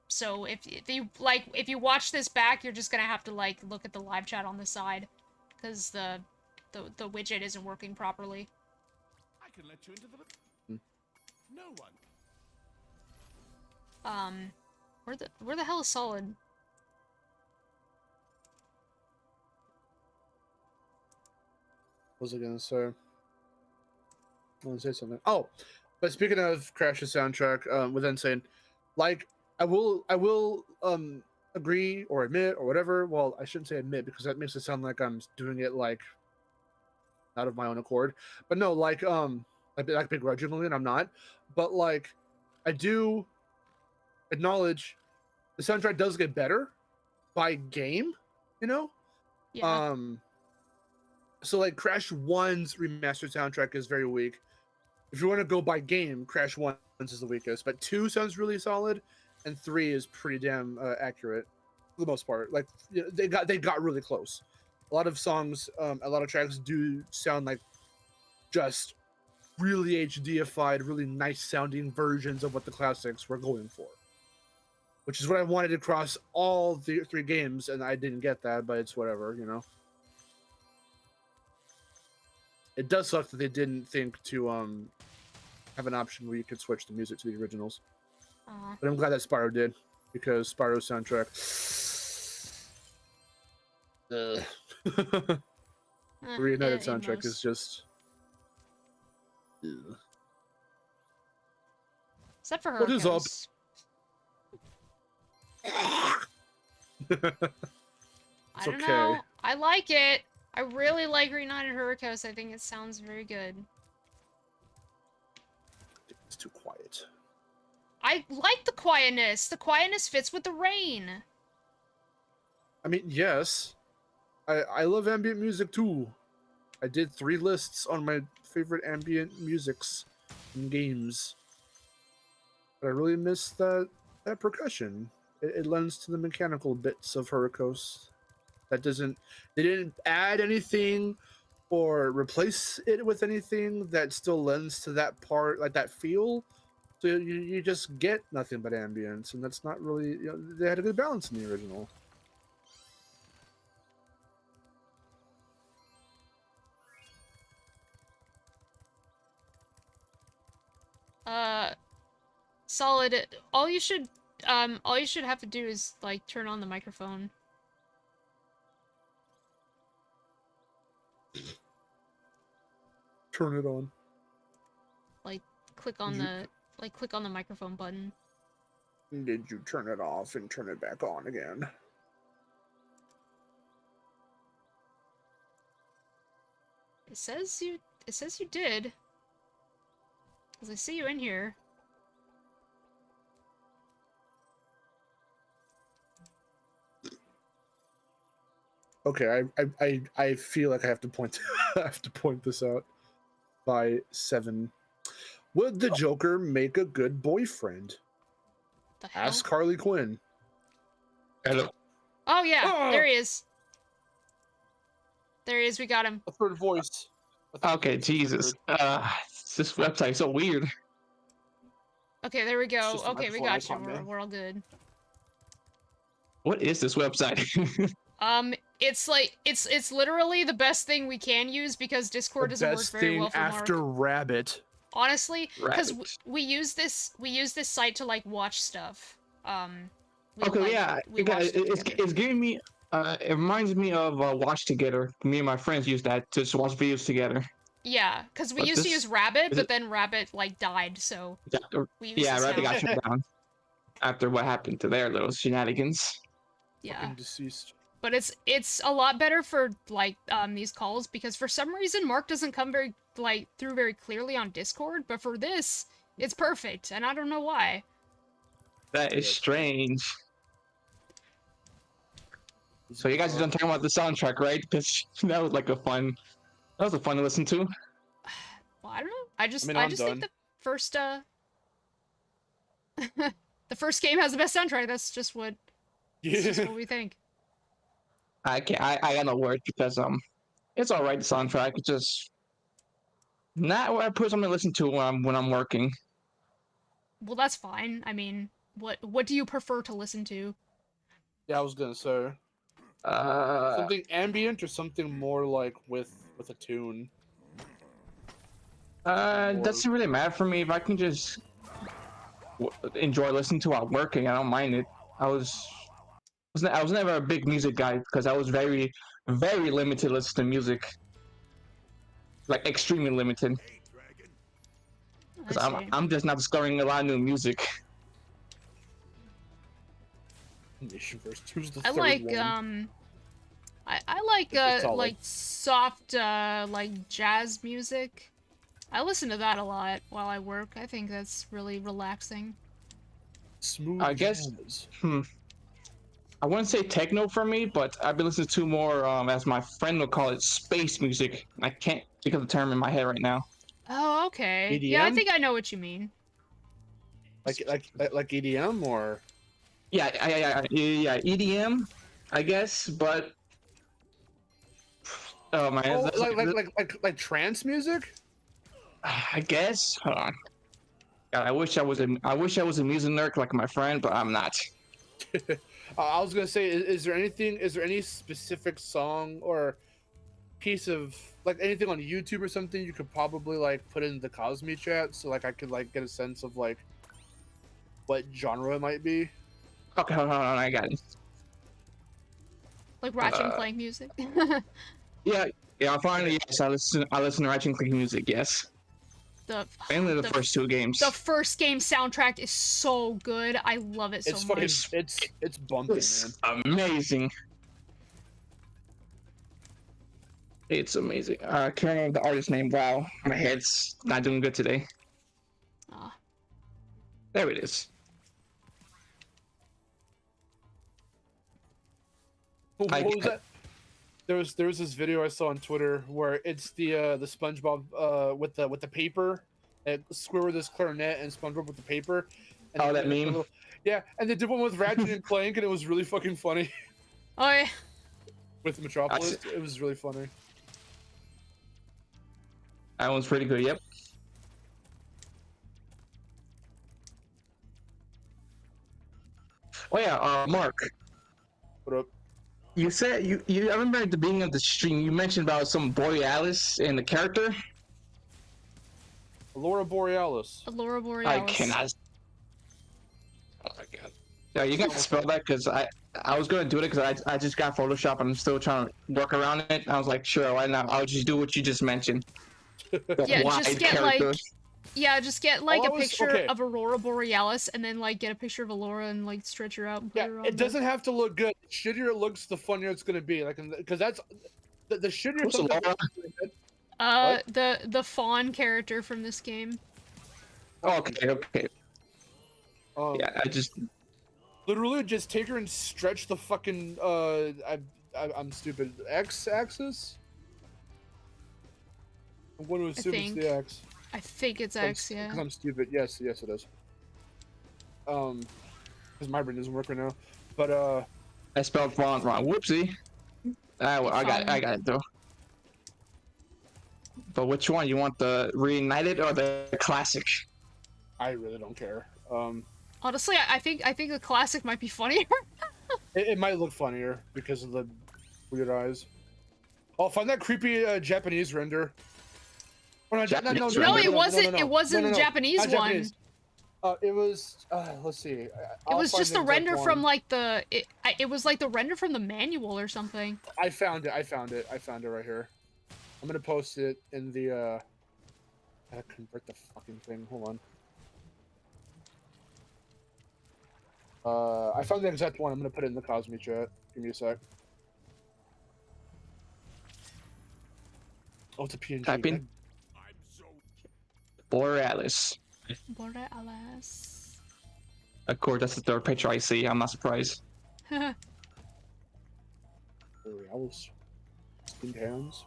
So if you watch this back, you're just gonna have to like look at the live chat on the side, because the widget isn't working properly. I can let you into the. No one. Where the hell is Solid? What was I gonna say? I want to say something. Oh, but speaking of Crash's soundtrack, with Insane, like I will agree or admit or whatever. Well, I shouldn't say admit because that makes it sound like I'm doing it like out of my own accord. But no, like begrudgingly, and I'm not. But like I do acknowledge the soundtrack does get better by game, you know? Yeah. So like Crash 1's remastered soundtrack is very weak. If you want to go by game, Crash 1 is the weakest, but 2 sounds really solid, and 3 is pretty damn accurate for the most part. Like they got really close. A lot of songs, a lot of tracks do sound like just really HDified, really nice sounding versions of what the classics were going for. Which is what I wanted across all the 3 games, and I didn't get that, but it's whatever, you know. It does suck that they didn't think to have an option where you could switch the music to the originals. But I'm glad that Spyro did, because Spyro soundtrack. Reignited soundtrack is just. Ugh. Except for her. What is up? I don't okay. know. I like it. I really like Reignited Hurricos. I think it sounds very good. It's too quiet. I like the quietness. The quietness fits with the rain. I mean, yes. I love ambient music too. I did 3 lists on my favorite ambient musics in games. But I really miss that percussion. It lends to the mechanical bits of Hurricos. They didn't add anything or replace it with anything that still lends to that part, like that feel. So you just get nothing but ambience, and that's not really, they had a good balance in the original. Solid. All you should have to do is like turn on the microphone. Turn it on. Like click on the microphone button. Did you turn it off and turn it back on again? It says you did. 'Cause I see you in here. Okay, I feel like I have to point I have to point this out. By 7. Would the Joker make a good boyfriend? The hell? Ask Harley Quinn. Hello. Oh yeah, Ah! there he is. There he is. We got him. A third voice. Okay, Jesus. This website's so weird. Okay, there we It's go. just a Okay, we microphone got you. icon, man. We're all good. What is this website? It's like it's literally the best thing we can use because Discord The doesn't work best very thing well for after Mark. Rabbit. Honestly, because Right. we use this site to like watch stuff. Okay, like, yeah. we watch stuff It's together. giving me. It reminds me of Watch Together. Me and my friends use that to just watch videos together. Yeah, because we But used to this- use Rabbit, is but it- then Rabbit like died, so we use Yeah, this right. They now. got shut down after what happened to their little shenanigans. Yeah. Fucking deceased. But it's a lot better for like these calls because for some reason Mark doesn't come through very clearly on Discord, but for this it's perfect, and I don't know why. That is strange. So you guys are done talking about the soundtrack, right? Because that was like a fun to listen to. Well, I don't know. I just I'm think done. the first the first game has the best soundtrack. That's just what we think. I got no word because it's all right. The soundtrack, it's just not what I put something to listen to when I'm working. Well, that's fine. I mean, what do you prefer to listen to? Yeah, I was gonna say something ambient or something more like with a tune. Doesn't really matter for me if I can just enjoy listening to while working. I don't mind it. I was never a big music guy because I was very, very limited listening to music, like extremely limited. Because I see. I'm just not discovering a lot of new music. Nation Verse 2's the I third like one. I like It's solid. like soft like jazz music. I listen to that a lot while I work. I think that's really relaxing. Smooth I guess- jazz. I wouldn't say techno for me, but I've been listening to more, as my friend would call it, space music. I can't think of the term in my head right now. Oh, okay. Yeah, I EDM? think I know what you mean. Like EDM or Yeah, EDM, I guess, but oh man, like trance music? I guess. Hold on. God, I wish I was a music nerd like my friend, but I'm not. I was gonna say, is there any specific song or piece of like anything on YouTube or something you could probably like put in the Cosme chat so like I could like get a sense of like what genre it might be? Okay, hold on, I got it. Like Ratchet and Clank music. Yeah, finally, yes, I listen to Ratchet and Clank music, yes. Mainly the first two games. The first game soundtrack is so good. I love it so It's much. fucking, it's bumping, man. It's amazing. It's amazing. I can't remember the artist's name. Wow, my head's not doing good today. Ah. There it is. What was that? There was this video I saw on Twitter where it's the SpongeBob with the paper, and Squidward with this clarinet and SpongeBob with the paper. And Oh, that meme. Yeah, and they did one with Ratchet and Clank, and it was really fucking funny. Oh yeah. With Metropolis, it was really funny. That one's pretty good. Yep. Oh yeah, Mark. What up? You said you I remember at the beginning of the stream you mentioned about some Borealis and the character. Aurora Borealis. Aurora Borealis. I cannot. Oh my god. Yeah, you got to spell that because I was gonna do it because I just got Photoshop and I'm still trying to work around it. I was like, sure, why not? I'll just do what you just mentioned. Yeah, just get character. just get like a Oh, picture okay. of Aurora Borealis and then like get a picture of Aurora and like stretch her out and put Yeah, her on. it doesn't have to look good. The shittier it looks, the funnier it's gonna be. Like, because that's the shittier Who's something Laura? looks What? The fawn character from this game. Oh, okay. Yeah, I just literally just take her and stretch the fucking I'm stupid. X-axis? I'm going to assume it's think. the X. I think it's X, yeah. Because I'm stupid. Yes, it is. Because my brain doesn't work right now. But I spelled font wrong. Whoopsie. I got it though. But which one? You want the Reignited or the classic? I really don't care. Honestly, I think the classic might be funnier. It might look funnier because of the weird eyes. Oh, find that creepy Japanese render. Oh, no, it wasn't. It wasn't the Japanese Not one. Japanese. It was. Let's see. It was just the render from like the. It was like the render from the manual or something. I found it right here. I'm gonna post it in the. I gotta convert the fucking thing. Hold on. I found the exact one. I'm gonna put it in the Cosme chat. Give me a sec. Oh, it's a PNG. Type in Borealis. Borealis. Of course, that's the third picture I see. I'm not surprised. Borealis. Skinned hands.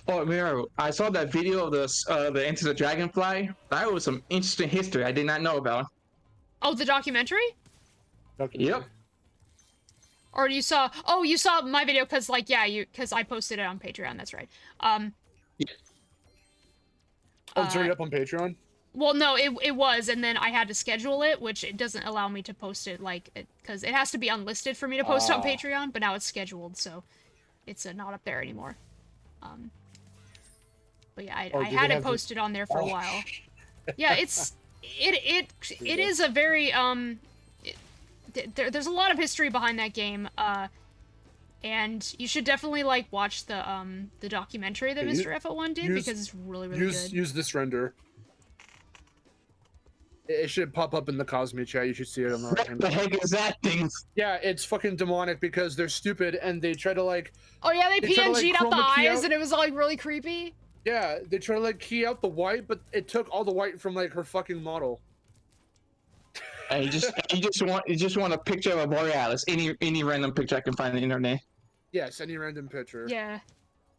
Oh, Miharu, I saw that video of the Into the Dragonfly. That was some interesting history I did not know about. Oh, the documentary? Yep. Or you saw? Oh, you saw my video because like because I posted it on Patreon. That's right. Oh, it's already up on Patreon? Well, no, it was, and then I had to schedule it, which it doesn't allow me to post it because it has to be unlisted for me to post on Patreon. But now it's scheduled, so it's not up there anymore. But yeah, I had it posted on there for a while. Yeah, it is a very there's a lot of history behind that game, and you should definitely like watch the documentary that Mr. F01 did because it's really good. Use this render. It should pop up in the Cosme chat. You should see it on the right hand. What the heck is that thing? Yeah, it's fucking demonic because they're stupid and they try to like. Oh yeah, they try to, like, PNG'd out the chroma key eyes out. and it was like really creepy. Yeah, they try to like key out the white, but it took all the white from like her fucking model. And you just want a picture of a Borealis, any random picture I can find on the internet. Yes, any random picture. Yeah.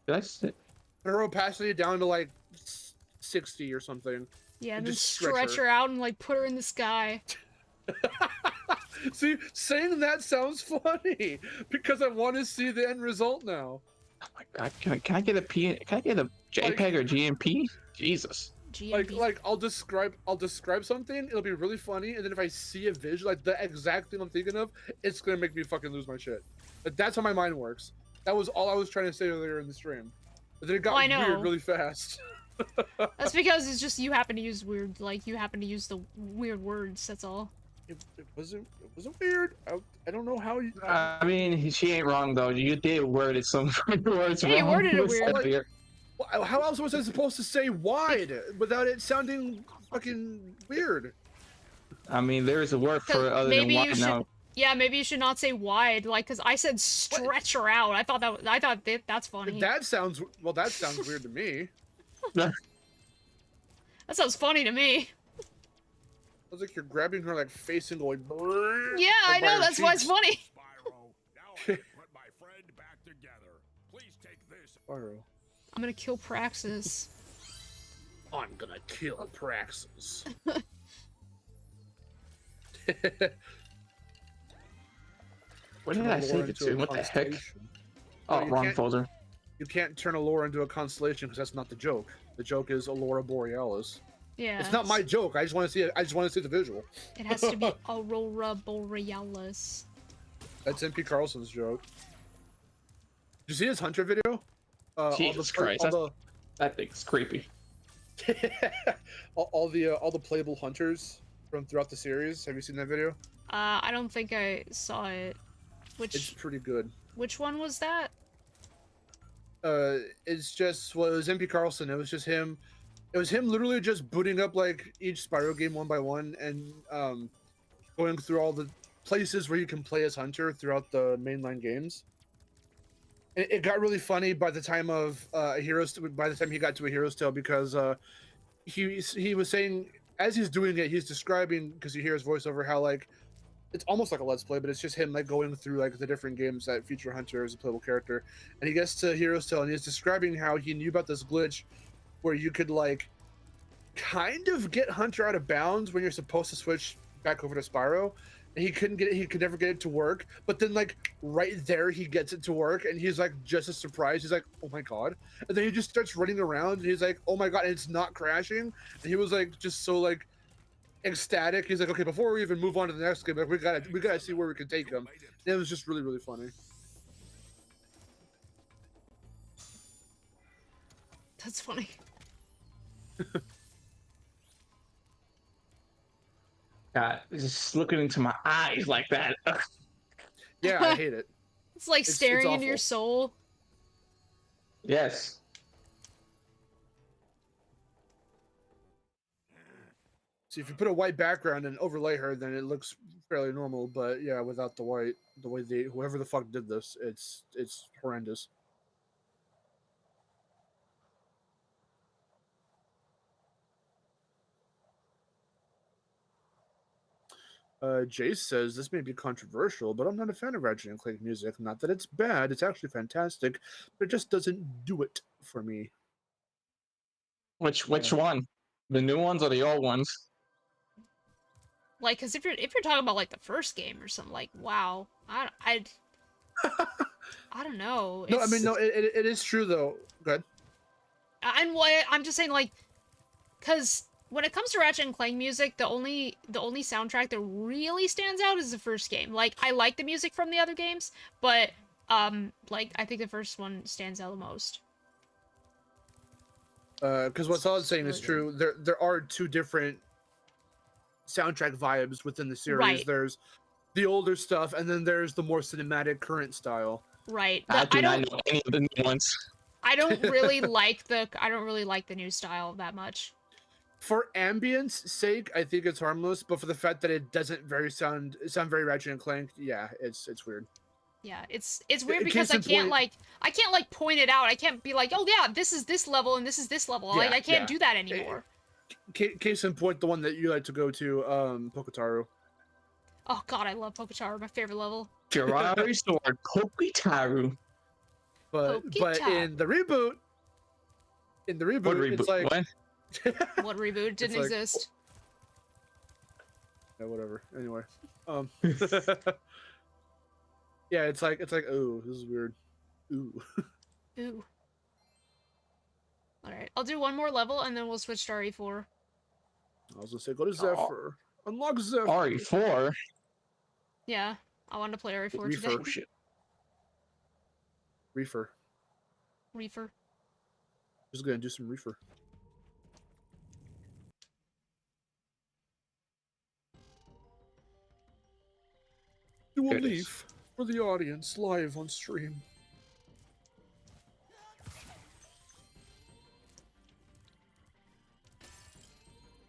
That's it. Put her opacity down to like 60 or something. Yeah, and And then just stretch her out and like put her in the sky. See, saying that sounds funny because I want to see the end result now. Oh my god, can I get a JPEG or GMP? Jesus. GMB. Like I'll describe something, it'll be really funny, and then if I see a visual, like the exact thing I'm thinking of, it's gonna make me fucking lose my shit. But that's how my mind works. That was all I was trying to say earlier in the stream. But then it got I know. weird really fast. That's because it's just you happen to use weird, like, you happen to use the weird words, that's all. It wasn't weird. I don't know how you. I mean, she ain't wrong though. You did word it some words Yeah, you wrong. worded it weird. Earlier. Well, how else was I supposed to say wide without it sounding fucking weird? I mean, there is a word for it other Maybe than you wide should. now. Yeah, maybe you should not say wide, like, cause I said stretch her out. I thought that's funny. That sounds weird to me. That sounds funny to me. Sounds like you're grabbing her like face and going. Yeah, I know. That's why it's funny. Spyro, now I can put my friend back together. Please take this. Spyro. I'm gonna kill Praxis. I'm gonna kill Praxis. Where did I save it to? What the heck? Oh, you wrong can't- folder. You can't turn Allura into a constellation because that's not the joke. The joke is Allura Borealis. Yeah. It's not my joke. I just want to see it. I just want to see the visual. It has to be Aurora Borealis. That's MP Carlson's joke. Did you see his Hunter video? Jesus Christ, that thing's creepy. all the playable hunters from throughout the series. Have you seen that video? I don't think I saw it. It's pretty good. Which one was that? It's just, well, it was MP Carlson. It was just him. It was him literally just booting up like each Spyro game one by one and going through all the places where you can play as Hunter throughout the mainline games. And it got really funny by the time of by the time he got to A Hero's Tale, because he was saying, as he's doing it, he's describing, because you hear his voiceover, how like it's almost like a Let's Play, but it's just him like going through like the different games that feature Hunter as a playable character. And he gets to Hero's Tale and he's describing how he knew about this glitch where you could like kind of get Hunter out of bounds when you're supposed to switch back over to Spyro. And he could never get it to work. But then like right there he gets it to work and he's like just as surprised. He's like, oh my god. And then he just starts running around and he's like, oh my god, and it's not crashing. And he was like just so like ecstatic. He's like, okay, before we even move on to the next game, like, we gotta see where we can take him. And it was just really, really funny. That's funny. God, just looking into my eyes like that. Ugh. Yeah, I hate it. It's like staring into your awful. soul. Yes. See, if you put a white background and overlay her, then it looks fairly normal. But yeah, without the white, the way whoever the fuck did this, it's horrendous. Jace says, this may be controversial, but I'm not a fan of Ratchet and Clank music. Not that it's bad, it's actually fantastic, but it just doesn't do it for me. Which one? The new ones or the old ones? Like, cause if you're talking about like the first game or something, like, wow, I don't know. No, I mean, no, it is true though. Go ahead. And what I'm just saying, like, cause when it comes to Ratchet and Clank music, the only soundtrack that really stands out is the first game. Like, I like the music from the other games, but like, I think the first one stands out the most. Because what Solid's saying is true. There are two different soundtrack vibes within the series. Right. There's the older stuff, and then there's the more cinematic current style. Right. I do not know any of the new ones. I don't really like the new style that much. For ambience sake, I think it's harmless, but for the fact that it doesn't sound very Ratchet and Clank, yeah, it's weird. Yeah, it's weird Case because I in can't point- point it out. I can't be like, oh yeah, this is this level and this is this level. Like, Yeah, I can't yeah. do that anymore. Case in point, the one that you like to go to, Poketaru. Oh god, I love Poketaru, my favorite level. Jiraiya Sword, Poketaru. But in the reboot, What it's like What? What reboot didn't like- exist? yeah, whatever. Anyway, yeah, it's like, oh, this is weird. Ooh. Ooh. Alright, I'll do one more level and then we'll switch to RE4. I was gonna say, go to Zephyr. Unlock Zephyr. RE4? Yeah, I wanted to play RE4 Reefer. today. Oh, shit. Reefer. Reefer. Just gonna do some reefer. Do a Here it is. leaf for the audience live on stream.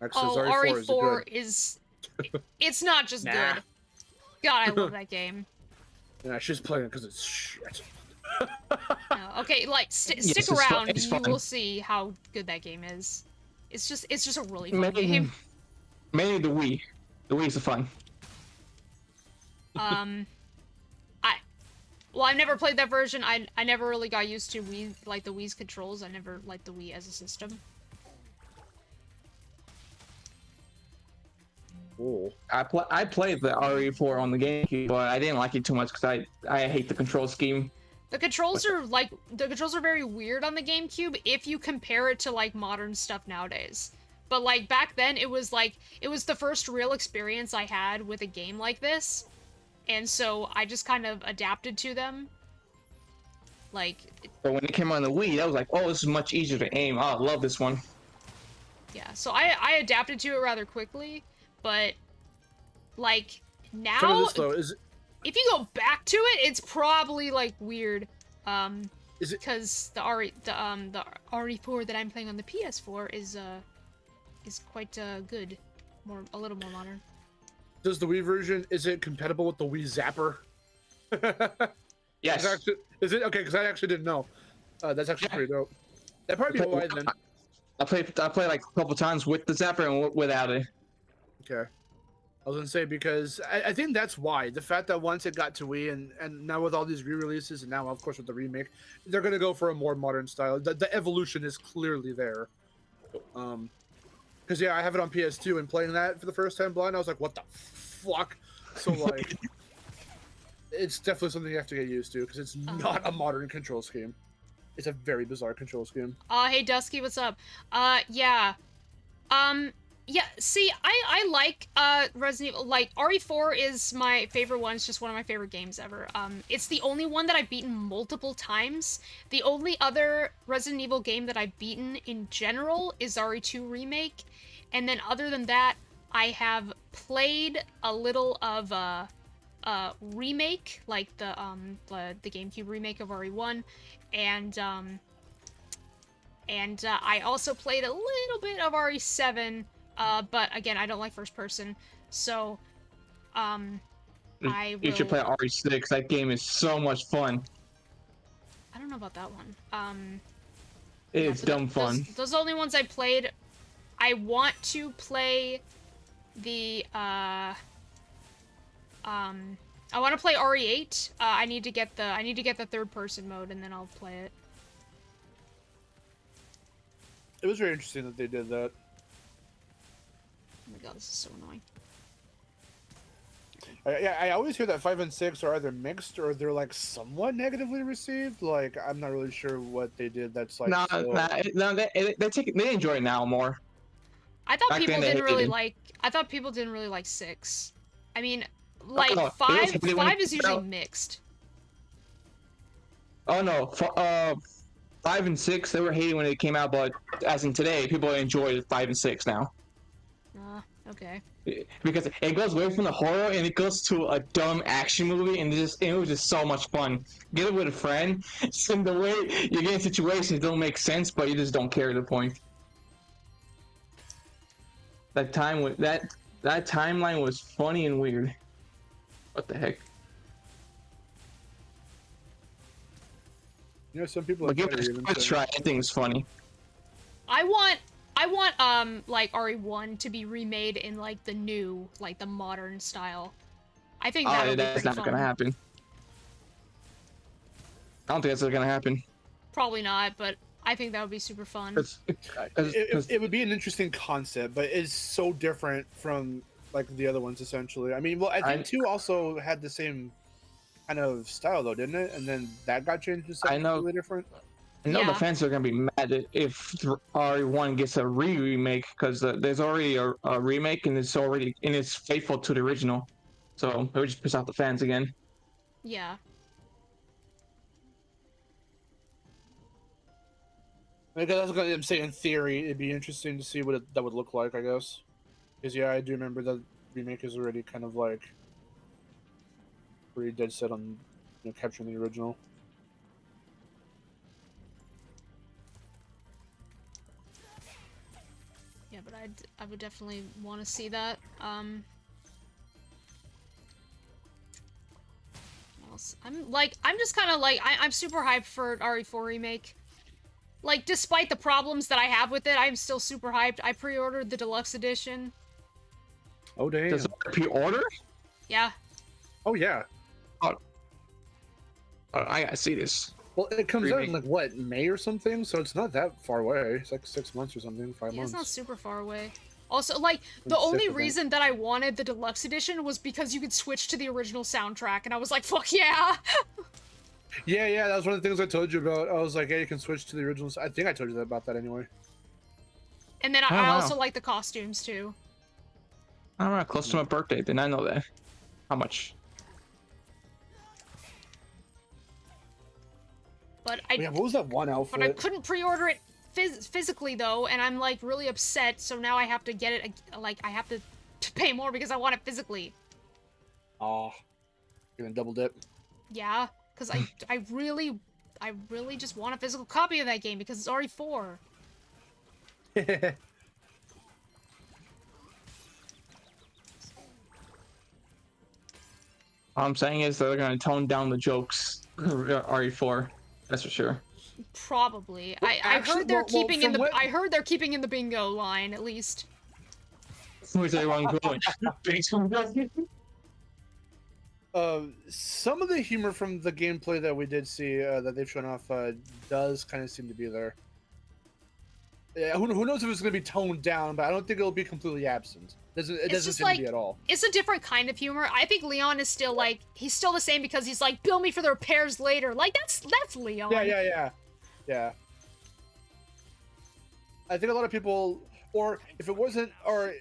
Max says Oh, RE4 RE4 is it's not just Nah. good. God, I love that game. Yeah, she's playing it because it's shit. No, okay, like stick it's fun- around. it's You fun. will see how good that game is. It's just a really fun Mainly, game. mainly the Wii. The Wii's the fun. Well, I've never played that version. I never really got used to Wii, like the Wii's controls. I never liked the Wii as a system. Oh. I played the RE4 on the GameCube, but I didn't like it too much because I hate the control scheme. The controls are very weird on the GameCube if you compare it to like modern stuff nowadays. But like back then it was the first real experience I had with a game like this. And so I just kind of adapted to them. Like But when it came on the Wii, I was like, oh, this is much easier to aim. Oh, I love this one. yeah, so I adapted to it rather quickly, but like Tell me now this though, is if you go back to it, it's probably like weird. Is it- because the RE4 that I'm playing on the PS4 is quite good, a little more modern. does the Wii version, is it compatible with the Wii Zapper? Yes. Is it okay? Because I actually didn't know. That's actually pretty dope. That probably be why then. I played like a couple times with the zapper and without it. Okay. I was gonna say because I think that's why the fact that once it got to Wii and now with all these re-releases and now of course with the remake, they're gonna go for a more modern style. The evolution is clearly there. Because yeah, I have it on PS2 and playing that for the first time blind, I was like, what the fuck? So like, it's definitely something you have to get used to because it's not a modern control scheme. It's a very bizarre control scheme. Hey Dusky, what's up? Yeah. Yeah, see, I like, Resident Evil, like, RE4 is my favorite one, it's just one of my favorite games ever. It's the only one that I've beaten multiple times. The only other Resident Evil game that I've beaten in general is RE2 Remake, and then other than that, I have played a little of, Remake, like the GameCube remake of RE1, and I also played a little bit of RE7, but again, I don't like first person, so, You should play RE6. That game is so much fun. I don't know about that one. It's dumb fun. Those are the only ones I played. I want to play the, I want to play RE8. I need to get the third person mode, and then I'll play it. It was very interesting that they did that. Oh my god, this is so annoying. I always hear that 5 and 6 are either mixed or they're like somewhat negatively received. Like I'm not really sure what they did. That's like No, they enjoy it now more. I thought Back people then they didn't really hated. like. I thought people didn't really like 6. I mean, like no, it was five. hated when it 5 is came usually out. mixed. Oh no, 5 and 6 they were hating when it came out, but as in today, people enjoy 5 and 6 now Okay. because it goes away from the horror and it goes to a dumb action movie, and it was just so much fun. Get it with a friend, and the way you get in situations don't make sense, but you just don't care at the point. That timeline was funny and weird. What the heck? You know, some people. But give better it even a say- try. Anything's funny. I want like RE1 to be remade in like the new, like the modern style. I think that would be That's pretty not fun. gonna happen. I don't think that's gonna happen. Probably not, but I think that would be super fun. It would be an interesting concept, but it's so different from like the other ones essentially. I mean, well, I think 2 also had the same kind of style though, didn't it? And then that got changed to something completely different. I know Yeah. the fans are gonna be mad if RE1 gets a remake because there's already a remake and it's faithful to the original, so it would just piss off the fans again. Yeah. Because that's what I'm saying. In theory, it'd be interesting to see what that would look like. I guess. Because yeah, I do remember the remake is already kind of like pretty dead set on capturing the original. Yeah, but I would definitely want to see that. What else? I'm just kind of like I'm super hyped for RE4 remake. Like, despite the problems that I have with it, I'm still super hyped. I pre-ordered the deluxe edition. Oh damn! Does it pre-order? Yeah. Oh yeah. I gotta see this. Well, it comes out in Remake. like what, May or something, so it's not that far away. It's like 6 months or something, 5 Yeah, it's not months. super far away. Also, like, the It's only different. reason that I wanted the deluxe edition was because you could switch to the original soundtrack, and I was like, fuck yeah! Yeah, that was one of the things I told you about. I was like, hey, you can switch to the original. I think I told you about that anyway. And then Oh, I wow. also like the costumes, too. All right, close to my birthday. Didn't I know that? How much? But Yeah, what was that one outfit? But I couldn't pre-order it physically, though, and I'm, like, really upset, so now I have to get it, like, I have to pay more because I want it physically. Oh, gonna double dip. Yeah, because I really just want a physical copy of that game because it's RE4. All I'm saying is they're gonna tone down the jokes. RE4, that's for sure. Probably. I actually, heard they're well, keeping in from the what- I heard they're keeping in the bingo line at least. Where's everyone going? Some of the humor from the gameplay that we did see that they've shown off does kind of seem to be there. Yeah, who knows if it's going to be toned down, but I don't think it'll be completely absent. It doesn't just seem like- to be at all. It's a different kind of humor. I think Leon is still like he's still the same because he's like bill me for the repairs later. Like that's Leon. Yeah. I think a lot of people, or if it wasn't, or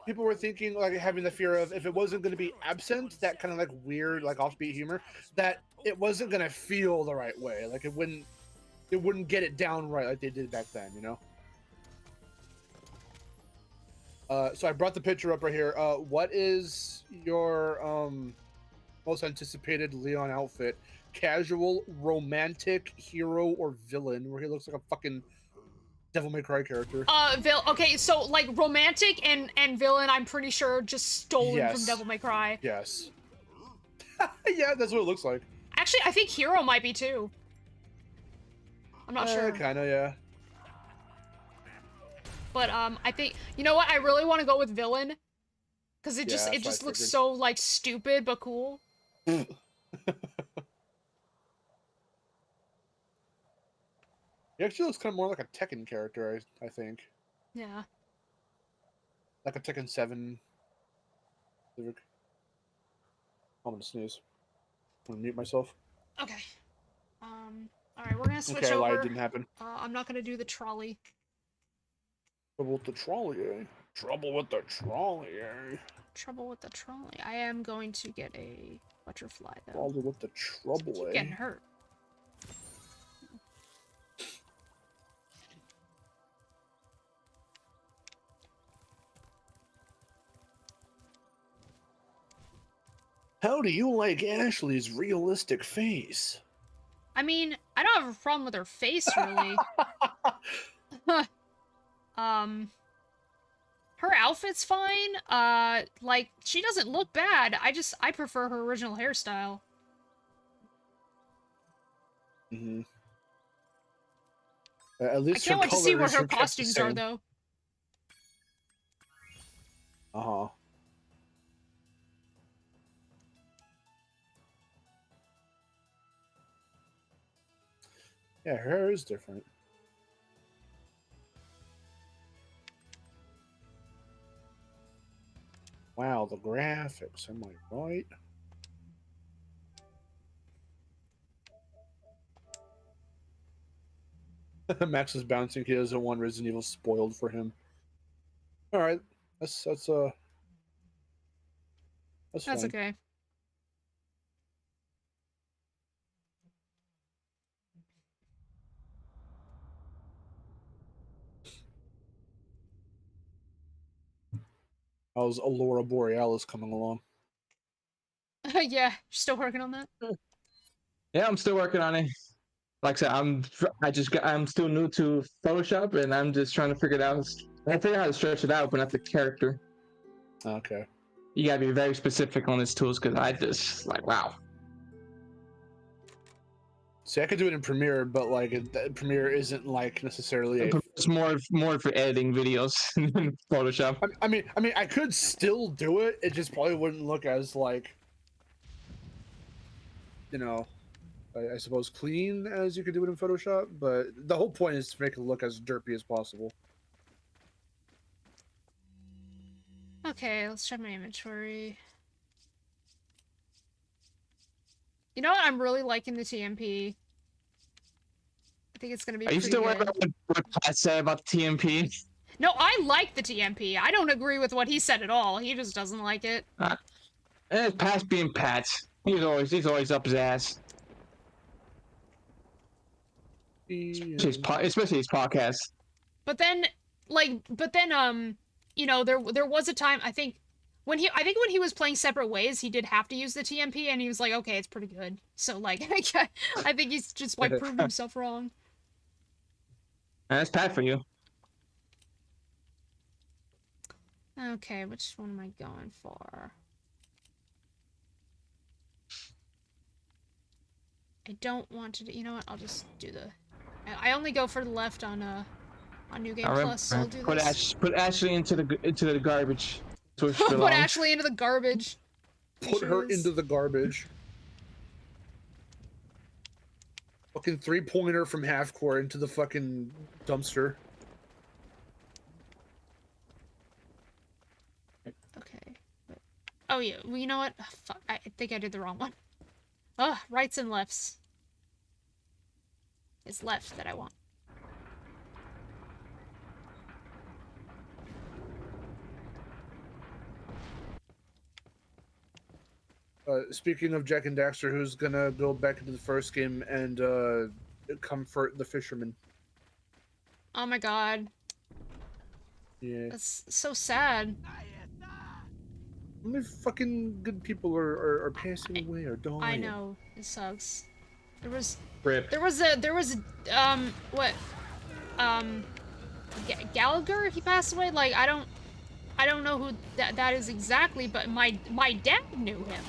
people were thinking like having the fear of if it wasn't going to be absent, that kind of like weird like offbeat humor, that it wasn't going to feel the right way. Like it wouldn't get it down right like they did back then, you know. So I brought the picture up right here. What is your most anticipated Leon outfit? Casual, romantic, hero, or villain? Where he looks like a fucking Devil May Cry character. Okay, so like romantic and villain, I'm pretty sure just stolen from Yes. Devil May Cry. Yes. Yeah, that's what it looks like. Actually, I think hero might be too. I'm not sure. Kinda, yeah. But I think you know what? I really want to go with villain, because it Yeah, just that's what I looks figured. so like stupid but cool. He actually looks kind of more like a Tekken character, I think. Yeah. Like a Tekken 7. I'm gonna sneeze. I'm gonna mute myself. Okay. All right, we're gonna switch Okay, I lied, over. didn't happen. I'm not gonna do the trolley. Trouble with the trolley, eh? Trouble with the trolley, eh? Trouble with the trolley. I am going to get a butterfly though. Trouble with the trouble, Keep eh? getting hurt. How do you like Ashley's realistic face? I mean, I don't have a problem with her face really. Her outfit's fine. Like she doesn't look bad. I prefer her original hairstyle. Mm-hmm. At I least can't her wait to see what colors her kept the costumes are same. though. Uh-huh. Yeah, her hair is different. Wow, the graphics, am I right? Max is bouncing. He doesn't want Resident Evil spoiled for him. All right, that's That's fine. okay. How's Aurora Borealis coming along? Yeah, you're still working on that? Yeah, I'm still working on it. Like I said, I'm still new to Photoshop, and I'm just trying to figure it out. I figure out how to stretch it out, but not the character. Okay. You gotta be very specific on these tools, because I just like, wow. See, I could do it in Premiere, but like Premiere isn't like necessarily a. It's more for editing videos than Photoshop. I mean, I could still do it. It just probably wouldn't look as like, you know, I suppose clean as you could do it in Photoshop. But the whole point is to make it look as derpy as possible. Okay, let's check my inventory. You know what? I'm really liking the TMP. I think it's gonna be Are you pretty still worried good. about what Pat said about the TMP? No, I like the TMP. I don't agree with what he said at all. He just doesn't like it. Pat's being Pat. He's always up his ass. Especially his podcast. But then, you know, there was a time I think when he was playing Separate Ways, he did have to use the TMP, and he was like, okay, it's pretty good. So like, I think he's just like proved himself wrong. That's Pat for you. Okay, which one am I going for? I don't want to do, you know what? I'll just do the. I only go for the left on New Game Plus, so I'll do this. Put Ashley into the garbage. Put Ashley into the garbage. Put her into the garbage. Fucking 3-pointer from half court into the fucking dumpster. Okay. Oh yeah. Well, you know what? Fuck. I think I did the wrong one. Ugh, rights and lefts. It's left that I want. Speaking of Jack and Daxter, who's gonna go back into the first game and comfort the fisherman? Oh my god. Yeah. That's so sad. How many fucking good people are passing away or dying? I know. It sucks. There was Rip. there was a what Gallagher, he passed away. Like I don't know who that is exactly, but my dad knew him.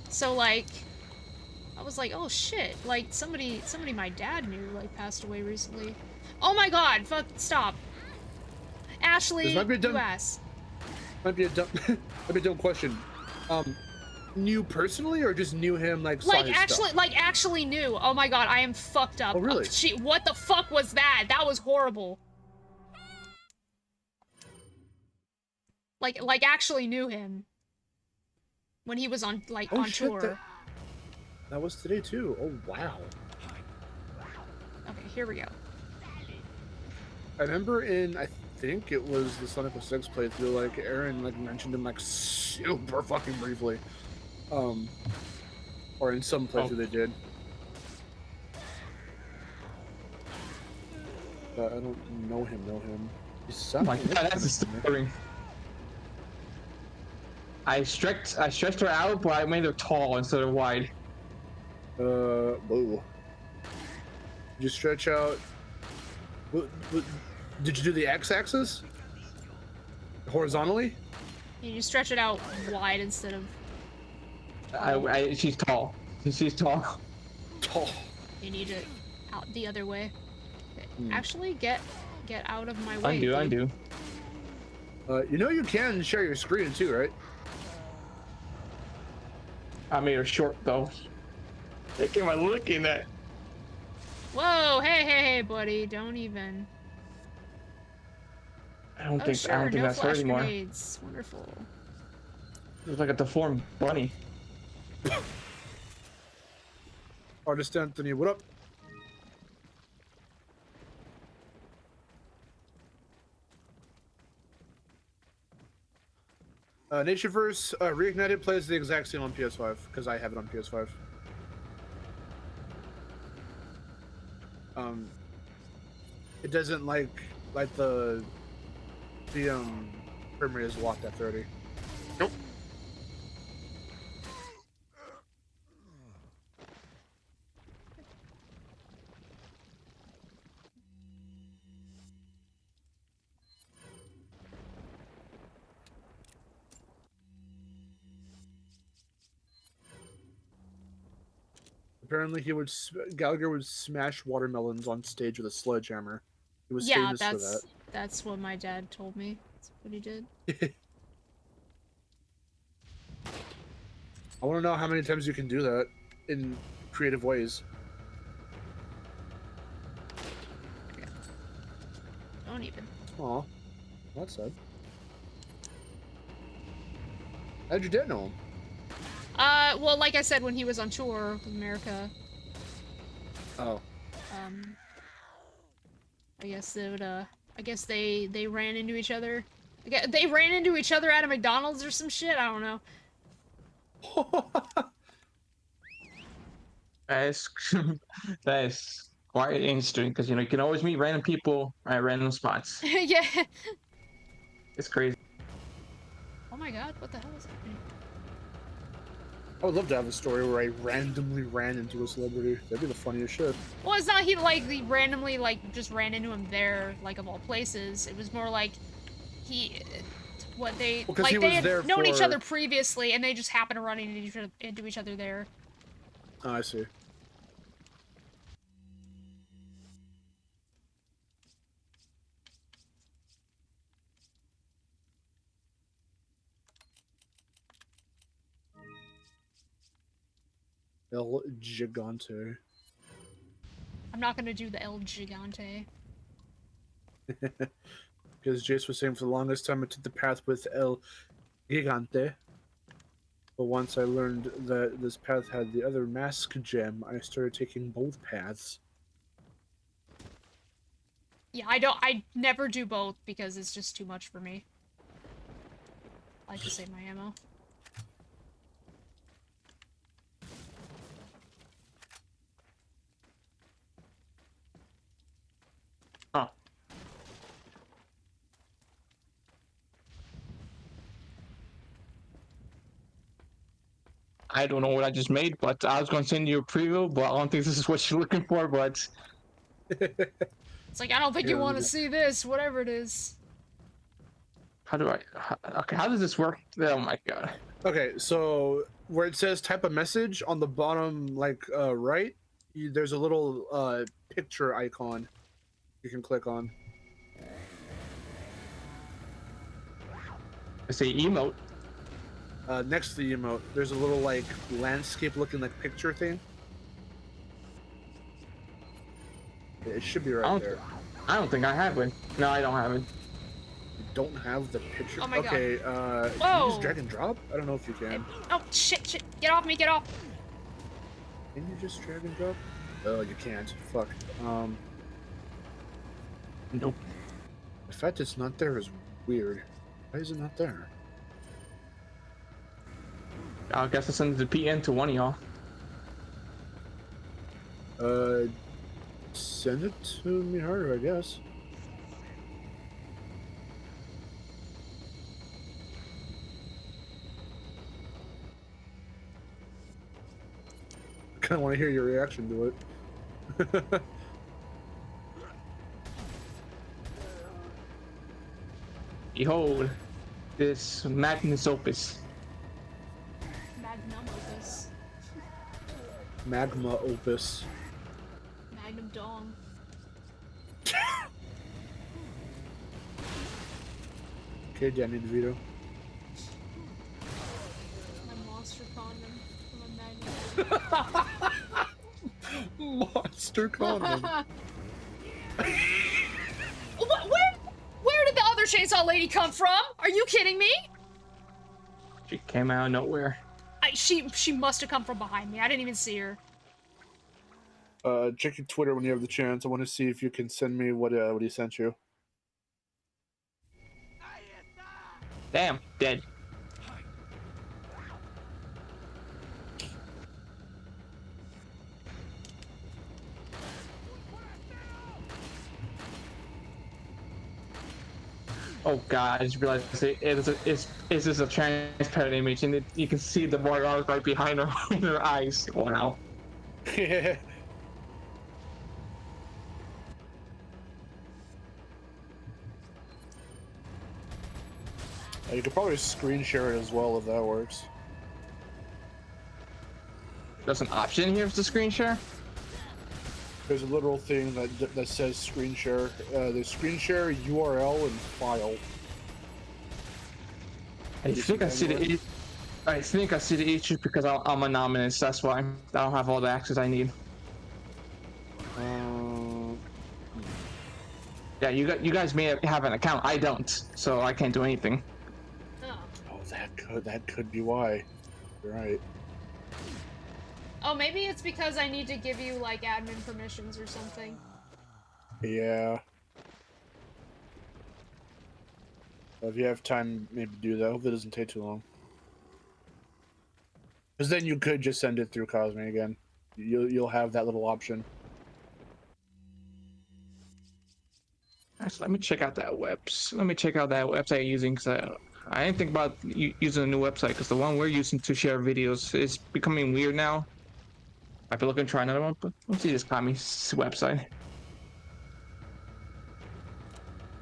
So like I was like, oh shit, like somebody my dad knew like passed away recently. Oh my god, fuck, stop. Ashley, you ass. Might be a dumb question. Knew personally or just knew him like actually knew. Oh my god, I am fucked up. Oh really? What the fuck was that? That was horrible. Like actually knew him when he was on on tour. That was today too. Oh wow. Okay, here we go. I remember I think it was the Sonic 06 playthrough, like Aaron like mentioned him like super fucking briefly. Or in some playthrough they did. But I don't know him. Oh my god, that's disturbing. I stretched her out, but I made her tall instead of wide. Whoa. Did you stretch out? Did you do the x-axis? Horizontally? You stretch it out wide instead of... She's tall. She's tall. Tall. You need it out the other way. Actually, get out of my way. I do. You know you can share your screen too, right? I made her short though. What am I looking at? Whoa, hey, buddy, don't even. I don't think No that's her flash anymore. grenades. Wonderful. Looks like a deformed bunny. Artist Anthony, what up? Natureverse Reignited plays the exact same on PS5 because I have it on PS5. It doesn't like the the frame rate is locked at 30. Nope. Apparently, Gallagher would smash watermelons on stage with a sledgehammer. He was Yeah, famous for that. that's what my dad told me. That's what he did. I want to know how many times you can do that in creative ways. Don't even. Aw, that's sad. How'd your dad know him? Well, like I said, when he was on tour with America, Oh, I guess I guess they ran into each other. They ran into each other at a McDonald's or some shit. I don't know. That's that is quite interesting because you can always meet random people at random spots. Yeah. It's crazy. Oh my god, what the hell is happening? I would love to have a story where I randomly ran into a celebrity. That'd be the funniest shit. Well, it's not he randomly just ran into him there, like of all places. It was more like he they Well, 'cause he they was had there known each for- other previously and they just happened to run into each other there. Oh, I see. El Gigante. I'm not gonna do the El Gigante. Because Jace was saying for the longest time I took the path with El Gigante. But once I learned that this path had the other mask gem, I started taking both paths. Yeah, I never do both because it's just too much for me. I like to save my ammo. Huh. I don't know what I just made, but I was gonna send you a preview, but I don't think this is what you're looking for, but It's like, I don't think you Yeah, want to we- see this, whatever it is. okay, how does this work? Oh my god. Okay, so where it says type a message on the bottom, right, there's a little picture icon you can click on. I say emote. Next to the emote, there's a little landscape looking picture thing. It should be right there. I don't think I have it. No, I don't have it. You don't have the picture. Oh my God. Okay, can you Whoa. just drag and drop? I don't know if you can. Oh, shit, get off me, get off! Can you just drag and drop? Oh, you can't. Fuck. Nope. The fact it's not there is weird. Why is it not there? I guess I send the PN to one of y'all. Send it to Miharu, I guess. I kind of want to hear your reaction to it. Behold, this magnus opus. Magnum opus. Magma opus. Magnum dong. Okay, Danny DeVito. My monster condom from a magnum. Monster condom. Where did the other chainsaw lady come from? Are you kidding me? She came out of nowhere. She must have come from behind me. I didn't even see her. Check your Twitter when you have the chance. I want to see if you can send me what he sent you. Damn, dead. Oh god, I just realized it's just a transparent image, and you can see the white arc right behind her, in her eyes. Wow. Yeah. You could probably screen share it as well if that works. There's an option here for the screen share. There's a literal thing that says screen share. The screen share URL and file. I think I see the. I think I see the issue because I'm anonymous. That's why I don't have all the access I need. Yeah, you guys may have an account. I don't, so I can't do anything. Oh. Oh, that could be why. You're right. Oh, maybe it's because I need to give you, like, admin permissions or something. Yeah. If you have time, maybe do that. Hope it doesn't take too long. Because then you could just send it through Cosme again. You'll have that little option. Actually, let me check out that website you're using, because I didn't think about using a new website, because the one we're using to share videos is becoming weird now. I've been looking to try another one, but let's see this Kami's website.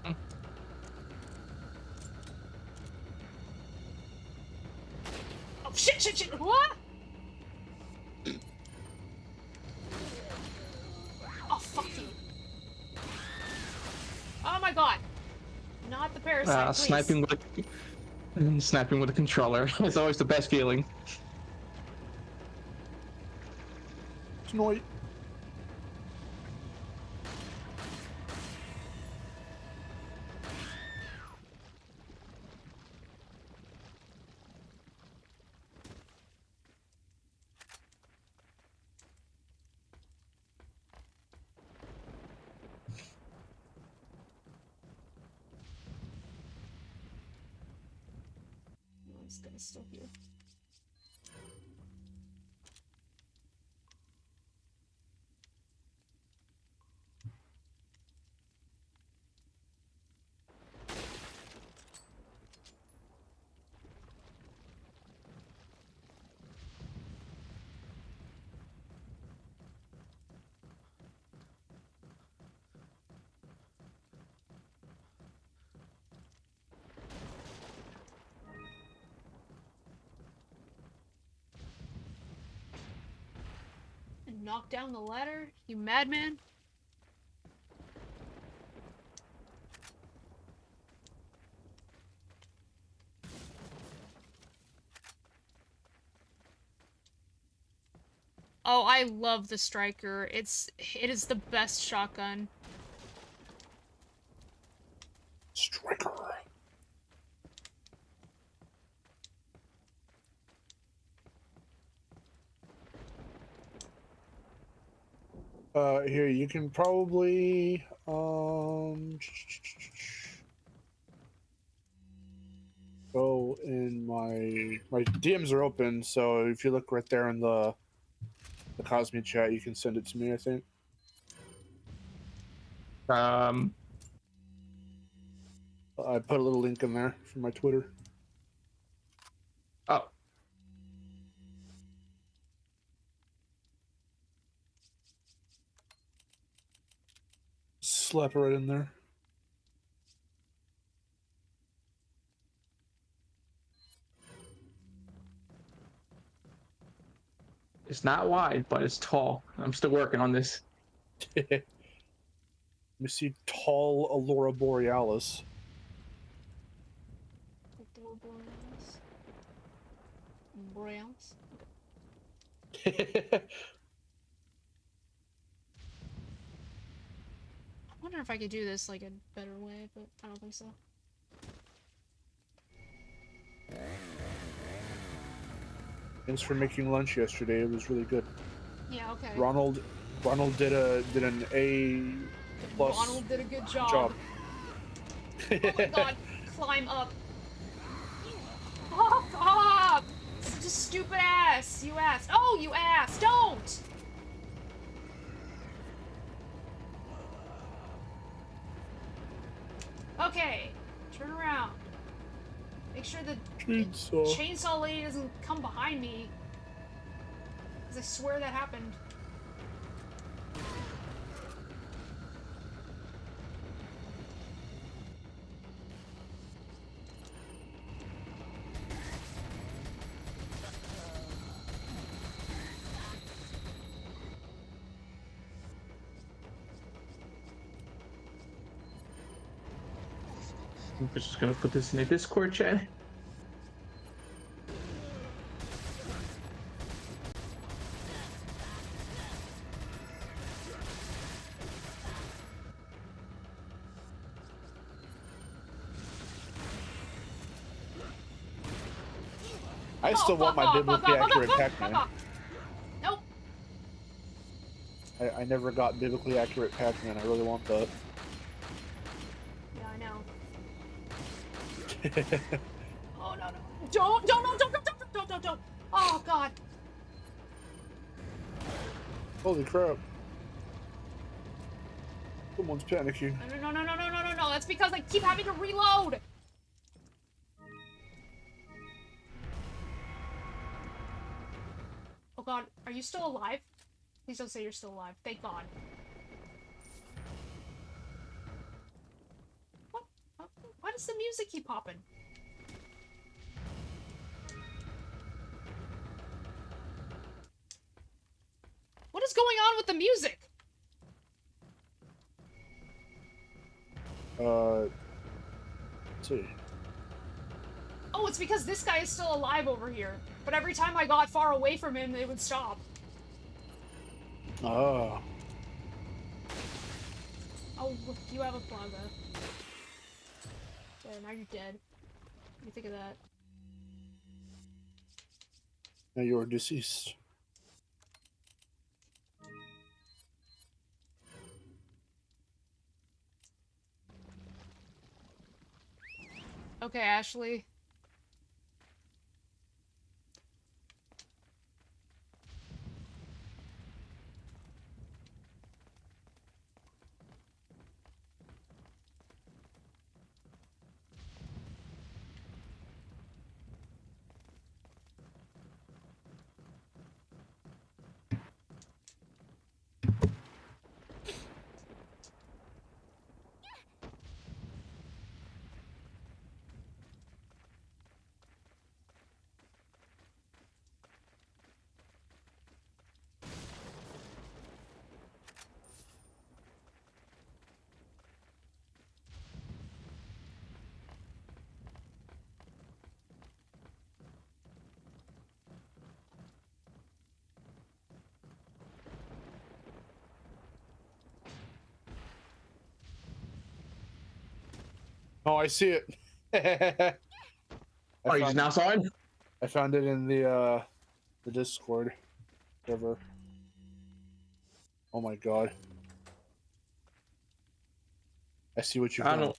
Oh, shit! What? Oh, fuck you. Oh my god. Not the parasite, please. Sniping with a controller. It's always the best feeling. Snoit. I'm just gonna stop you. And knock down the ladder? You madman? Oh, I love the striker. It is the best shotgun. Striker. Here you can probably go in my DMs are open, so if you look right there in the Cosme chat, you can send it to me, I think. I put a little link in there from my Twitter. Oh. Slap it right in there. It's not wide, but it's tall. I'm still working on this. Let me see tall Aurora Borealis. Borealis? I wonder if I could do this like a better way, but I don't think so. Thanks for making lunch yesterday. It was really good. Yeah, okay. Ronald did an A plus. Ronald did a good job. Oh my god, climb up. Fuck up! Such a stupid ass! You ass! Oh, you ass! Don't! Okay. Turn around. Make sure the Chainsaw. chainsaw lady doesn't come behind me. Because I swear that happened. I'm just gonna put this in the Discord chat. I still want my biblically accurate Pac-Man. Nope. I never got biblically accurate Pac-Man. I really want that. Yeah, I know. Oh no no! Don't! Oh god! Holy crap! Someone's panicking. No! That's because I keep having to reload. Oh god, are you still alive? Please don't say you're still alive. Thank god. What? Why does the music keep popping? What is going on with the music? Let's see. Oh, it's because this guy is still alive over here. But every time I got far away from him, it would stop. Oh. Oh, you have a plaga. Yeah, now you're dead. What do you think of that? Now you're deceased. Okay, Ashley. Oh, I see it. I Oh, you just now saw it? I found it in the Discord. Whatever. Oh my god. I see what you've I done. don't.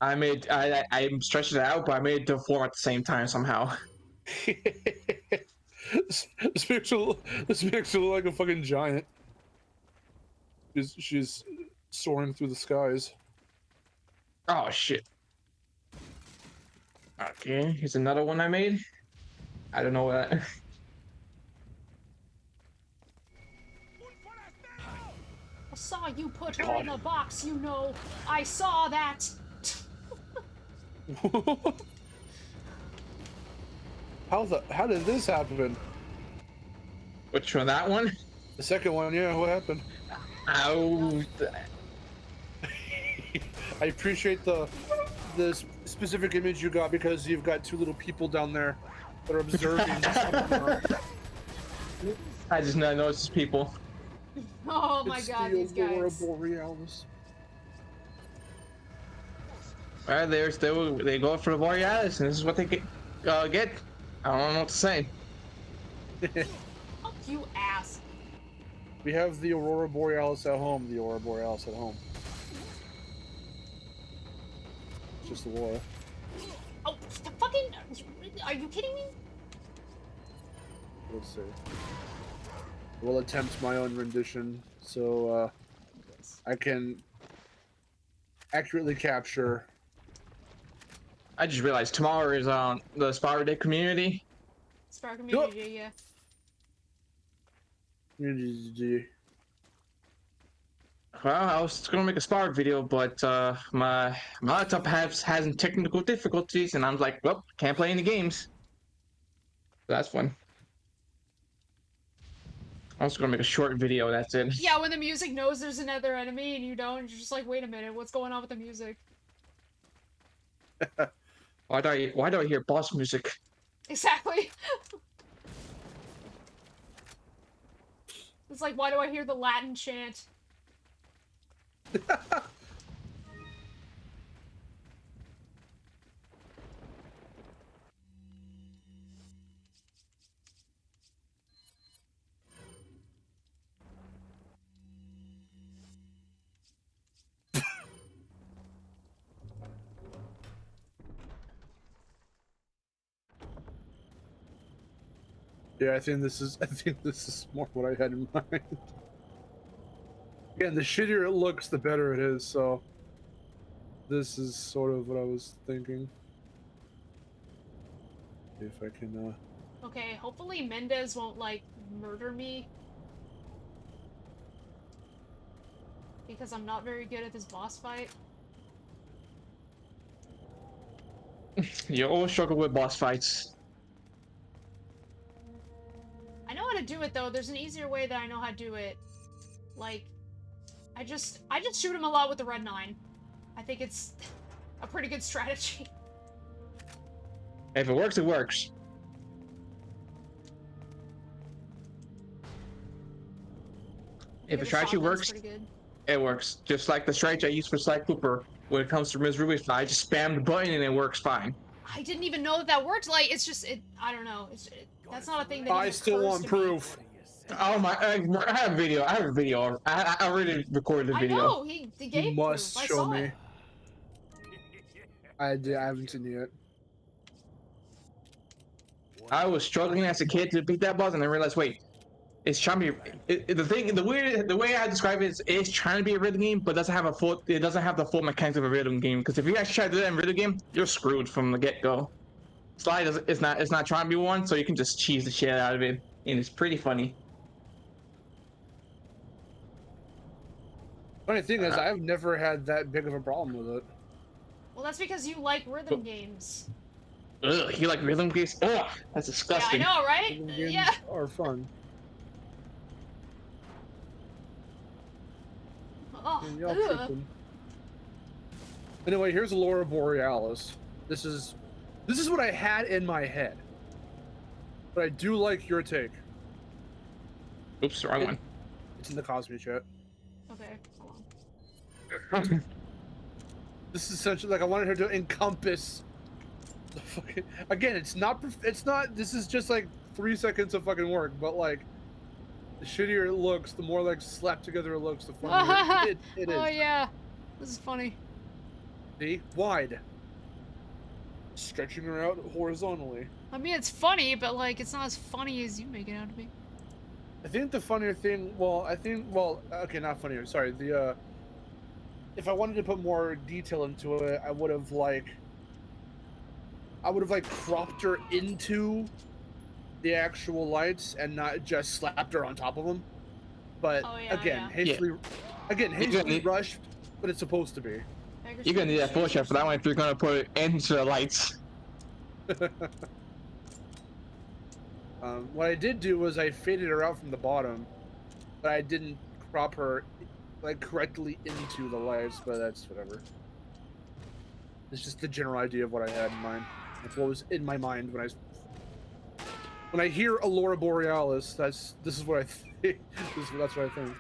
I'm stretching it out, but I made it to 4 at the same time somehow. This makes her look like a fucking giant. She's soaring through the skies. Oh shit. Okay, here's another one I made. I don't know what. I saw you put her in the box, you know. I saw that. How did this happen? Which one? That one? The second one, yeah, what happened? Ow. I appreciate the specific image you got because you've got two little people down there that are observing. I just now noticed people. Oh my It's god, the these Aurora guys. Borealis. Well, they go for the Borealis, and this is what they get. I don't know what to say. Fuck you, ass. We have the Aurora Borealis at home. The Aurora Borealis at home. It's just Aurora. Oh, the fucking... Are you kidding me? Let's see. We'll attempt my own rendition so I can accurately capture I just realized tomorrow is on the Spyro Day community. Spark community, yeah. Well, I was gonna make a Spyro video, but my laptop hasn't technical difficulties, and I'm like, well, can't play any games. That's fun. I was gonna make a short video. That's it. Yeah, when the music knows there's another enemy and you don't, you're just like, wait a minute, what's going on with the music? Why do I hear boss music? Exactly. It's like, why do I hear the Latin chant? Yeah, I think this is more what I had in mind. Again, the shittier it looks, the better it is, so this is sort of what I was thinking. See if I can Okay, hopefully Mendez won't, like, murder me. Because I'm not very good at this boss fight. You always struggle with boss fights. I know how to do it, though. There's an easier way that I know how to do it. Like, I just shoot him a lot with the red 9. I think it's a pretty good strategy. If it works, it works. If the strategy works, it works. Just like the strategy I use for Sly Cooper when it comes to Ms. Ruby's, I just spam the button and it works fine. I didn't even know that worked. Like, it's just, I don't know. That's not a thing that I even still occurs want to proof. Oh my! I have a video. I already recorded the me. video. I know. He gave You must proof. I show saw me. it. I haven't seen it yet. I was struggling as a kid to beat that boss, and I realized, wait, it's trying to be the way I describe it is it's trying to be a rhythm game, but doesn't have it doesn't have the full mechanics of a rhythm game. Because if you actually try to do that in a rhythm game, you're screwed from the get go. Sly it's not trying to be one, so you can just cheese the shit out of it, and it's pretty funny. Funny thing is, I've never had that big of a problem with it. Well, that's because you like rhythm games. Ugh, you like rhythm games? Ugh, that's Yeah, disgusting. I know, right? Rhythm games Yeah. are fun. Oh, And y'all ugh. tripping. Anyway, here's Laura Borealis. This is what I had in my head. But I do like your take. Oops, wrong one. It's in the Cosby chat. Okay, hold on. This is essentially like I wanted her to encompass the fucking. Again, it's not. This is just like 3 seconds of fucking work, but like, the shittier it looks, the more like slapped together it looks, the funnier it is. Oh yeah, this is funny. See, wide, stretching her out horizontally. I mean, it's funny, but like, it's not as funny as you make it out to be. I think the funnier thing. Okay, not funnier. Sorry. If I wanted to put more detail into it, I would have cropped her into the actual lights and not just slapped her on top of them. But Oh, yeah, again, yeah. hastily rushed, but it's supposed to be. You're gonna need that full shot for that one if you're gonna put it into the lights. What I did do was I faded her out from the bottom, but I didn't crop her like correctly into the lights. But that's whatever. It's just the general idea of what I had in mind. Like what was in my mind when I hear Aurora Borealis. This is what I think. That's what I think.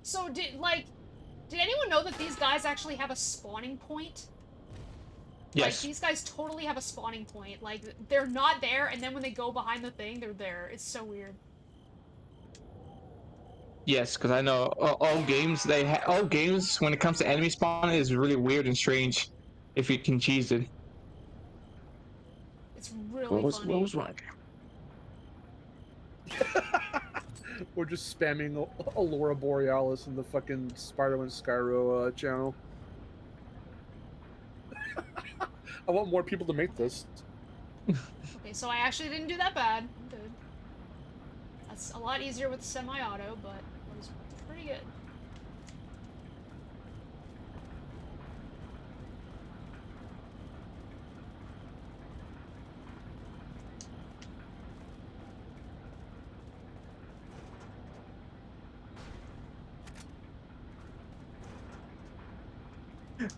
So did anyone know that these guys actually have a spawning point? Yes. Like, these guys totally have a spawning point. Like, they're not there, and then when they go behind the thing, they're there. It's so weird. Yes, because I know all games when it comes to enemy spawn is really weird and strange if you can cheese it. It's really funny. What was wrong? We're just spamming Aurora Borealis in the fucking Spyro and Skyro channel. I want more people to make this. Okay, so I actually didn't do that bad. I'm good. That's a lot easier with semi-auto, but it was pretty good.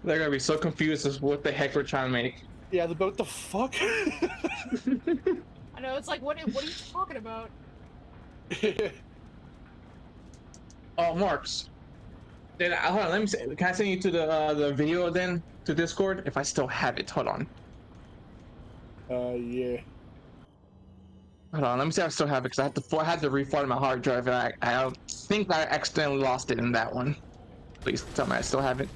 They're gonna be so confused as what the heck we're trying to make. Yeah, what the fuck? I know, it's like, what are you talking about? Oh, Marks. Then hold on. Let me see. Can I send you to the video then to Discord if I still have it? Hold on. Yeah. Hold on. Let me see if I still have it because I had to reformat my hard drive and I don't think I accidentally lost it in that one. Please tell me I still have it.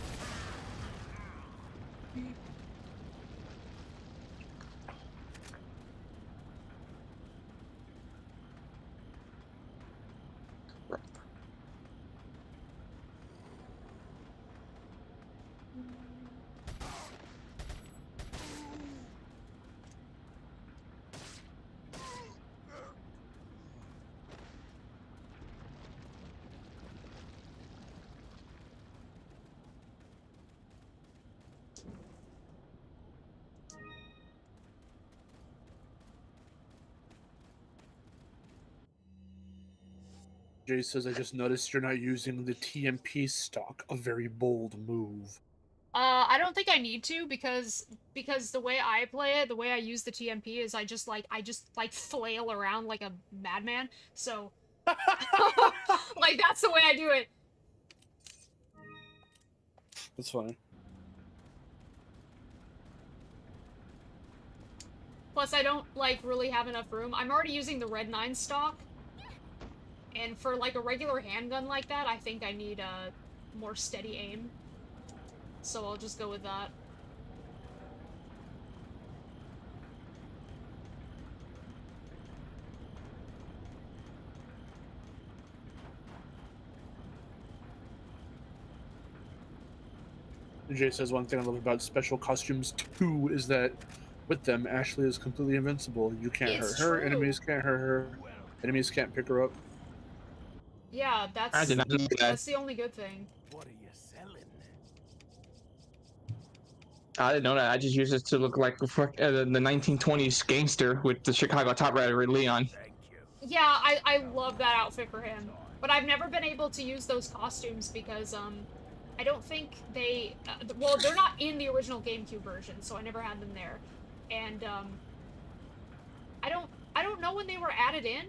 Jay says, I just noticed you're not using the TMP stock. A very bold move. I don't think I need to because the way I play it, the way I use the TMP is I just flail around like a madman. So like that's the way I do it. That's funny. Plus I don't like really have enough room. I'm already using the Red 9 stock. And for like a regular handgun like that, I think I need a more steady aim. So I'll just go with that. Jay says one thing I love about special costumes too is that with them, Ashley is completely invincible. You can't It's hurt her, true. enemies can't hurt her, enemies can't pick her up. Yeah, I did not know that. that's the only good thing. What are you selling? I didn't know that. I just used it to look like the 1920s gangster with the Chicago top rider Leon. Thank you. Yeah, I love that outfit for him. But I've never been able to use those costumes because, I don't think they, well, they're not in the original GameCube version, so I never had them there. And, I don't know when they were added in.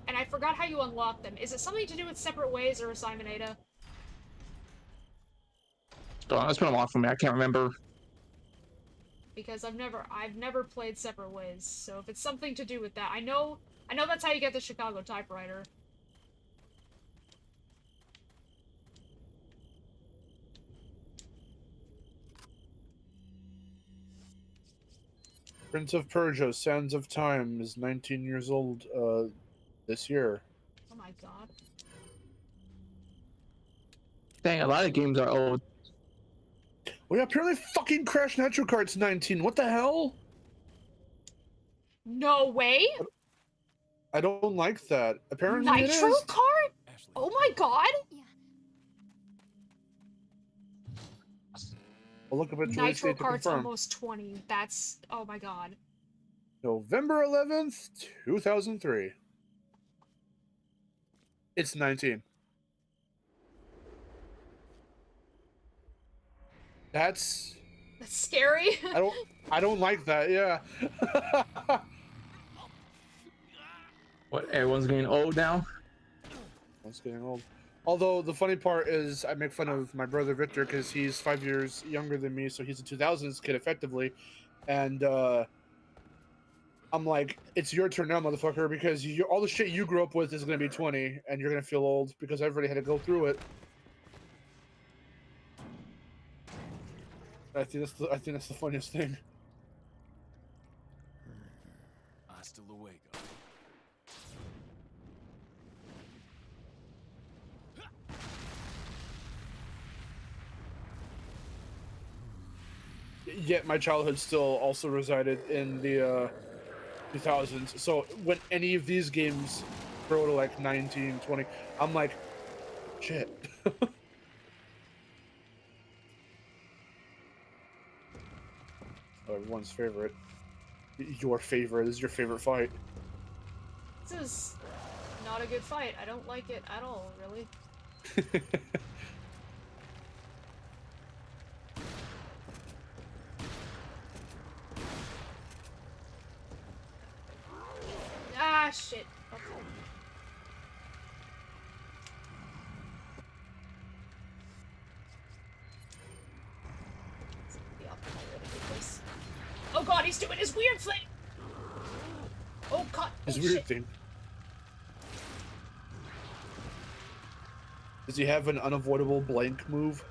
And I forgot how you unlock them. Is it something to do with Separate Ways or Simon Ada? It's been a while for me. I can't remember. Because I've never played Separate Ways, so if it's something to do with that, I know that's how you get the Chicago typewriter. Prince of Persia, Sands of Time is 19 years old this year. Oh my god. Dang, a lot of games are old. Well, yeah, apparently fucking Crash Nitro Kart's 19. What the hell? No way? I don't like that. Apparently it Nitro is. Kart? Oh my god! I'll look up its release Nitro date to Kart's confirm. almost 20. That's, oh my god. November 11th, 2003. It's 19. That's scary. I don't like that. Yeah. What? Everyone's getting old now. That's getting old. Although the funny part is, I make fun of my brother Victor because he's 5 years younger than me, so he's a 2000s kid effectively, and I'm like, it's your turn now, motherfucker, because all the shit you grew up with is gonna be 20, and you're gonna feel old because I've already had to go through it. I think that's the funniest thing. Hasta luego. yet my childhood still also resided in the 2000s. So when any of these games grow to like 19, 20, I'm like, shit. Everyone's favorite. Your favorite is your favorite fight. This is not a good fight. I don't like it at all, really. Ah, shit. Okay. The optimal way to do this. Oh god, he's doing his weird thing! Oh god. His Oh, weird shit. thing. Does he have an unavoidable blank move?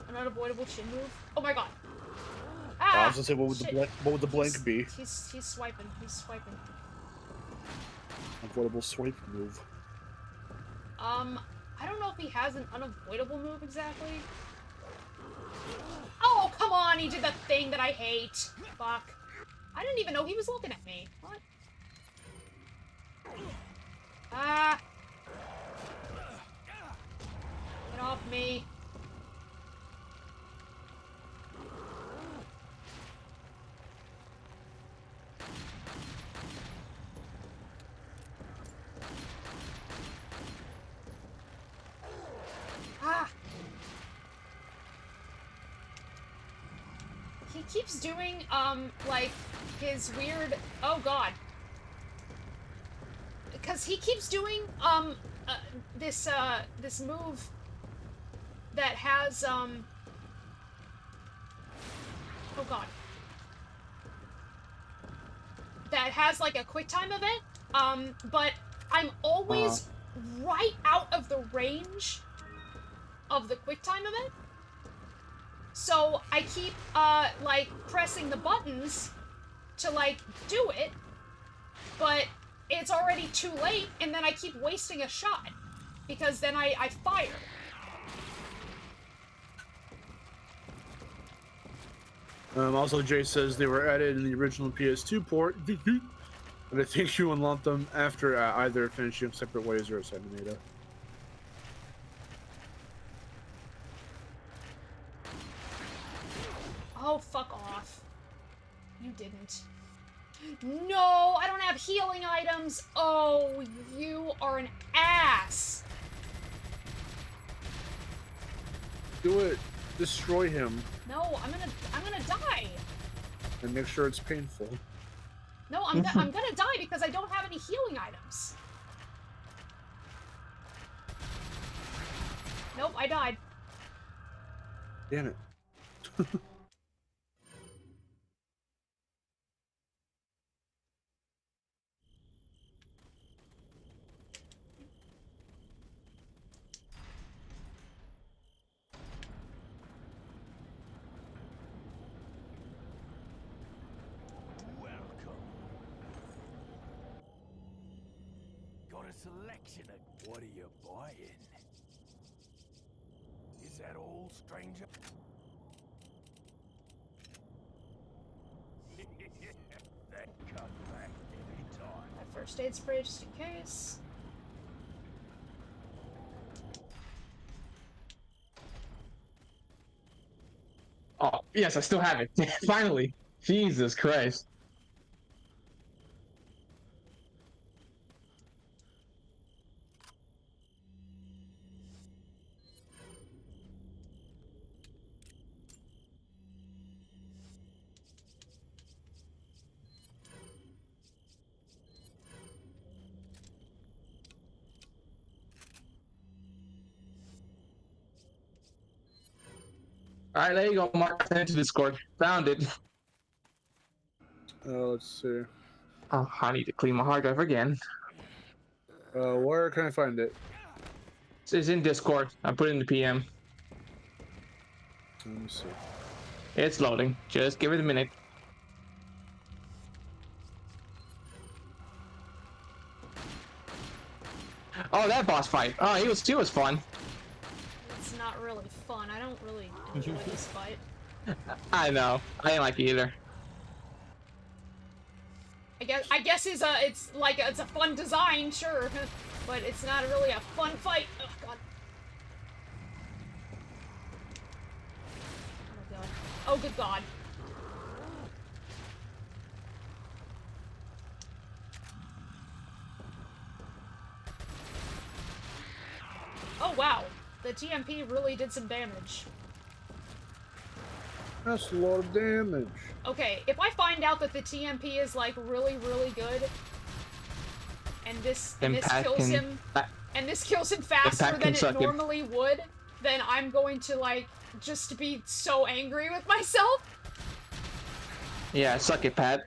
An unavoidable chin move? Oh my god. I Ah! was gonna say, what would the blank be? He's swiping. He's swiping. Avoidable swipe move. I don't know if he has an unavoidable move exactly. Oh, come on! He did the thing that I hate. Fuck. I didn't even know he was looking at me. What? Ah! Get off me. Ah! He keeps doing, like, his weird... Oh, God. Because he keeps doing, this move that has, Oh, God. That has, like, a quick time event, but I'm always right out of the range of the quick time event. So I keep, like, pressing the buttons to, like, do it, but it's already too late, and then I keep wasting a shot, because then I fire. Also, Jay says they were added in the original PS2 port, and I think you unlock them after either finishing Separate Ways or Ascending Ada. Oh, fuck off. You didn't. No, I don't have healing items. Oh, you are an ass. Do it. Destroy him. No, I'm gonna die. And make sure it's painful. No, I'm gonna die because I don't have any healing items. Nope, I died. Damn it. Welcome. Got a selection of... What are you buying? Is that all, stranger? That cut back any time. That first aid spray just in case. Oh, yes, I still have it. Finally. Jesus Christ. Alright, there you go, Mark. Send it to Discord. Found it. Let's see. Oh, I need to clean my hard drive again. Where can I find it? It's in Discord. I put it in the PM. Let me see. It's loading. Just give it a minute. Oh, that boss fight. Oh, he was fun. It's not really fun. I don't really enjoy this fight. I know. I didn't like it either. I guess it's like it's a fun design, sure, but it's not really a fun fight. Oh god. Oh my god. Oh good god. Oh wow. The TMP really did some damage. That's a lot of damage. Okay, if I find out that the TMP is like really, really good, and this kills him, and this kills him faster than it normally would, then I'm going to like just be so angry with myself. Yeah, suck it, Pat.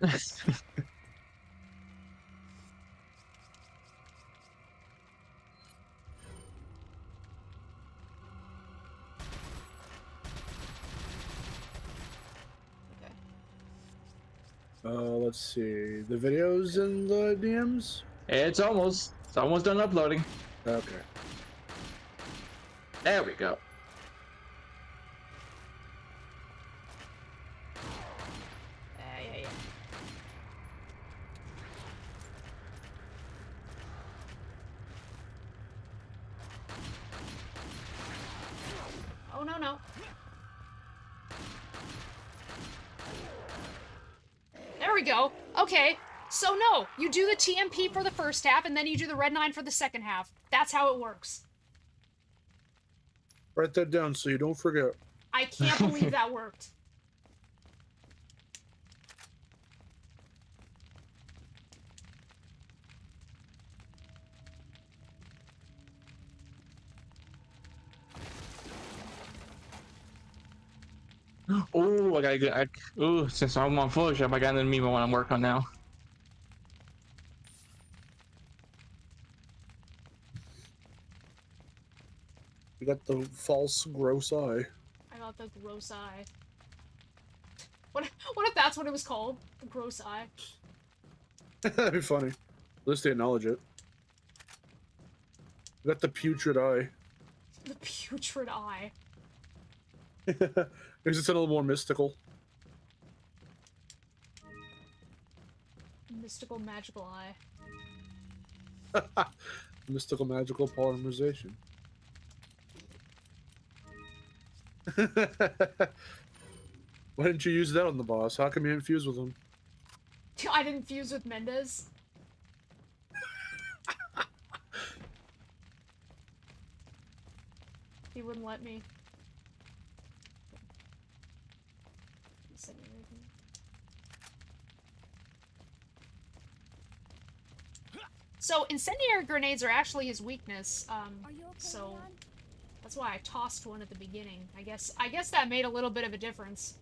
Let's see. The videos in the DMs? It's almost done uploading. Okay. There we go. Yeah. Oh no. There we go. Okay. So no, you do the TMP for the first half, and then you do the red 9 for the second half. That's how it works. Write that down so you don't forget. I can't believe that worked. Oh, I gotta get. Ooh, since I'm on Photoshop, I got an meme I want to work on now. You got the false gross eye. I got the gross eye. What if that's what it was called? The gross eye. That'd be funny. At least they acknowledge it. You got the putrid eye. The putrid eye. Makes it sound a little more mystical. Mystical magical eye. Mystical magical polymerization. Why didn't you use that on the boss? How come you didn't fuse with him? I didn't fuse with Mendez. He wouldn't let me. So incendiary grenades are actually his weakness. Are you okay, So Leon? that's why I tossed one at the beginning. I guess that made a little bit of a difference.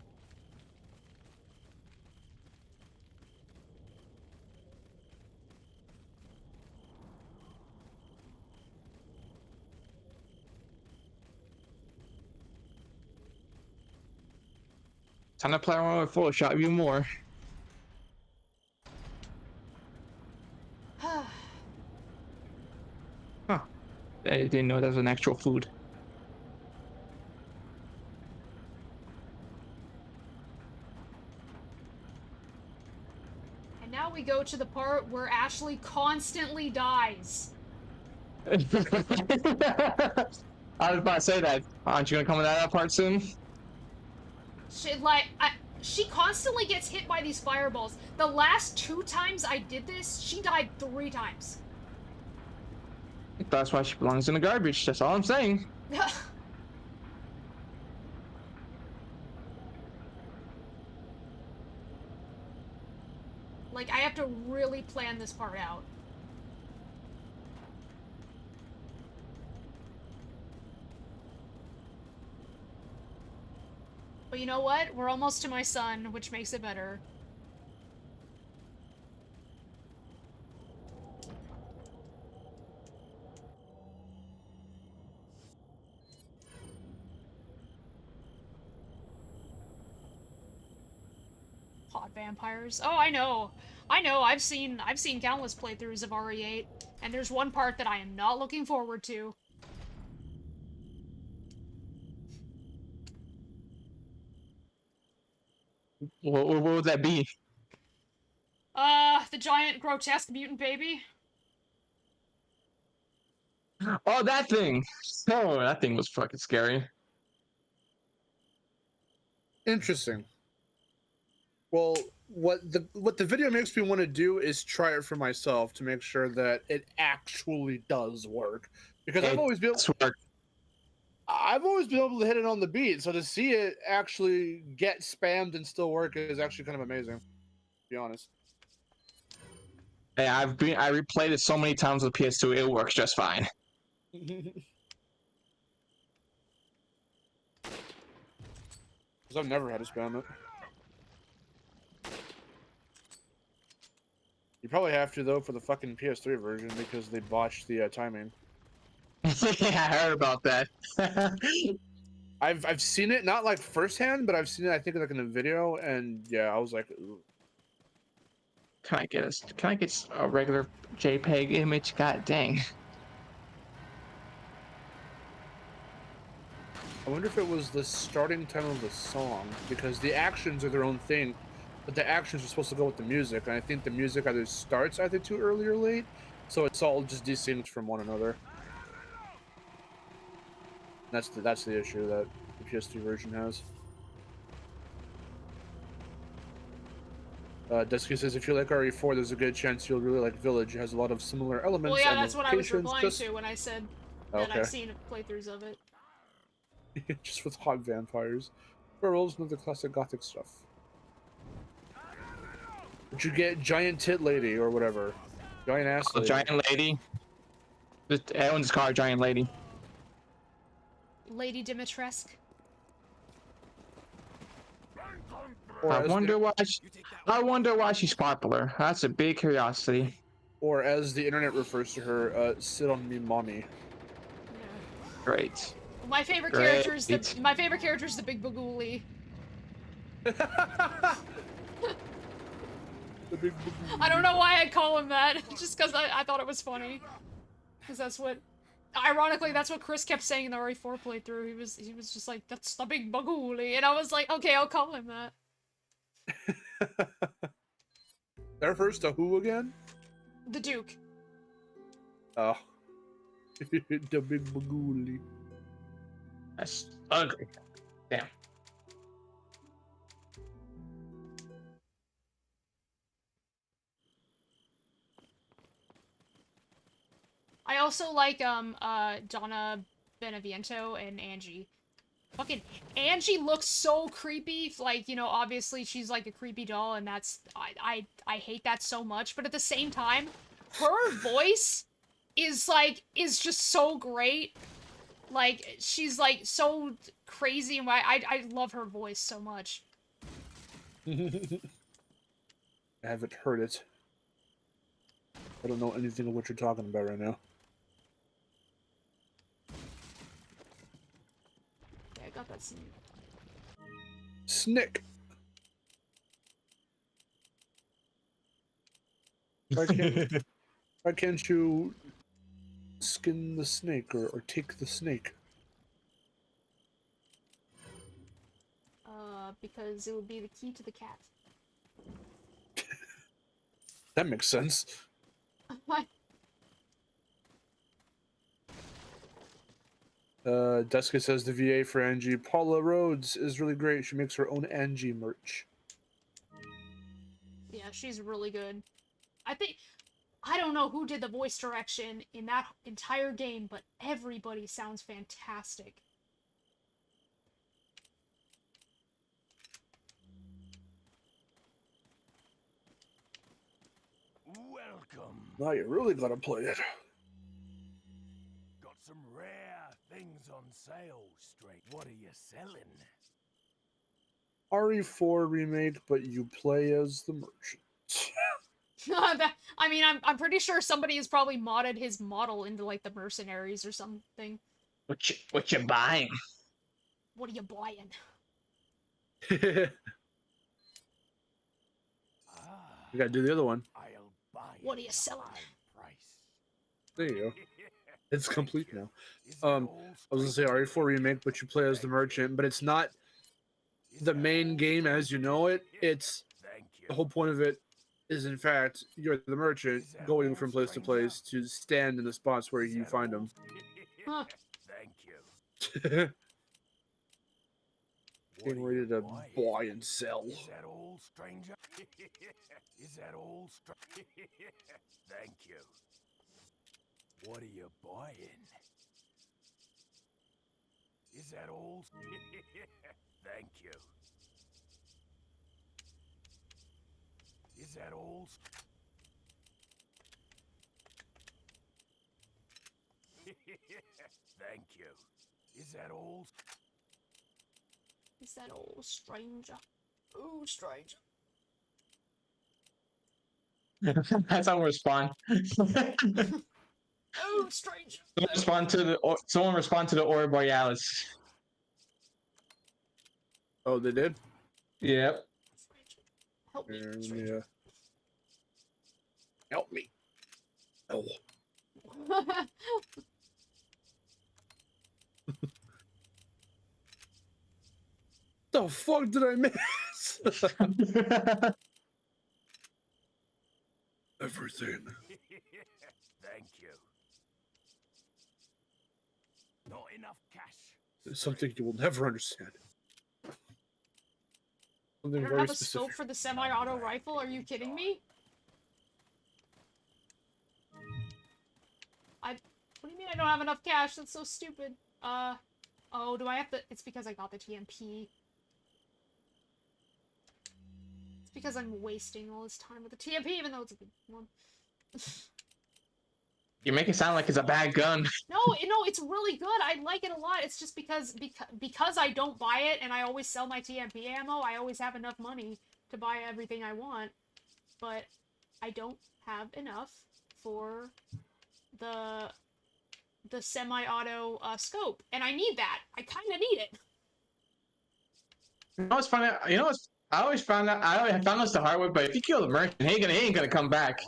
Time to play around with Photoshop even more. Huh. I didn't know that was an actual food. And now we go to the part where Ashley constantly dies. I was about to say that. Aren't you gonna come to that part soon? She constantly gets hit by these fireballs. The last 2 times I did this, she died 3 times. That's why she belongs in the garbage. That's all I'm saying. Like, I have to really plan this part out. But you know what? We're almost to my son, which makes it better. Hot vampires. Oh, I know. I've seen countless playthroughs of RE8, and there's one part that I am not looking forward to. What would that be? The giant grotesque mutant baby. Oh, that thing. Oh, that thing was fucking scary. Interesting. Well, what the video makes me want to do is try it for myself to make sure that it actually does work. Because I've always been able to hit it on the beat, so to see it actually get spammed and still work is actually kind of amazing. To be honest. Hey, I replayed it so many times with PS2. It works just fine. Because I've never had to spam it. You probably have to though for the fucking PS3 version because they botched the timing. Yeah, I heard about that. I've seen it, not like firsthand, but I've seen it. I think like in a video, and yeah, I was like, ooh. Can I get a regular JPEG image? God dang. I wonder if it was the starting time of the song because the actions are their own thing, but the actions are supposed to go with the music, and I think the music either starts either too early or late, so it's all just desynced from one another. That's the issue that the PS2 version has. Dusky says, if you like RE4, there's a good chance you'll really like Village. It has a lot of similar elements. Well, yeah, and that's what I was locations, replying to when I said that Okay. I've seen playthroughs of it. Just with hot vampires. Werewolves and other classic gothic stuff. But you get giant tit lady or whatever. Giant ass lady. Giant lady. Everyone's just call her giant lady. Lady Dimitrescu. I wonder why she's popular. That's a big curiosity. Or as the internet refers to her, sit on me mommy. Yeah. Great. My favorite character is the Big Bagooly. The big I don't know why I call him that, just because I thought it was funny. Because that's what, ironically, that's what Chris kept saying in the RE4 playthrough. He was just like, that's the Big Bagooly, and I was like, okay, I'll call him that. There first to who again? The Duke. Oh. The big bagooly. That's ugly. Damn. I also like Donna Beneviento and Angie. Fucking Angie looks so creepy. Like, you know, obviously she's like a creepy doll, and that's I hate that so much. But at the same time, her voice is just so great. Like, she's like so crazy, and I love her voice so much. I haven't heard it. I don't know anything of what you're talking about right now. Yeah, I got that scene. Snick. Why can't you skin the snake or take the snake? Because it would be the key to the cat. That makes sense. What? Deska says the VA for Angie. Paula Rhodes is really great. She makes her own Angie merch. Yeah, she's really good. I don't know who did the voice direction in that entire game, but everybody sounds fantastic. Welcome. Now you really gotta play it. Got some rare things on sale, straight. What are you selling? RE4 remake, but you play as the merchant. I mean, I'm pretty sure somebody has probably modded his model into like the mercenaries or something. What you buying? What are you buying? You gotta do the other one. I'll buy What are you selling? price. There you go. It's complete now. I was gonna say RE4 remake, but you play as the merchant, but it's not the main game as you know it. It's Thank you. the whole point of it is, in fact, you're the merchant going from place to place to stand in the spots where you find them. Huh. Thank you. What Getting are ready you to buying? buy and sell. Is that all, stranger? Is that all, Thank you. What are you buying? Is that all? Thank you. Is that all? Thank you. Is that all? Is that old stranger? Ooh, stranger. That's how we respond. Oh, stranger. Someone respond to the Aura Borealis. Oh, they did? Yep. Stranger. Help me, Here, let me, stranger. help me. Oh. The fuck did I miss? Everything. Thank you. Not enough cash. It's something you will never understand. I Something don't very have a scope specific. for the semi-auto rifle. Are you kidding me? What do you mean I don't have enough cash? That's so stupid. Oh, do I have to? It's because I got the TMP. It's because I'm wasting all this time with the TMP, even though it's a good one. You make it sound like it's a bad gun. No, it's really good. I like it a lot. It's just because I don't buy it and I always sell my TMP ammo, I always have enough money to buy everything I want, but I don't have enough for the semi-auto scope, and I need that. I kind of need it. You know what's funny? You know what's? I always found this the hard way, but if you kill the merchant, he ain't gonna come back.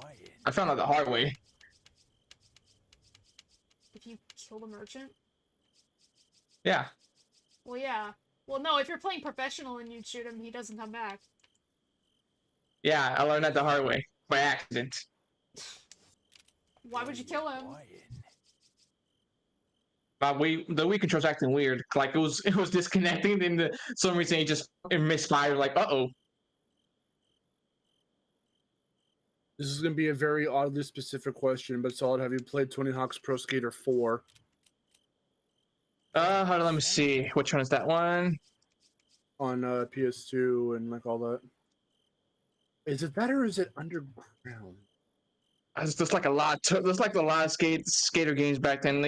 I found out the hard way. If you kill the merchant? Yeah. Well, yeah. Well, no, if you're playing professional and you shoot him, he doesn't come back. Yeah, I learned that the hard way by accident. Why would you kill him? The Wii control's acting weird. Like it was disconnecting, and some reason it misfired. Like, uh-oh. This is going to be a very oddly specific question, but Solid, have you played Tony Hawk's Pro Skater 4? Let me see. Which one is that one? On PS2 and like all that. Is it that or is it Underground? There's just like a lot. There's like a lot of skater games back then.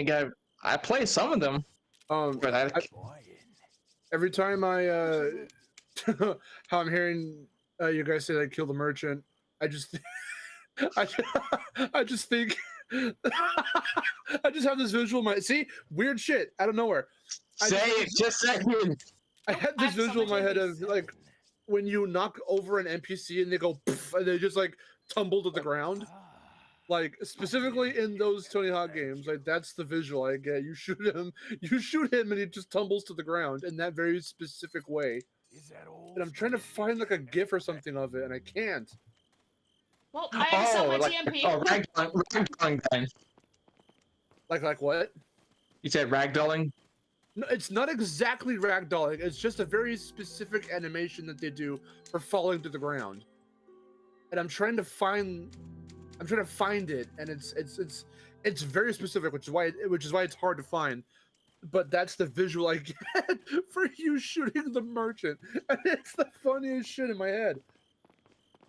I played some of them. But every time how I'm hearing you guys say I killed the merchant, I just I just think I just have this visual in my weird shit out of nowhere. Just say it. I had this visual in my head of like when you knock over an NPC and they go poof, and they just like tumble to the ground. Like specifically in those Tony Hawk games, like that's the visual I get. You shoot him and he just tumbles to the ground in that very specific way. And I'm trying to find like a GIF or something of it, and I can't. Well, I have to sell my TMP. Oh, ragdolling then. Like what? You said ragdolling? No, it's not exactly ragdolling. It's just a very specific animation that they do for falling to the ground. And I'm trying to find it, and it's very specific, which is why it's hard to find. But that's the visual I get for you shooting the merchant, and it's the funniest shit in my head.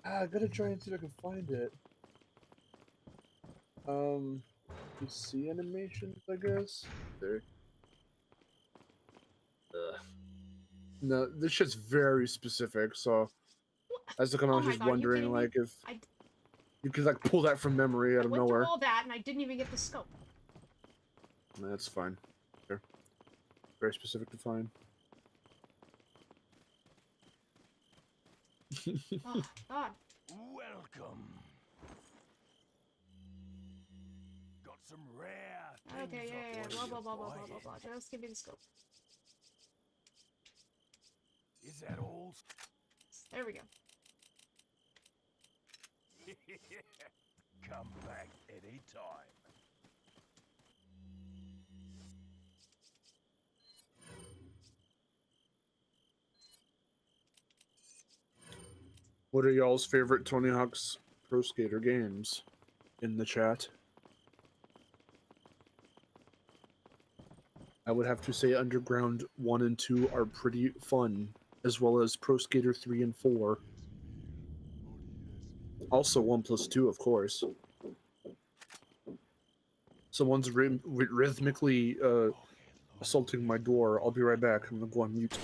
I gotta try and see if I can find it. You see animations, I guess. There. No, this shit's very specific. So, as to come, I was just wondering, like, if you could like pull that from memory out of nowhere. Through all that, and I didn't even get the scope. That's fine. Sure. Very specific to find. Oh God. Welcome. Got some rare. Okay, yeah. Blah blah blah blah blah blah blah. Just give me the scope. Is that all? There we go. Come back anytime. What are y'all's favorite Tony Hawk's Pro Skater games? In the chat. I would have to say Underground 1 and 2 are pretty fun, as well as Pro Skater 3 and 4. Also 1 plus 2, of course. Someone's rhythmically assaulting my door. I'll be right back. I'm gonna go on mute.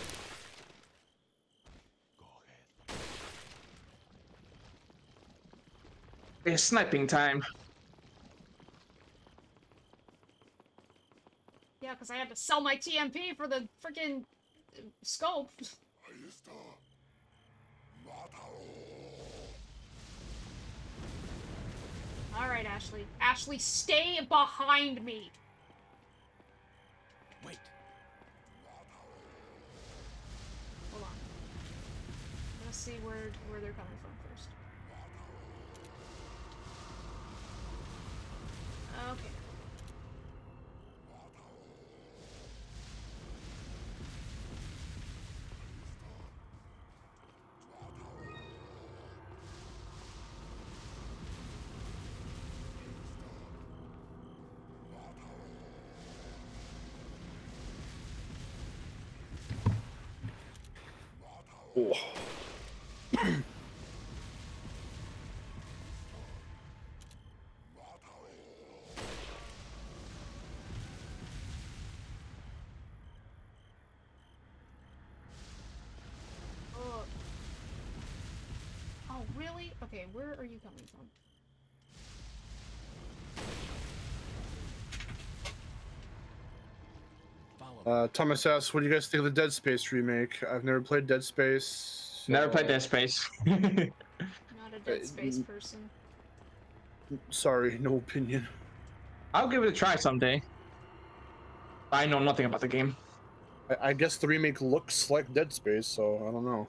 It's sniping time. Yeah, because I had to sell my TMP for the freaking scope. Alright, Ashley. Ashley, stay behind me! Wait. Hold on. I'm gonna see where they're coming from first. Okay. Oh. Oh, really? Okay, where are you coming from? Thomas asks, what do you guys think of the Dead Space remake? I've never played Dead Space. Never played Dead Space. Not a Dead Space person. Sorry, no opinion. I'll give it a try someday. I know nothing about the game. I guess the remake looks like Dead Space, so I don't know.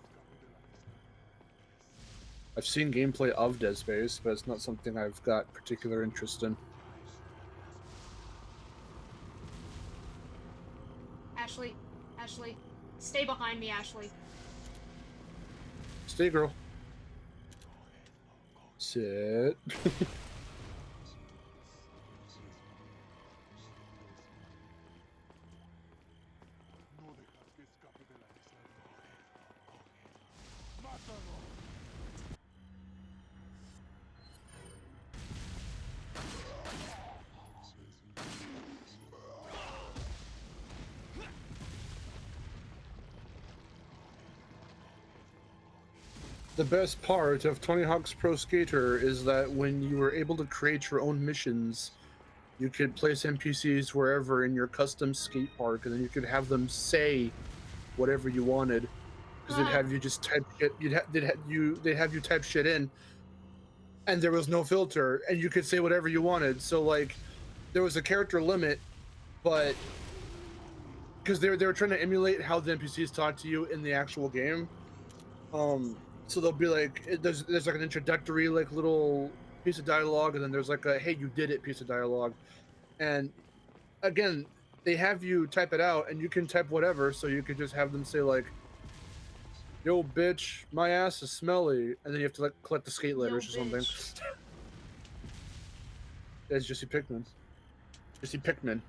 I've seen gameplay of Dead Space, but it's not something I've got particular interest in. Ashley, Ashley, stay behind me, Ashley. Stay, girl. Sit. The best part of Tony Hawk's Pro Skater is that when you were able to create your own missions, you could place NPCs wherever in your custom skate park, and then you could have them say whatever you wanted, because they'd have you just type shit. They'd have you type shit in, and there was no filter, and you could say whatever you wanted. So like, there was a character limit, but because they were trying to emulate how the NPCs talk to you in the actual game. So they'll be like, there's like an introductory like little piece of dialogue, and then there's like a hey you did it piece of dialogue, and again they have you type it out, and you can type whatever, so you could just have them say like, yo bitch, my ass is smelly, and then you have to like collect the skate letters or something. That's Jesse Pickman. Jesse Pickman.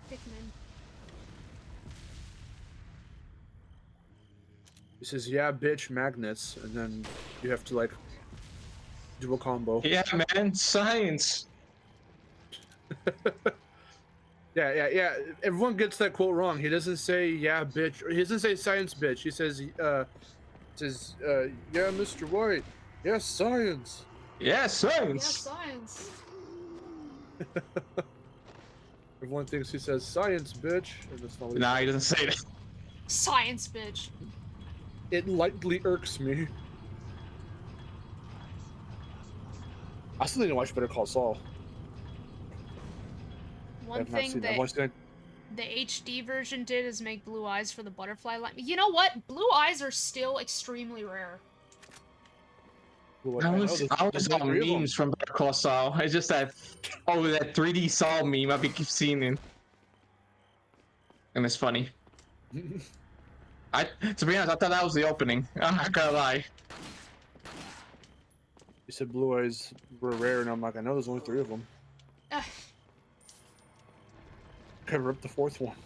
Pikmin. He says, yeah, bitch, magnets, and then you have to, like, do a combo. Yeah, man, science. Yeah. Everyone gets that quote wrong. He doesn't say, yeah, bitch. Or he doesn't say science, bitch. He says, yeah, Mr. White. Yeah, science. Yeah, science. Yeah, science. Everyone thinks he says, science, bitch. And that's not what Nah, he doesn't say that. Science, bitch. It lightly irks me. I still need to watch Better Call Saul. One thing that the HD version did is make blue eyes for the butterfly line. You know what? Blue eyes are still extremely rare. Well, I know, was there's on like 3 of them. memes from Better Call Saul. It's just that that 3D Saul meme I keep seeing it. And it's funny. To be honest, I thought that was the opening. I'm not gonna lie. You said blue eyes were rare, and I'm like, I know there's only 3 of them. Could rip the 4th one.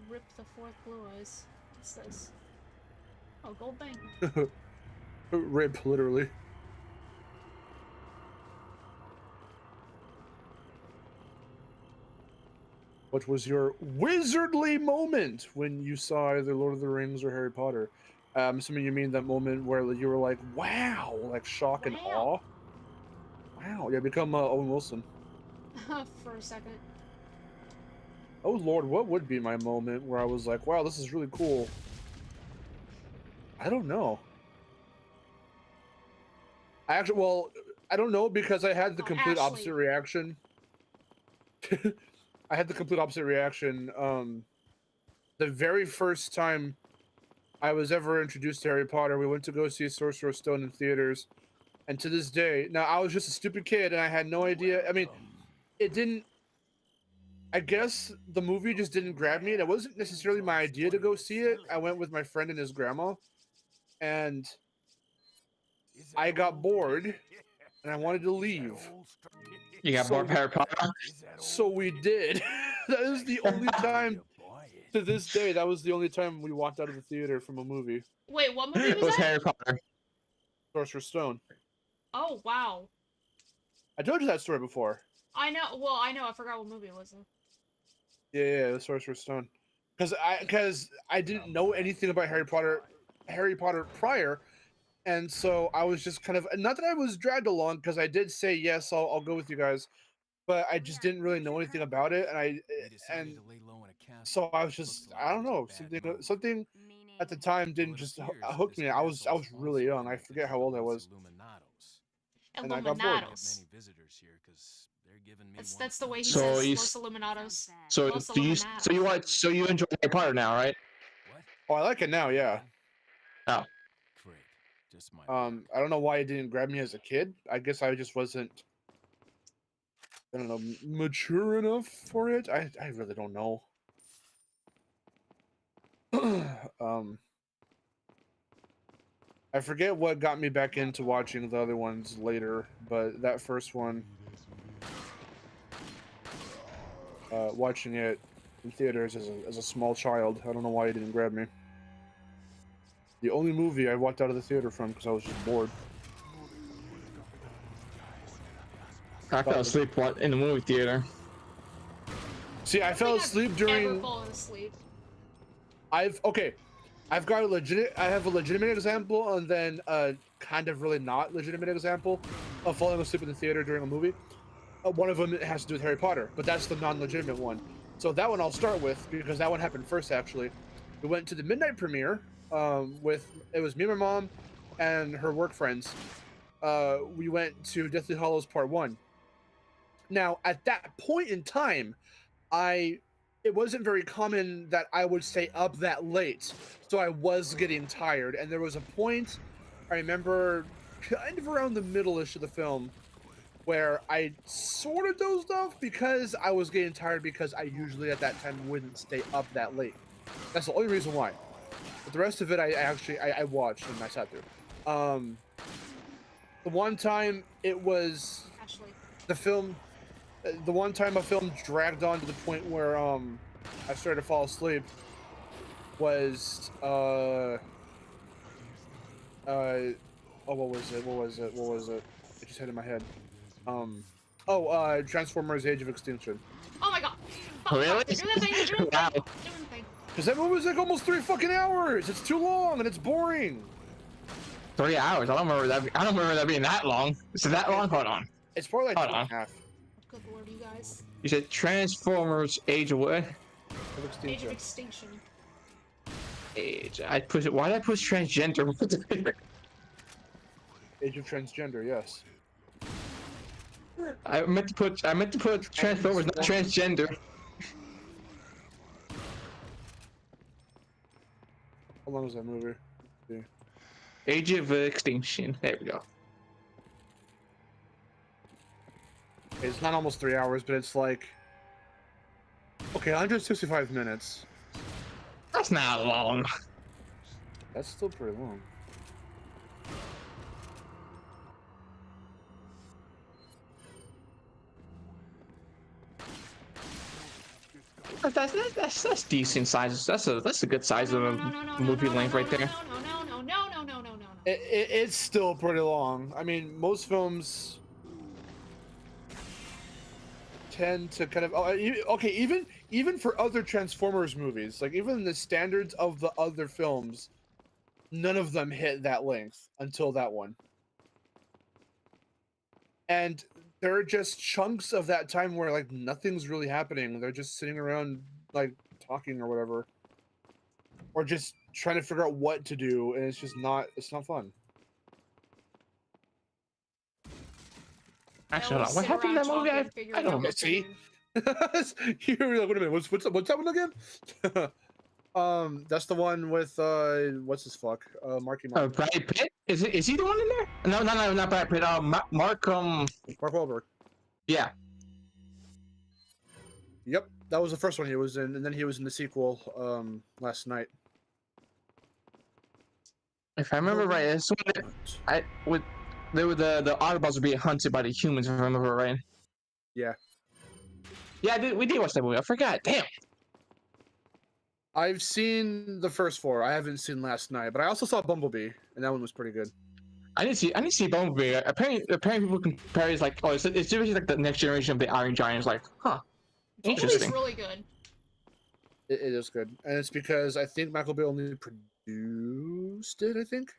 Rip the 4th blue eyes. What's this? Oh, gold bank. Rip, literally. What was your wizardly moment when you saw either Lord of the Rings or Harry Potter? I'm assuming you mean that moment where you were like, wow, like shock and awe? Wow, yeah, become Owen Wilson. For a second. Oh Lord, what would be my moment where I was like, wow, this is really cool? I don't know. Well, I don't know because I had the complete opposite reaction. I had the complete opposite reaction. The very first time I was ever introduced to Harry Potter, we went to go see Sorcerer's Stone in theaters. And to this day, now I was just a stupid kid and I had no idea. I mean, it didn't, I guess the movie just didn't grab me. And it wasn't necessarily my idea to go see it. I went with my friend and his grandma. And I got bored and I wanted to leave. You got bored of Harry Potter? So we did. That is the only time, to this day, that was the only time we walked out of the theater from a movie. Wait, what movie It was that? Harry Potter. Sorcerer's Stone. Oh, wow. I told you that story before. I know. Well, I know. I forgot what movie it was. Yeah, the Sorcerer's Stone. Because I didn't know anything about Harry Potter prior, and so I was just kind of, not that I was dragged along, because I did say yes, I'll go with you guys, but I just didn't really know anything about it, and so I was just, I don't know, something at the time didn't just hook me. I was really young. I forget how old I was. And I got bored. That's the way he So says Los Illuminados. So Los you Illuminados. so you enjoy Harry Potter now, right? Oh, I like it now, yeah. Oh. I don't know why it didn't grab me as a kid. I guess I just wasn't, I don't know, mature enough for it. I really don't know. I forget what got me back into watching the other ones later, but that first one, watching it in theaters as a small child, I don't know why it didn't grab me. The only movie I walked out of the theater from because I was just bored. I fell asleep in the movie theater. See, I fell asleep during. Never fallen asleep. I have a legitimate example, and then a kind of really not legitimate example of falling asleep in the theater during a movie. One of them has to do with Harry Potter, but that's the non-legitimate one. So that one I'll start with because that one happened first. Actually, we went to the midnight premiere. It was me and my mom and her work friends. We went to Deathly Hallows Part 1. Now, at that point in time, it wasn't very common that I would stay up that late, so I was getting tired. And there was a point, I remember, kind of around the middle-ish of the film, where I sort of dozed off because I was getting tired because I usually at that time wouldn't stay up that late. That's the only reason why. But the rest of it, I watched and I sat through. The one time it was the one time a film dragged on to the point where I started to fall asleep was what was it? It just hit in my head. Transformers: Age of Extinction. Oh my god. Really? Wow. Because that movie was like almost 3 fucking hours. It's too long and it's boring. 3 hours? I don't remember that being that long. Is it that long? Hold on. It's probably like 2.5. Good lord, you guys. You said Transformers: Age of what? Age of Extinction. Age. I push it. Why did I push transgender? Age of Transgender, yes. I meant to put Transformers, not transgender. How long is that movie? Yeah. Age of Extinction. There we go. It's not almost 3 hours, but it's like okay, 165 minutes. That's not long. That's still pretty long. That's decent size. That's a good size of a movie length right there. No. It's still pretty long. I mean, most films tend to kind of okay, even for other Transformers movies, like even the standards of the other films, none of them hit that length until that one. And there are just chunks of that time where like nothing's really happening. They're just sitting around like talking or whatever, or just trying to figure out what to do, and it's not fun. Actually, hold on. What happened in that movie? I don't know. See? You're like, wait a minute, what's that one again? That's the one with what's his fuck? Marky Mark. Brad Pitt? Is he the one in there? No, not Brad Pitt. Mark Mark Wahlberg. Yeah. Yep, that was the first one he was in, and then he was in the sequel last night. If I remember right, it's when the Autobots were being hunted by the humans. If I remember right. Yeah. Yeah, we did watch that movie. I forgot. Damn. I've seen the first four. I haven't seen Last Night, but I also saw Bumblebee, and that one was pretty good. I didn't see Bumblebee. Apparently people compare it like, oh, it's basically like the next generation of the Iron Giants. Like, huh, interesting. Bumblebee's really good. It is good, and it's because I think Michael Bay only produced it. I think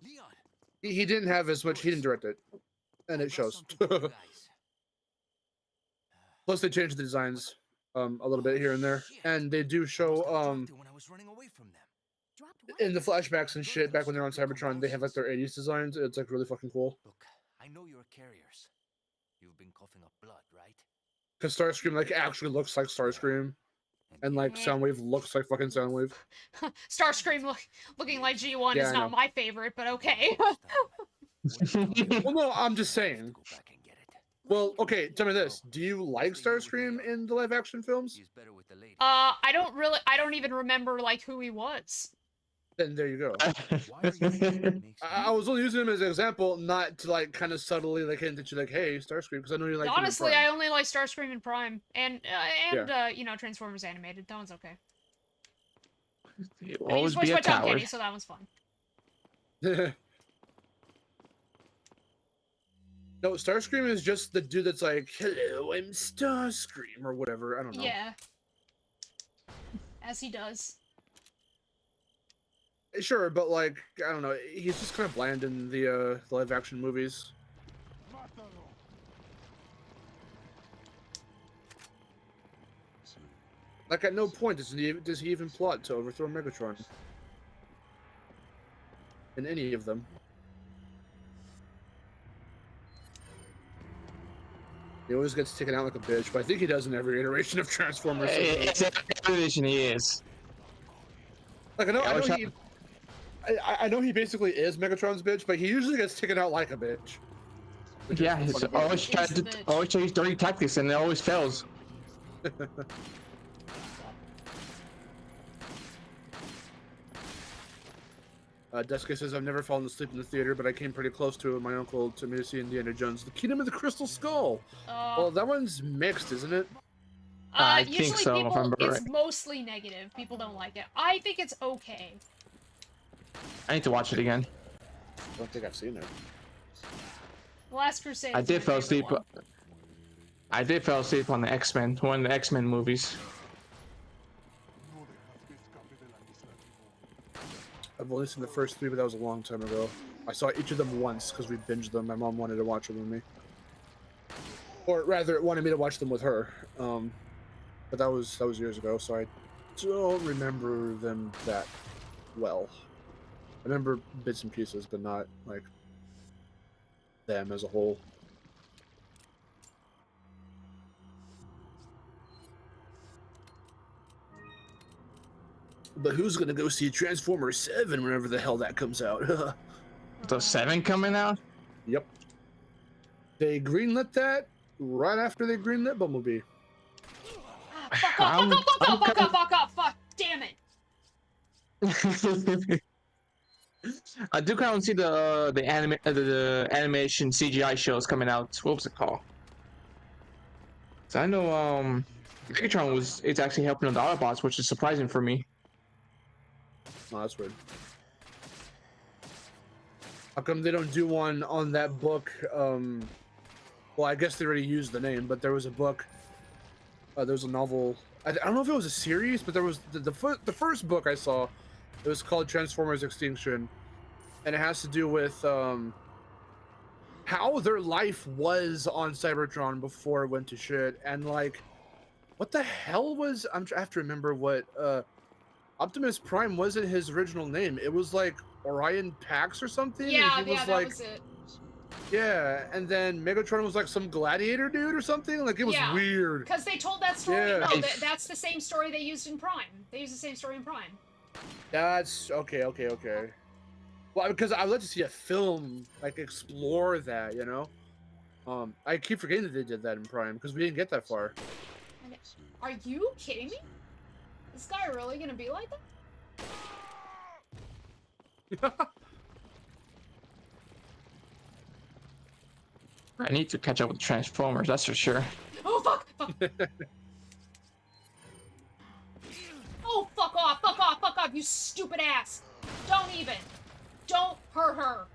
Leon, he didn't have as much. He didn't direct it, and it shows. Plus, they changed the designs a little bit here and there, and they do show when I was running away from them. Dropped what? in the flashbacks and shit back when they're on Cybertron. They have like their 80s designs. It's like really fucking cool. Look, I know you're carriers. You've been coughing up blood, right? Because Starscream like actually looks like Starscream, and like Soundwave looks like fucking Soundwave. Starscream looking like G1 Yeah, is I not know. my favorite, but okay. Well, no, I'm just saying. Go back and get it. Well, okay, tell me this: do you like Starscream in the live-action films? He's better with the lady. I don't even remember like who he was. Then there you go. Why are you using techniques? I was only using him as an example, not to like kind of subtly like hint at you like, hey, Starscream, because I know you like. Honestly, I only like Starscream and Prime, and you know, Transformers Animated. That one's okay. He'll I mean, always he's be voiced a by Tom coward. Kenny, so that one's fun. No, Starscream is just the dude that's like, hello, I'm Starscream, or whatever. I don't know. Yeah. As he does. Sure, but like, I don't know. He's just kind of bland in the live-action movies. Like, at no point does he even plot to overthrow Megatron. In any of them. He always gets taken out like a bitch, but I think he does in every iteration of Transformers. It's every vision he is. Like, I know he basically is Megatron's bitch, but he usually gets taken out like a bitch. Which is Yeah, he's fucking always He's the tries bitch. to use dirty tactics, and it always fails. Deska says, I've never fallen asleep in the theater, but I came pretty close to it with my uncle to me to see Indiana Jones. The Kingdom of the Crystal Skull! Well, that one's mixed, isn't it? I think usually so, if people, I'm it's right. mostly negative. People don't like it. I think it's okay. I need to watch it again. I don't think I've seen it. The Last Crusade. I is did my fall favorite asleep. one. I did fall asleep on the X-Men, one of the X-Men movies. I've only seen the first three, but that was a long time ago. I saw each of them once because we binged them. My mom wanted to watch them with me. Or rather, wanted me to watch them with her. But that was years ago, so I don't remember them that well. I remember bits and pieces, but not like them as a whole. But who's gonna go see Transformers 7 whenever the hell that comes out? The 7 coming out? Yep. They greenlit that right after they greenlit Bumblebee. Fuck off, fuck off, fuck, damn it. I do kind of see the animation CGI shows coming out. What was it called? So I know Megatron it's actually helping with the Autobots, which is surprising for me. Oh, that's weird. How come they don't do one on that book? Well, I guess they already used the name, but there was a book. There was a novel. I don't know if it was a series, but there was the first book I saw. It was called Transformers Extinction, and it has to do with how their life was on Cybertron before it went to shit, and like, what the hell was I have to remember what Optimus Prime wasn't his original name. It was like Orion Pax or something. Yeah, and he was that like, was it. yeah, and then Megatron was like some gladiator dude or something. Like, it was weird. Because they told that story. Yeah. No, that's the same story they used in Prime. They used the same story in Prime. That's okay. Well, because I'd like to see a film like explore that, you know. I keep forgetting that they did that in Prime because we didn't get that far. Are you kidding me? Is this guy really gonna be like that? I need to catch up with Transformers, that's for sure. Oh fuck! Oh fuck off! Fuck off! Fuck off! You stupid ass! Don't even! Don't hurt her!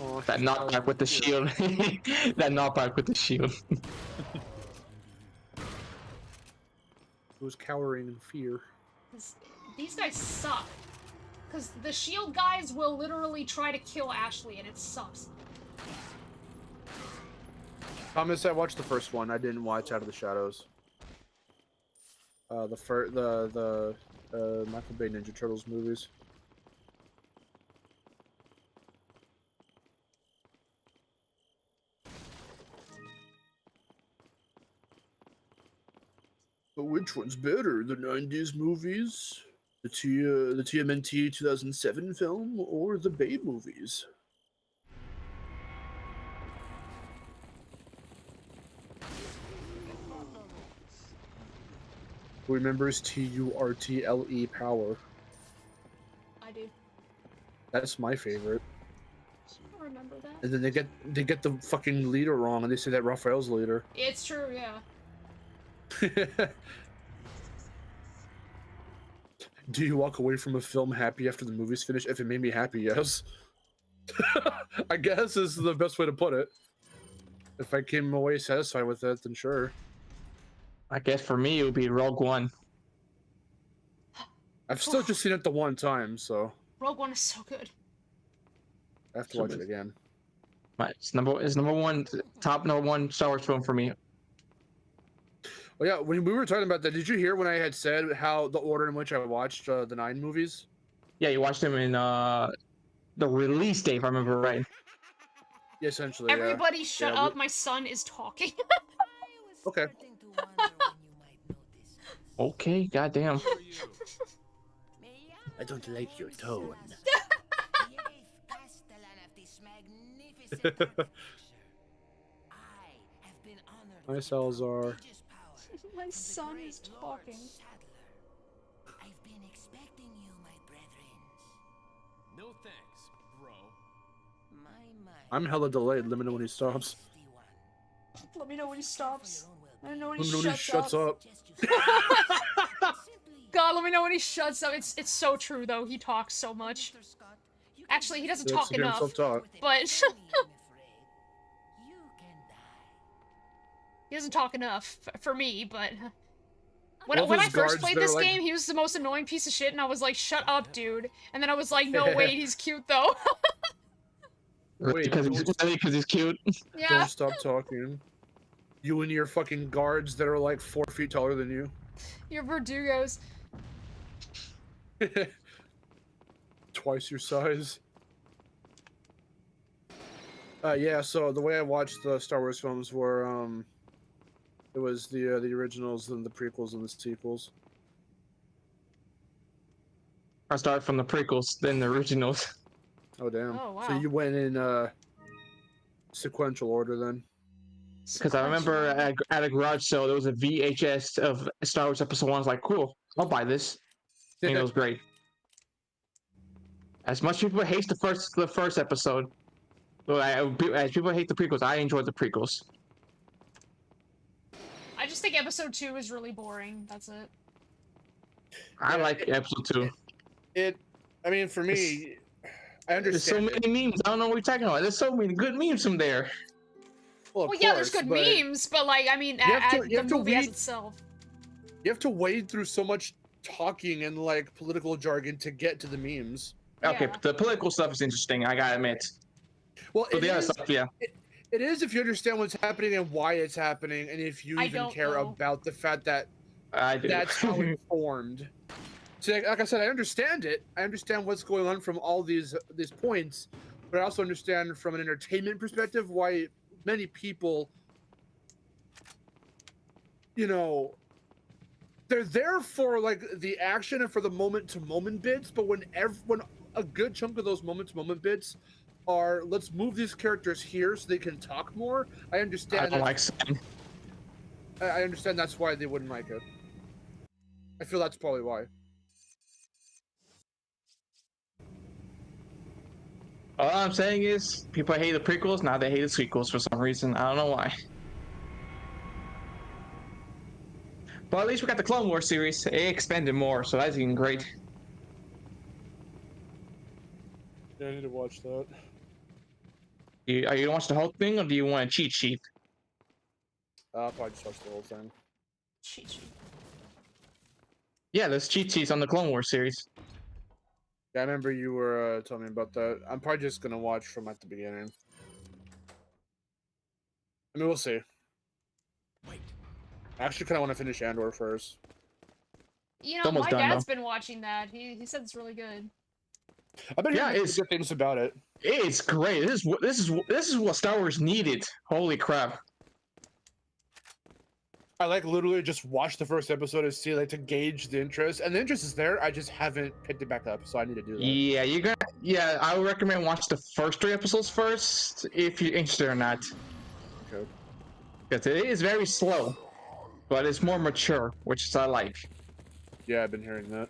Oh, That knockback with the shield. That knockback with the shield. Who's cowering in fear? These guys suck. Because the shield guys will literally try to kill Ashley, and it sucks. Thomas, I watched the first one. I didn't watch Out of the Shadows. The Michael Bay Ninja Turtles movies. But which one's better, the 90s movies, the TMNT 2007 film, or the Bay movies? Who remembers TURTLE Power? I do. That's my favorite. I remember that. And then they get the fucking leader wrong, and they say that Raphael's the leader. It's true, yeah. Do you walk away from a film happy after the movie's finished? If it made me happy, yes. I guess is the best way to put it. If I came away satisfied with it, then sure. I guess for me it would be Rogue One. I've still just seen it the one time, so Rogue One is so good. I have to watch it again. It's number one, top number one Star Wars film for me. Oh yeah, when we were talking about that, did you hear when I had said how the order in which I watched the 9 movies? Yeah, you watched them in the release date, if I remember right. Yeah, essentially. Everybody yeah. shut up, my son is talking. Okay. Okay, goddamn. I don't like your tone. Hi, Salazar. My son is talking. I've been expecting you, my brethren. No thanks, bro. My. I'm hella delayed. Let me know when he stops. Let me know when he stops. I don't know when Let he me know when he shuts up. God, let me know when he shuts up. It's so true though. He talks so much. Actually, he doesn't talk enough. But he doesn't talk enough for me. But when I first played this game, he was the most annoying piece of shit, and I was like, "Shut up, dude!" And then I was like, "No, wait, he's cute though." Wait, because he's cute. Yeah. Don't stop talking. You and your fucking guards that are like 4 feet taller than you. Your Verdugos. Twice your size. Yeah, so the way I watched the Star Wars films were, it It was the originals and the prequels and the sequels. I started from the prequels, then the originals. Oh damn! Oh, So wow. you went in sequential order then. Because I remember at a garage sale, there was a VHS of Star Wars Episode 1. I was like, cool, I'll buy this. And it was great. As much people hate the first episode, as people hate the prequels, I enjoyed the prequels. I just think episode 2 is really boring. That's it. I like episode 2. I mean, for me, I understand. There's so many memes. I don't know what you're talking about. There's so many good memes from there. Well, Yeah, there's good memes, but like, I mean, the movie as itself. You have to wade through so much talking and like political jargon to get to the memes. Okay, Yeah. the political stuff is interesting, I gotta admit. Well, But the other stuff, yeah. It is if you understand what's happening and why it's happening, and if you even care about the fact that I do. that's how it formed. So, like I said, I understand it. I understand what's going on from all these points, but I also understand from an entertainment perspective why many people, you know, they're there for like the action and for the moment-to-moment bits, but when a good chunk of those moment-to-moment bits are, let's move these characters here so they can talk more, I understand. I don't like Sam. I understand that's why they wouldn't like it. I feel that's probably why. All I'm saying is, people hate the prequels, now they hate the sequels for some reason. I don't know why. But at least we got the Clone Wars series. It expanded more, so that's even great. Yeah, I need to watch that. Are you gonna watch the whole thing, or do you want a cheat sheet? I'll probably just watch the whole thing. Cheat sheet. Yeah, there's cheat sheets on the Clone Wars series. Yeah, I remember you were telling me about that. I'm probably just gonna watch from at the beginning. I mean, we'll see. Wait. I actually kind of want to finish Andor first. You know, Almost my done, dad's been watching that. He said it's really good. I've been hearing it's good things about it. It's great. This is what Star Wars needed. Holy crap! I like literally just watch the first episode and see like to gauge the interest, and the interest is there. I just haven't picked it back up, so I need to do that. Yeah, you got. Yeah, I would recommend watch the first 3 episodes first if you're interested or not. Okay. Because it is very slow, but it's more mature, which I like. Yeah, I've been hearing that.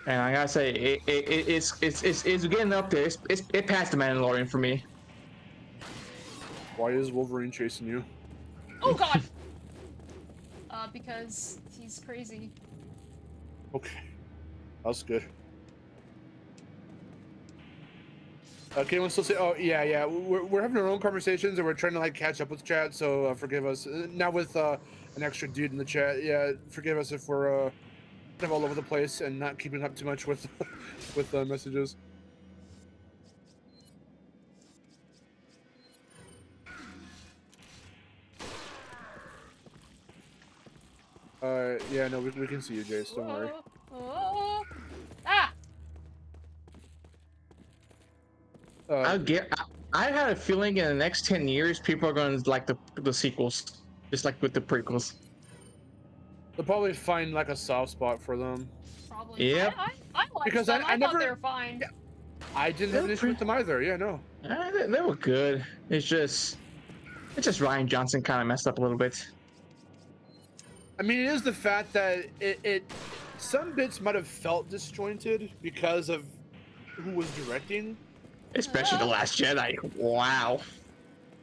And I gotta say, it's getting up there. It passed the Mandalorian for me. Why is Wolverine chasing you? Oh God. Because he's crazy. Okay, that's good. Okay, let's still say. Oh yeah. We're having our own conversations and we're trying to like catch up with chat. So forgive us. Now with an extra dude in the chat. Yeah, forgive us if we're kind of all over the place and not keeping up too much with with messages. Yeah, no, we can see you, Jace. Don't worry. Ah! I had a feeling in the next 10 years, people are going to like the sequels, just like with the prequels. They'll probably find like a soft spot for them. Probably. Yep. I liked Because them. I thought never- they were fine. Yeah. I didn't have an issue with them either. Yeah, no. They were good. It's just Ryan Johnson kind of messed up a little bit. I mean, it is the fact that some bits might have felt disjointed because of who was directing, Especially The Last Jedi. Wow.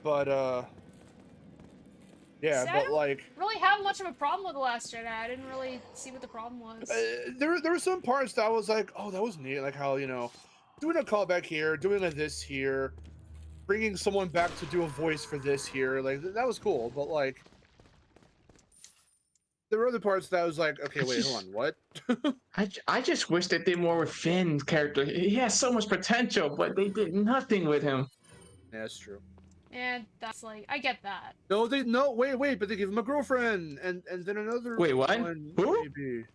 but yeah, See, I but don't like really have much of a problem with The Last Jedi. I didn't really see what the problem was. there were some parts that I was like, oh, that was neat, like how, you know, doing a callback here, doing a this here, bringing someone back to do a voice for this here, like that was cool, but like there were other parts that I was like, okay, wait, hold on, what? I just wish they did more with Finn's character. He has so much potential, but they did nothing with him. Yeah, that's true. And that's like, I get that. No, wait, but they give him a girlfriend, and then another. Wait, what? One, Who? maybe.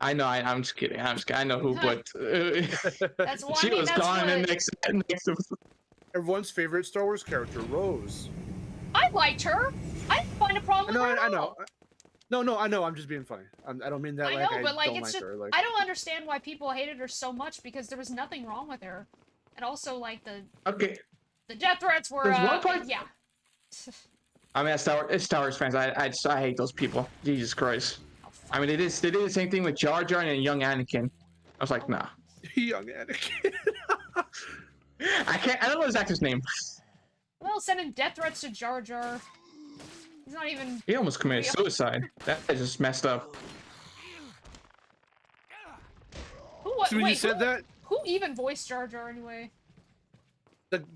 I know. I'm just kidding. I know who, but That's why she was gone in the next episode. Everyone's favorite Star Wars character, Rose. I liked her. I didn't find a problem with her at I know. all. No, I know. I'm just being funny. I don't mean that I like know, I but like don't it's like just her. Like, I don't understand why people hated her so much because there was nothing wrong with her, and also like Okay. the death threats were There's one part. yeah. I mean, it's Star Wars fans. I hate those people. Jesus Christ. Oh, I mean, they did the same thing with Jar Jar and young Anakin. I was like, nah. young Anakin. I don't know his actor's name. Well, sending death threats to Jar Jar. He's not even. He almost committed real. suicide. That is just messed up. So when you said that, Who even voiced Jar Jar anyway?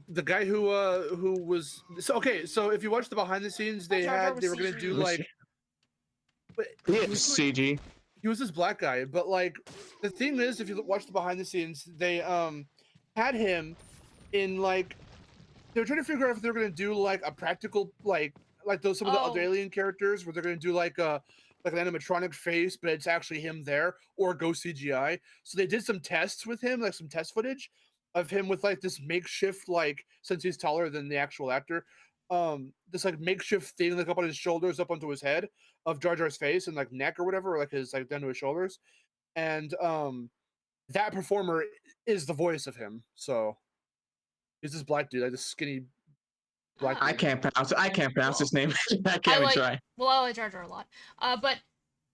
the guy who was okay. So if you watch the behind the scenes, they Jar Jar were was gonna CG. do like. But Yeah, he was CG. he was this black guy, but like the thing is, if you watch the behind the scenes, they had him in like they were trying to figure out if they were gonna do like a practical like those some of the other alien characters where they're gonna do like an animatronic face, but it's actually him there, or go CGI. So they did some tests with him, like some test footage of him with like this makeshift, like since he's taller than the actual actor, this like makeshift thing like up on his shoulders, up onto his head of Jar Jar's face and like neck or whatever, or like his like down to his shoulders. And that performer is the voice of him. So he's this black dude, like this skinny black dude. I can't pronounce his name. I can't even try. Well, I like Jar Jar a lot. But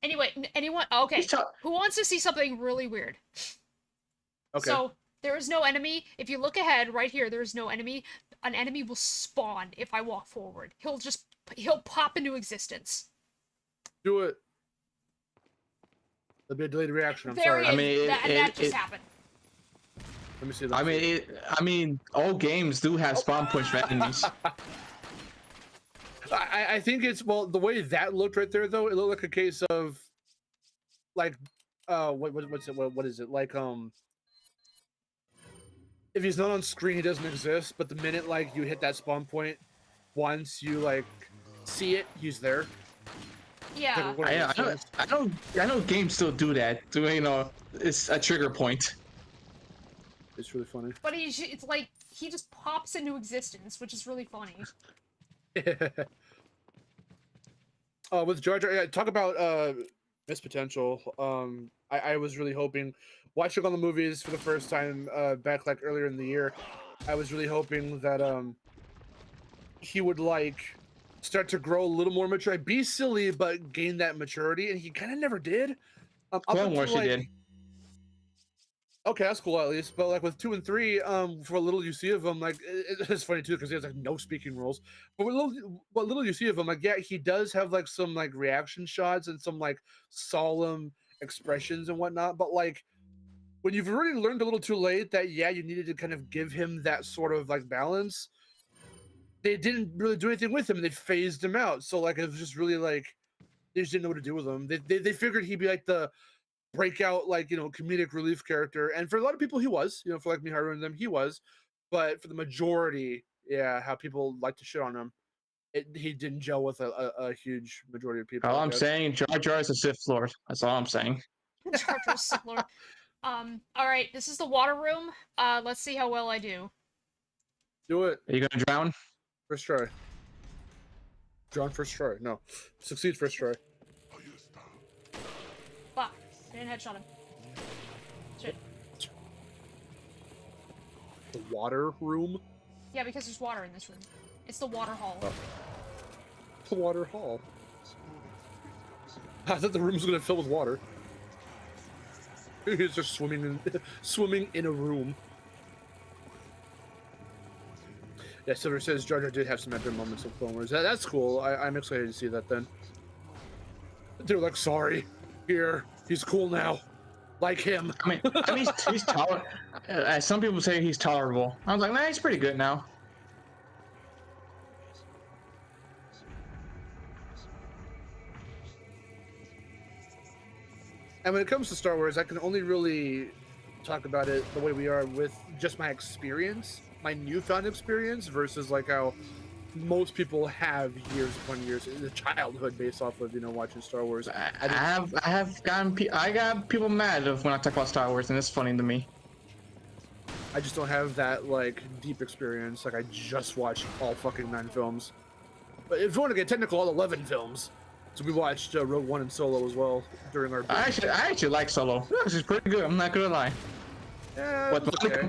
anyway, anyone? Okay, who wants to see something really weird? Okay. So there is no enemy. If you look ahead, right here, there is no enemy. An enemy will spawn if I walk forward. He'll pop into existence. Do it. There'll be a delayed reaction. I'm There sorry. he is. I mean, that just happened. Let me see. I mean, all games do have spawn points for enemies. I think it's the way that looked right there though. It looked like a case of like what is it like if he's not on screen he doesn't exist, but the minute like you hit that spawn point once you like see it, he's there. Yeah. I know games still do that. It's a trigger point. It's really funny. But it's like he just pops into existence, which is really funny. With Jar Jar, talk about missed potential. I was really hoping, watching all the movies for the first time back like earlier in the year, I was really hoping that he would like start to grow a little more mature, be silly but gain that maturity, and he kind of never did. Clone Wars he did. Okay, that's cool at least. But like with 2 and 3, for a little you see of him, like it's funny too because he has like no speaking roles. But what little you see of him, like yeah, he does have like some like reaction shots and some like solemn expressions and whatnot. But like when you've already learned a little too late that yeah, you needed to kind of give him that sort of like balance, they didn't really do anything with him. They phased him out. So like it was just really like they just didn't know what to do with him. They figured he'd be like the breakout, like, comedic relief character, and for a lot of people he was, for like Miharu and them he was, but for the majority, yeah, how people like to shit on him, he didn't gel with a huge majority of people. All I'm saying, Jar Jar is a Sith Lord. That's all I'm saying. Jar Jar's Sith Lord. All right, this is the water room. Let's see how well I do. Do it. Are you gonna drown? First try. Drown first try. No, succeed first try. Fuck. I didn't headshot him. Shit. The water room? Yeah, because there's water in this room. It's the water hall. Oh. The water hall. I thought the room was gonna fill with water. He's just swimming in a room. Yeah, Silver says Jar Jar did have some epic moments of Clone Wars. That's cool. I'm excited to see that then. They're like, sorry. Here, he's cool now. Like him. I mean he's tolerable. Some people say he's tolerable. I was like, nah, he's pretty good now. And when it comes to Star Wars, I can only really talk about it the way we are with just my experience, my newfound experience, versus like how most people have years upon years in childhood based off of watching Star Wars. I got people mad when I talk about Star Wars, and it's funny to me. I just don't have that like deep experience. Like I just watched all fucking 9 films. But if you want to get technical, all 11 films. So we watched Rogue One and Solo as well during our. I actually like Solo. This is pretty good. I'm not gonna lie. Yeah, But okay.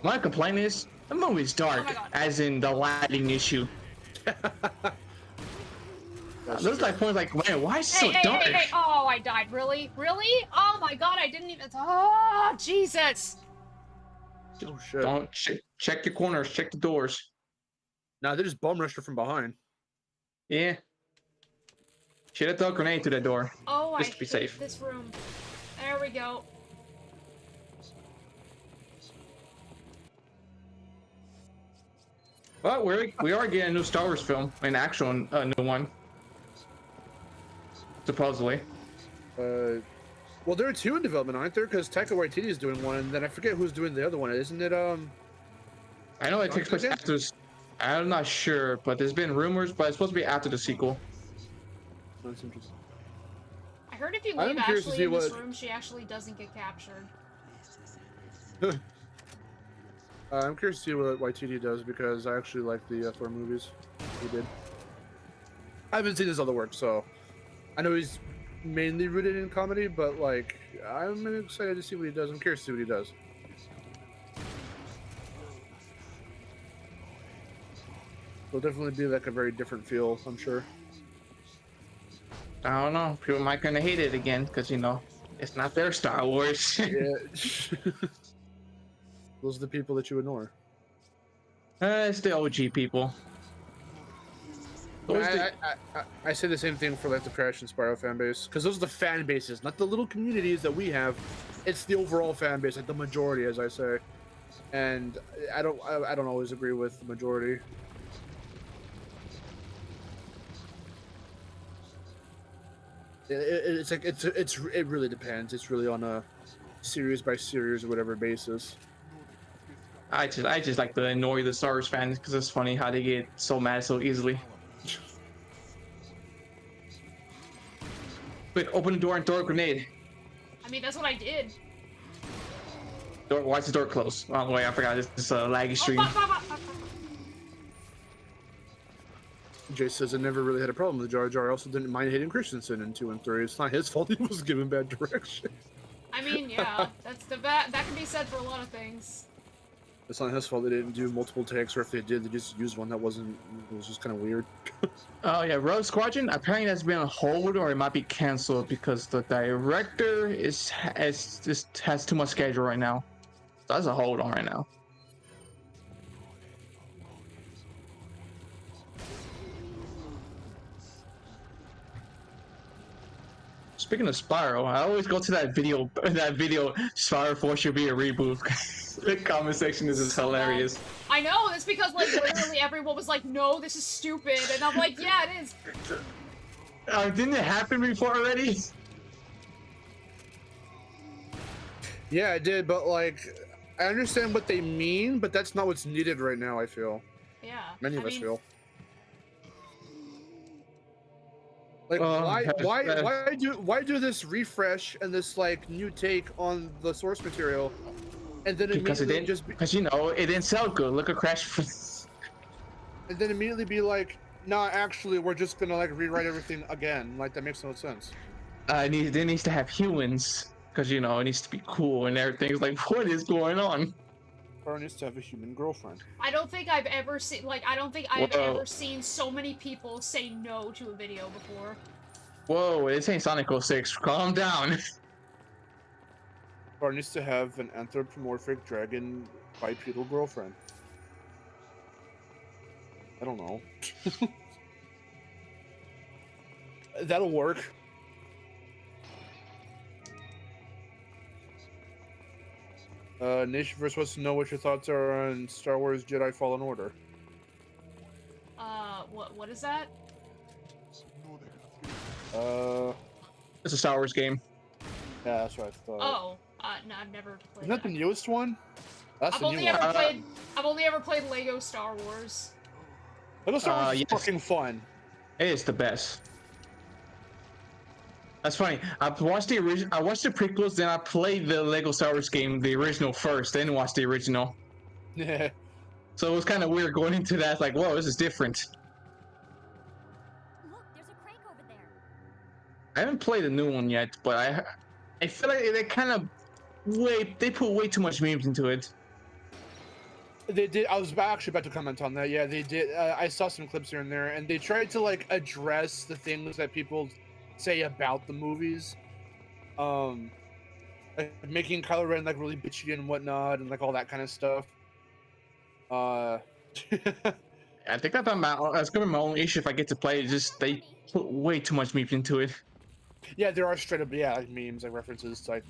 my complaint is the movie's dark, Oh my God. as in the lighting issue. There's like points like, man, why is it so dark? Hey! Oh, I died. Really? Really? Oh my God! I didn't even. Oh, Jesus! Oh shit. Don't check your corners, check the doors. Nah, they just bum rushed her from behind. Yeah. Should have thrown a grenade to the door. Oh, I Just to be hate safe. this room. There we go. But we are getting a new Star Wars film, an actual new one. Supposedly. Well, there are 2 in development, aren't there? Because Taika Waititi is doing one, and then I forget who's doing the other one. Isn't it? I know it takes place Again? after. I'm not sure, but there's been rumors, but it's supposed to be after the sequel. That's interesting. I heard if you I'm leave curious to Ashley see in this what- room, she actually doesn't get captured. I'm curious to see what Waititi does because I actually like the Thor movies. He did. I haven't seen his other work, so I know he's mainly rooted in comedy, but like I'm excited to see what he does. I'm curious to see what he does. It'll definitely be like a very different feel, I'm sure. I don't know. People might gonna hate it again because you know it's not their Star Wars. Yeah. Those are the people that you ignore. It's the OG people. Those I say the same thing for like the Crash and Spyro fan base, because those are the fan bases, not the little communities that we have. It's the overall fan base, like the majority, as I say. And I don't always agree with the majority. It's like it really depends. It's really on a series by series or whatever basis. I just like to annoy the Star Wars fans because it's funny how they get so mad so easily. Quick, open the door and throw a grenade. I mean, that's what I did. Door, why is the door closed? Oh wait, I forgot. This is a laggy stream. Oh, Jay says I never really had a problem with Jar Jar. I also didn't mind Hayden Christensen in 2 and 3. It's not his fault he was given bad direction. I mean, yeah, that can be said for a lot of things. It's not his fault they didn't do multiple takes, or if they did, they just used one that wasn't. It was just kind of weird. Oh yeah, Rogue Squadron. Apparently that's been on hold or it might be canceled because the director has too much schedule right now. So that's a hold on right now. Speaking of Spyro, I always go to that video. Spyro 4 should be a reboot. The comment section is just hilarious. I know, it's because, like, literally everyone was like, no, this is stupid, and I'm like, yeah, it is. Didn't it happen before already? Yeah, I did, but like, I understand what they mean, but that's not what's needed right now. I feel. Yeah. Many of I us mean, feel. Like, That's- why do this refresh and this like new take on the source material, and then Because it immediately didn't. just Because you know it didn't sell good. Look at Crash. and then immediately be like, nah, actually, we're just gonna like rewrite everything again. Like that makes no sense. It needs to have humans because you know it needs to be cool and everything. It's like, what is going on? Or needs to have a human girlfriend. I don't think I've ever seen, like, I don't think I've Whoa. ever seen so many people say no to a video before. Whoa, this ain't Sonic 06. Calm down. Or needs to have an anthropomorphic dragon bipedal girlfriend. I don't know. That'll work. Nationverse wants to know what your thoughts are on Star Wars Jedi Fallen Order. What is that? It's a Star Wars game. Yeah, that's what I thought. Oh, no, I've never played Isn't that the newest one? That's I've the only new one. I've only ever played Lego Star Wars. Lego Star Wars is yes. fucking fun. It is the best. That's funny. I watched the original. I watched the prequels, then I played the Lego Star Wars game, the original first, then watched the original. Yeah. So it was kind of weird going into that. It's like, whoa, this is different. I haven't played the new one yet, but I feel like they kind of they put way too much memes into it. They did. I was actually about to comment on that. Yeah, they did. I saw some clips here and there, and they tried to like address the things that people say about the movies, like making Kylo Ren like really bitchy and whatnot, and like all that kind of stuff. I think that's gonna be my only issue if I get to play it. Just they put way too much memes into it. Yeah, there are straight up like memes, like references to like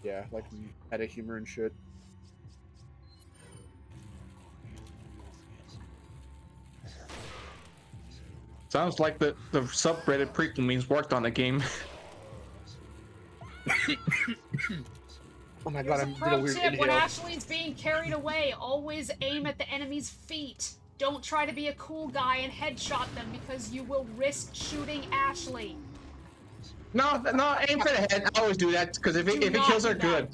yeah, like meta humor and shit. Sounds like the subreddit prequel memes worked on the game. Oh my god, I did a Pro weird tip: when inhale. Ashley's being carried away, always aim at the enemy's feet. Don't try to be a cool guy and headshot them because you will risk shooting Ashley. No, aim for the head. I always do that because if it kills her, good.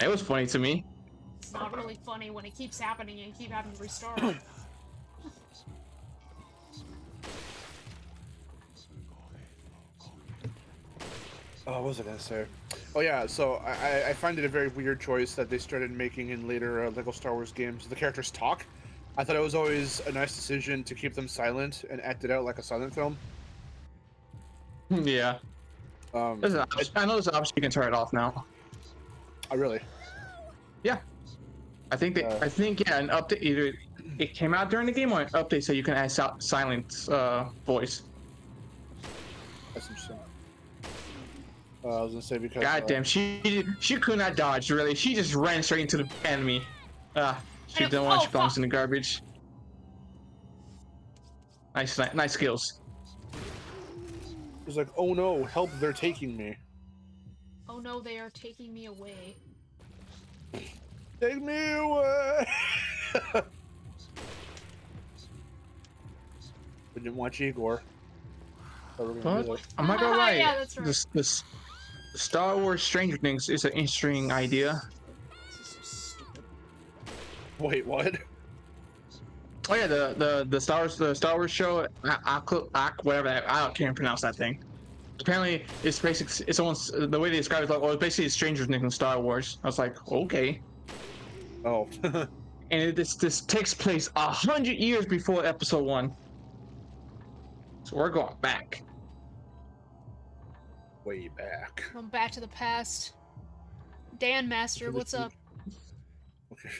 It was funny to me. It's not really funny when it keeps happening and you keep having to restart. Oh, what was I gonna say? Oh yeah, so I find it a very weird choice that they started making in later Lego Star Wars games. The characters talk. I thought it was always a nice decision to keep them silent and act it out like a silent film. Yeah. I know there's an option you can turn it off now. Oh really? Yeah. I think yeah, an update either it came out during the game or an update so you can add silent voice. That's interesting. I was gonna say because. God damn, she could not dodge really. She just ran straight into the enemy. She didn't want she belongs in the garbage. Nice skills. It was like, oh no, help! They're taking me. Oh no, they are taking me away. Take me away. We didn't watch Igor. But I'm not gonna lie. Yeah, that's right. This Star Wars Stranger Things is an interesting idea. This is so stupid. Wait, what? Oh yeah, the Star Wars show, whatever. I can't pronounce that thing. Apparently, it's basically it's almost the way they describe it. Like, it's basically Stranger Things in Star Wars. I was like, okay. Oh. And this takes place 100 years before Episode 1. So we're going back. Way back. I'm back to the past. Dan Master, what's up? Okay.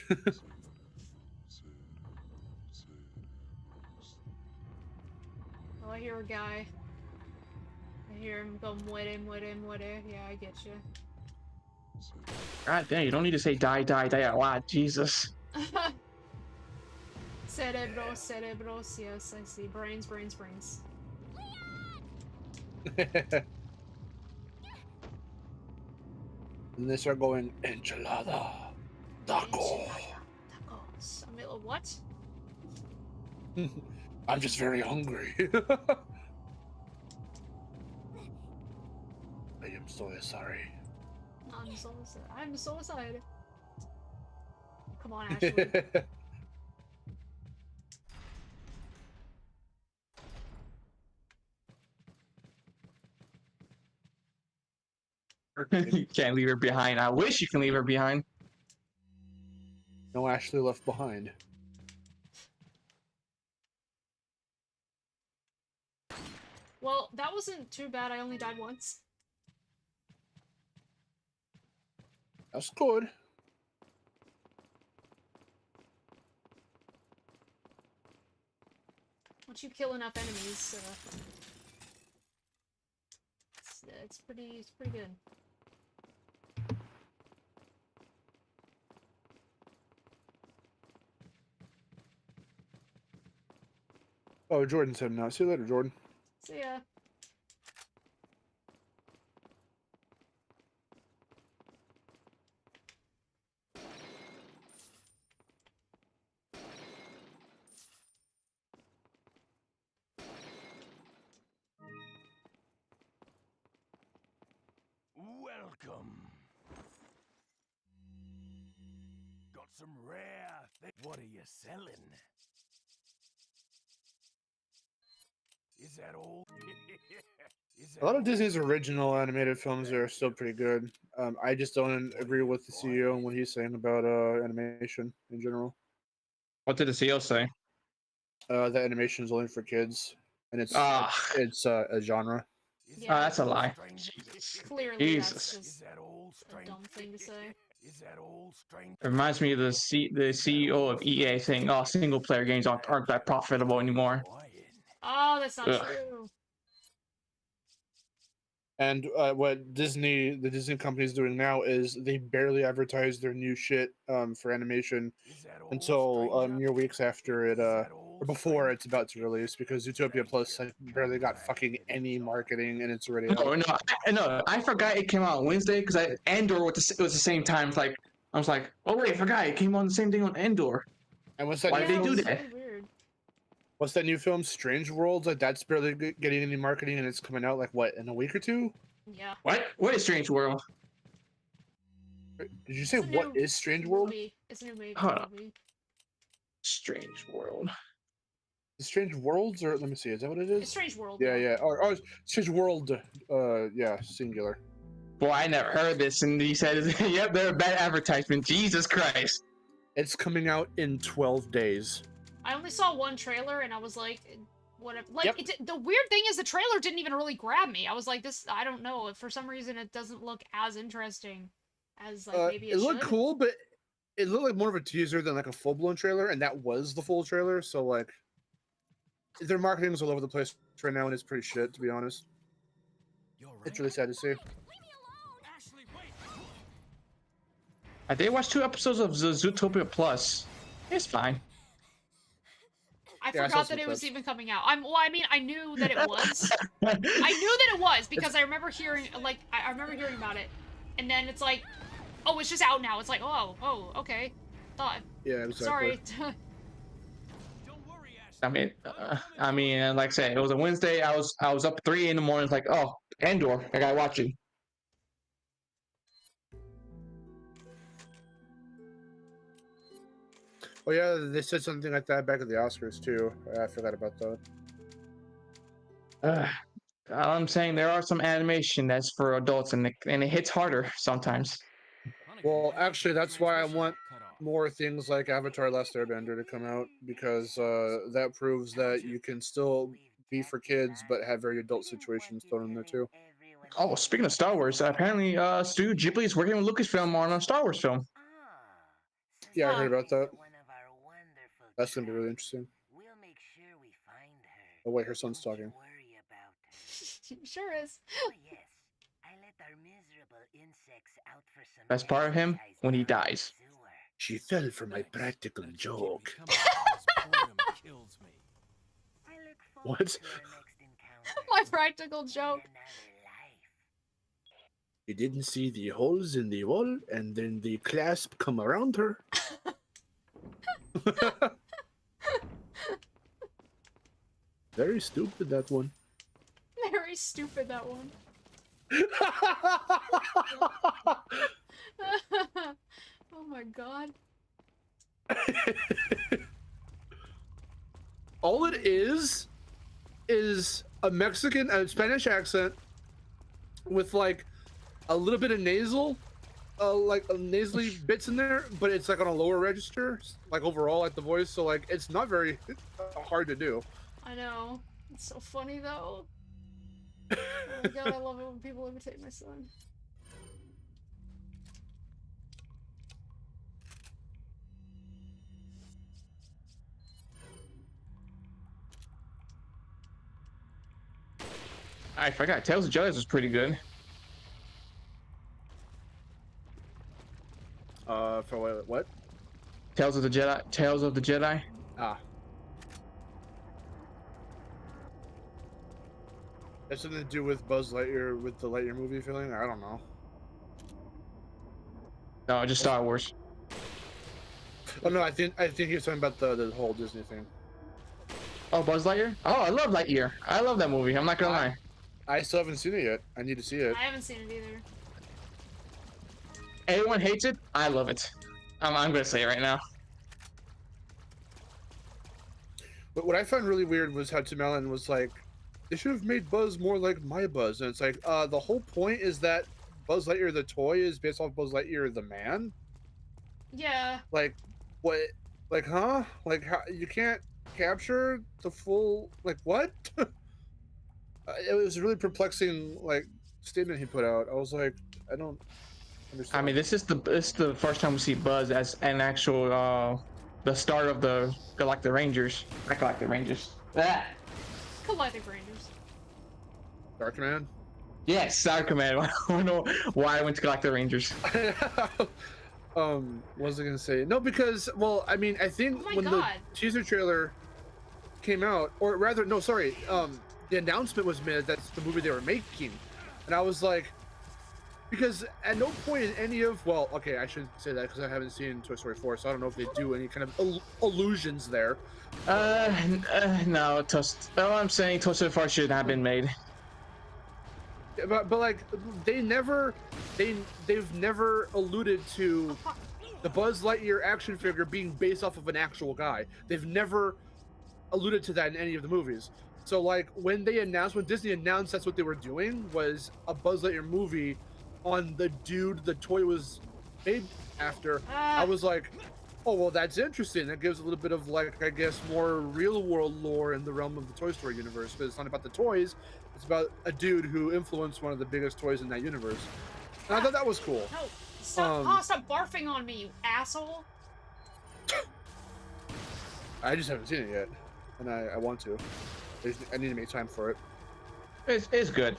Oh, I hear a guy. I hear him go muere. Yeah, I get you. God damn, you don't need to say die a lot. Jesus. Cerebros, yes, I see. Brains. And they start going, enchilada, taco. Tacos. I mean, what? I'm just very hungry. I am so sorry. I'm so sorry. Come on, Ashley. You can't leave her behind. I wish you can leave her behind. No Ashley left behind. Well, that wasn't too bad. I only died once. That's good. Once you kill enough enemies, it's pretty good. Oh, Jordan's heading out. See you later, Jordan. See ya. Welcome. Got some rare things. What are you selling? Is that old? Is A lot of that Disney's original animated films are still pretty good. I just don't agree with the CEO and what he's saying about animation in general. What did the CEO say? That animation is only for kids, and it's Ah, a genre. Yeah. that's a lie. Clearly, that's Jesus. just a dumb thing to say. Is that old stranger? It reminds me of the CEO of EA saying, "Oh, single player games aren't that profitable anymore." Oh, that's not Ugh. true. And what the Disney company is doing now is they barely advertise their new shit for animation until mere weeks after it or before it's about to release, because Zootopia Plus like, barely got fucking any marketing and it's already No, out. no, I forgot it came out on Wednesday because Andor was the same time. It's like I was like, oh wait, I forgot it came on the same thing on Andor. And what's that Why new did they do film? that? Really weird. What's that new film? Strange Worlds. Like that's barely getting any marketing, and it's coming out like what, in a week or two? Yeah. What is Strange World? Did you say It's a what new is Strange World? movie. It's a new movie. Hold on. Strange World. The Strange Worlds, or let me see, is that what it is? It's Strange World. Yeah, yeah. Oh, Strange World. Yeah, singular. Boy, I never heard this, and he said, "Yep, they're a bad advertisement." Jesus Christ! It's coming out in 12 days. I only saw one trailer, and I was like, whatever. Like, Yep. the weird thing is the trailer didn't even really grab me. I was like, this, I don't know. For some reason, it doesn't look as interesting as, like, maybe it looked should. cool, but it looked like more of a teaser than like a full-blown trailer, and that was the full trailer. So like, their marketing's all over the place right now, and it's pretty shit, to be honest. It's really sad to see. I did watch 2 episodes of Zootopia Plus. It's fine. I Yeah, I saw forgot some that it was clips. even coming out. Well, I mean, I knew that it was. I knew that it was because I remember hearing, like, I remember hearing about it, and then it's like, oh, it's just out now. It's like, oh, okay. Thought. Yeah, exactly. Sorry. I mean, like I said, it was a Wednesday. I was up 3 in the morning. It's like, oh, Andor, I gotta watch it. Oh yeah, they said something like that back at the Oscars too. I forgot about that. All I'm saying, there are some animation that's for adults, and it hits harder sometimes. Well, actually, that's why I want more things like Avatar: Last Airbender to come out, because that proves that you can still be for kids but have very adult situations thrown in there too. Oh, speaking of Star Wars, apparently Studio Ghibli is working with Lucasfilm on a Star Wars film. Yeah, I Huh. heard about that. That's gonna be really interesting. Oh wait, her son's talking. Sure is. Best part of him, when he dies. She fell for my practical joke. What? My practical joke. You didn't see the holes in the wall, and then the clasp come around her. Very stupid, that one. Very stupid, that one. Oh my god. All it is a Mexican and Spanish accent with like a little bit of nasal, like nasally bits in there, but it's like on a lower register, like overall, like the voice. So like it's not very hard to do. I know. It's so funny though. Oh my god, I love it when people imitate my son. I forgot. Tales of the Jedi was pretty good. For what? Tales of the Jedi. Tales of the Jedi. Ah. Has something to do with Buzz Lightyear, with the Lightyear movie feeling? I don't know. No, just Star Wars. Oh no, I think he was talking about the whole Disney thing. Oh, Buzz Lightyear? Oh, I love Lightyear. I love that movie. I'm not gonna lie. I still haven't seen it yet. I need to see it. I haven't seen it either. Everyone hates it. I love it. I'm gonna say it right now. But what I found really weird was how Tim Allen was like, they should have made Buzz more like my Buzz. And it's like, the whole point is that Buzz Lightyear the toy is based off Buzz Lightyear the man. Yeah. Like, what? Like, huh? Like, how you can't capture the full? Like, what? It was a really perplexing like statement he put out. I was like, I don't understand. I mean, this is the first time we see Buzz as an actual the start of the Galactic Rangers. Not Galactic Rangers. Ah. Galactic Rangers. Dark Man. Yes, Dark Command. I don't know why I went to Galactic Rangers. What was I gonna say? No, because well, I mean, I think Oh my when God. the teaser trailer came out, or rather, no, sorry, the announcement was made that's the movie they were making, and I was like, because at no point in any of, well, okay, I shouldn't say that because I haven't seen Toy Story 4, so I don't know if they do any kind of allusions there. No, all I'm saying, Toy Story 4 should not have been made. But like they've never alluded to the Buzz Lightyear action figure being based off of an actual guy. They've never alluded to that in any of the movies. So like when Disney announced that's what they were doing was a Buzz Lightyear movie on the dude the toy was made after, I was like, oh well, that's interesting. That gives a little bit of like, I guess, more real world lore in the realm of the Toy Story universe, but it's not about the toys. It's about a dude who influenced one of the biggest toys in that universe. And I thought that was cool. No, stop barfing on me, you asshole. I just haven't seen it yet, and I want to. I need to make time for it. It's good.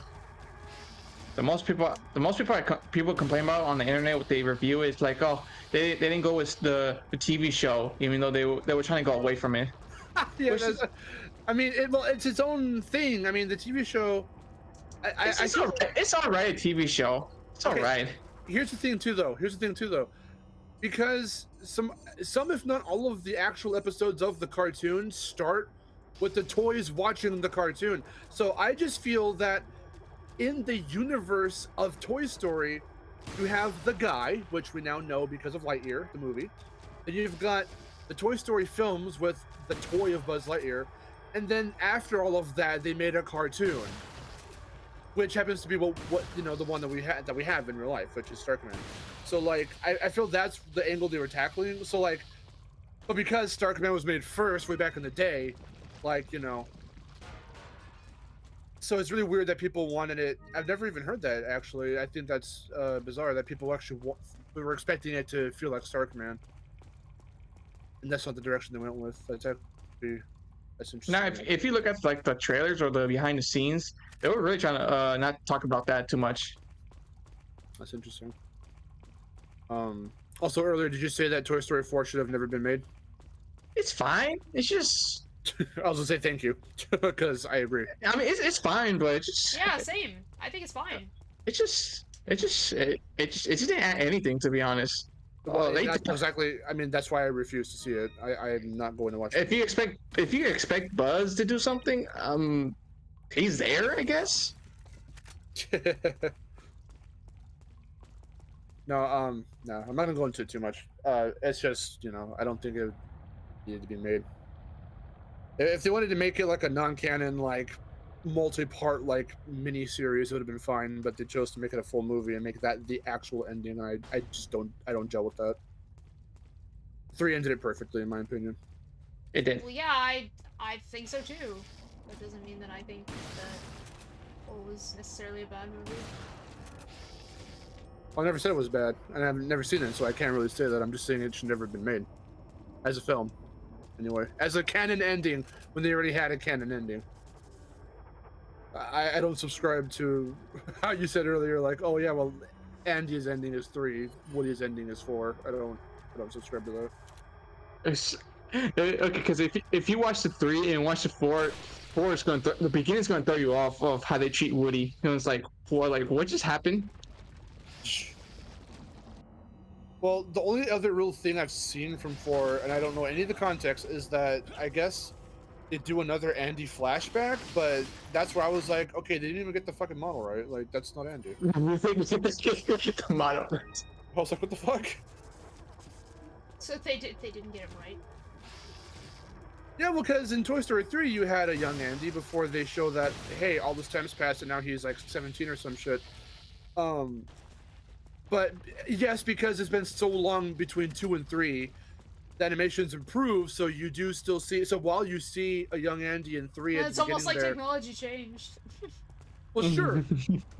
The most people complain about on the internet what they review is like, oh, they didn't go with the TV show, even though they were trying to go away from it. Yeah, I mean, it's its own thing. I mean, the TV show. It's all right. A TV show. It's all right. Here's the thing too, though. Because some, if not all of the actual episodes of the cartoon start with the toys watching the cartoon. So I just feel that in the universe of Toy Story, you have the guy, which we now know because of Lightyear, the movie. Then you've got the Toy Story films with the toy of Buzz Lightyear. And then after all of that, they made a cartoon, which happens to be what the one that we have in real life, which is Starkman. So like, I feel that's the angle they were tackling. So like, but because Starkman was made first way back in the day, like, so it's really weird that people wanted it. I've never even heard that, actually. I think that's bizarre that people actually we were expecting it to feel like Starkman, and that's not the direction they went with. That's interesting. Now, if you look at like the trailers or the behind the scenes, they were really trying to not talk about that too much. That's interesting. Also, earlier, did you say that Toy Story 4 should have never been made? It's fine. It's just. I was gonna say thank you, because I agree. I mean, it's fine, but it's just. Yeah, same. I think it's fine. It just didn't add anything, to be honest. Well, exactly. I mean, that's why I refuse to see it. I'm not going to watch it. If you expect Buzz to do something, he's there, I guess. No, I'm not gonna go into it too much. It's just, I don't think it needed to be made. If they wanted to make it like a non-canon, like multi-part, like mini-series, it would have been fine. But they chose to make it a full movie and make that the actual ending. I just don't gel with that. 3 ended it perfectly, in my opinion. It did. Well, yeah, I think so too. That doesn't mean that I think that 4 was necessarily a bad movie. Well, I never said it was bad, and I've never seen it, so I can't really say that. I'm just saying it should never have been made as a film. Anyway, as a canon ending, when they already had a canon ending. I don't subscribe to how you said earlier, like, oh yeah, well, Andy's ending is 3, Woody's ending is 4. I don't subscribe to that. Okay, because if you watch the 3 and watch the 4 is going to the beginning's going to throw you off of how they treat Woody. It's like, what just happened? Well, the only other real thing I've seen from 4, and I don't know any of the context, is that I guess they do another Andy flashback, but that's where I was like, okay, they didn't even get the fucking model right. Like, that's not Andy. You think the model? I was like, what the fuck? So they didn't get it right. Yeah, well, because in Toy Story 3, you had a young Andy before they show that, hey, all this time's passed and now he's like 17 or some shit. But yes, because it's been so long between 2 and 3, the animation's improved, so you do still see. So while you see a young Andy in 3 at It's the almost like beginning there, technology changed. well, sure,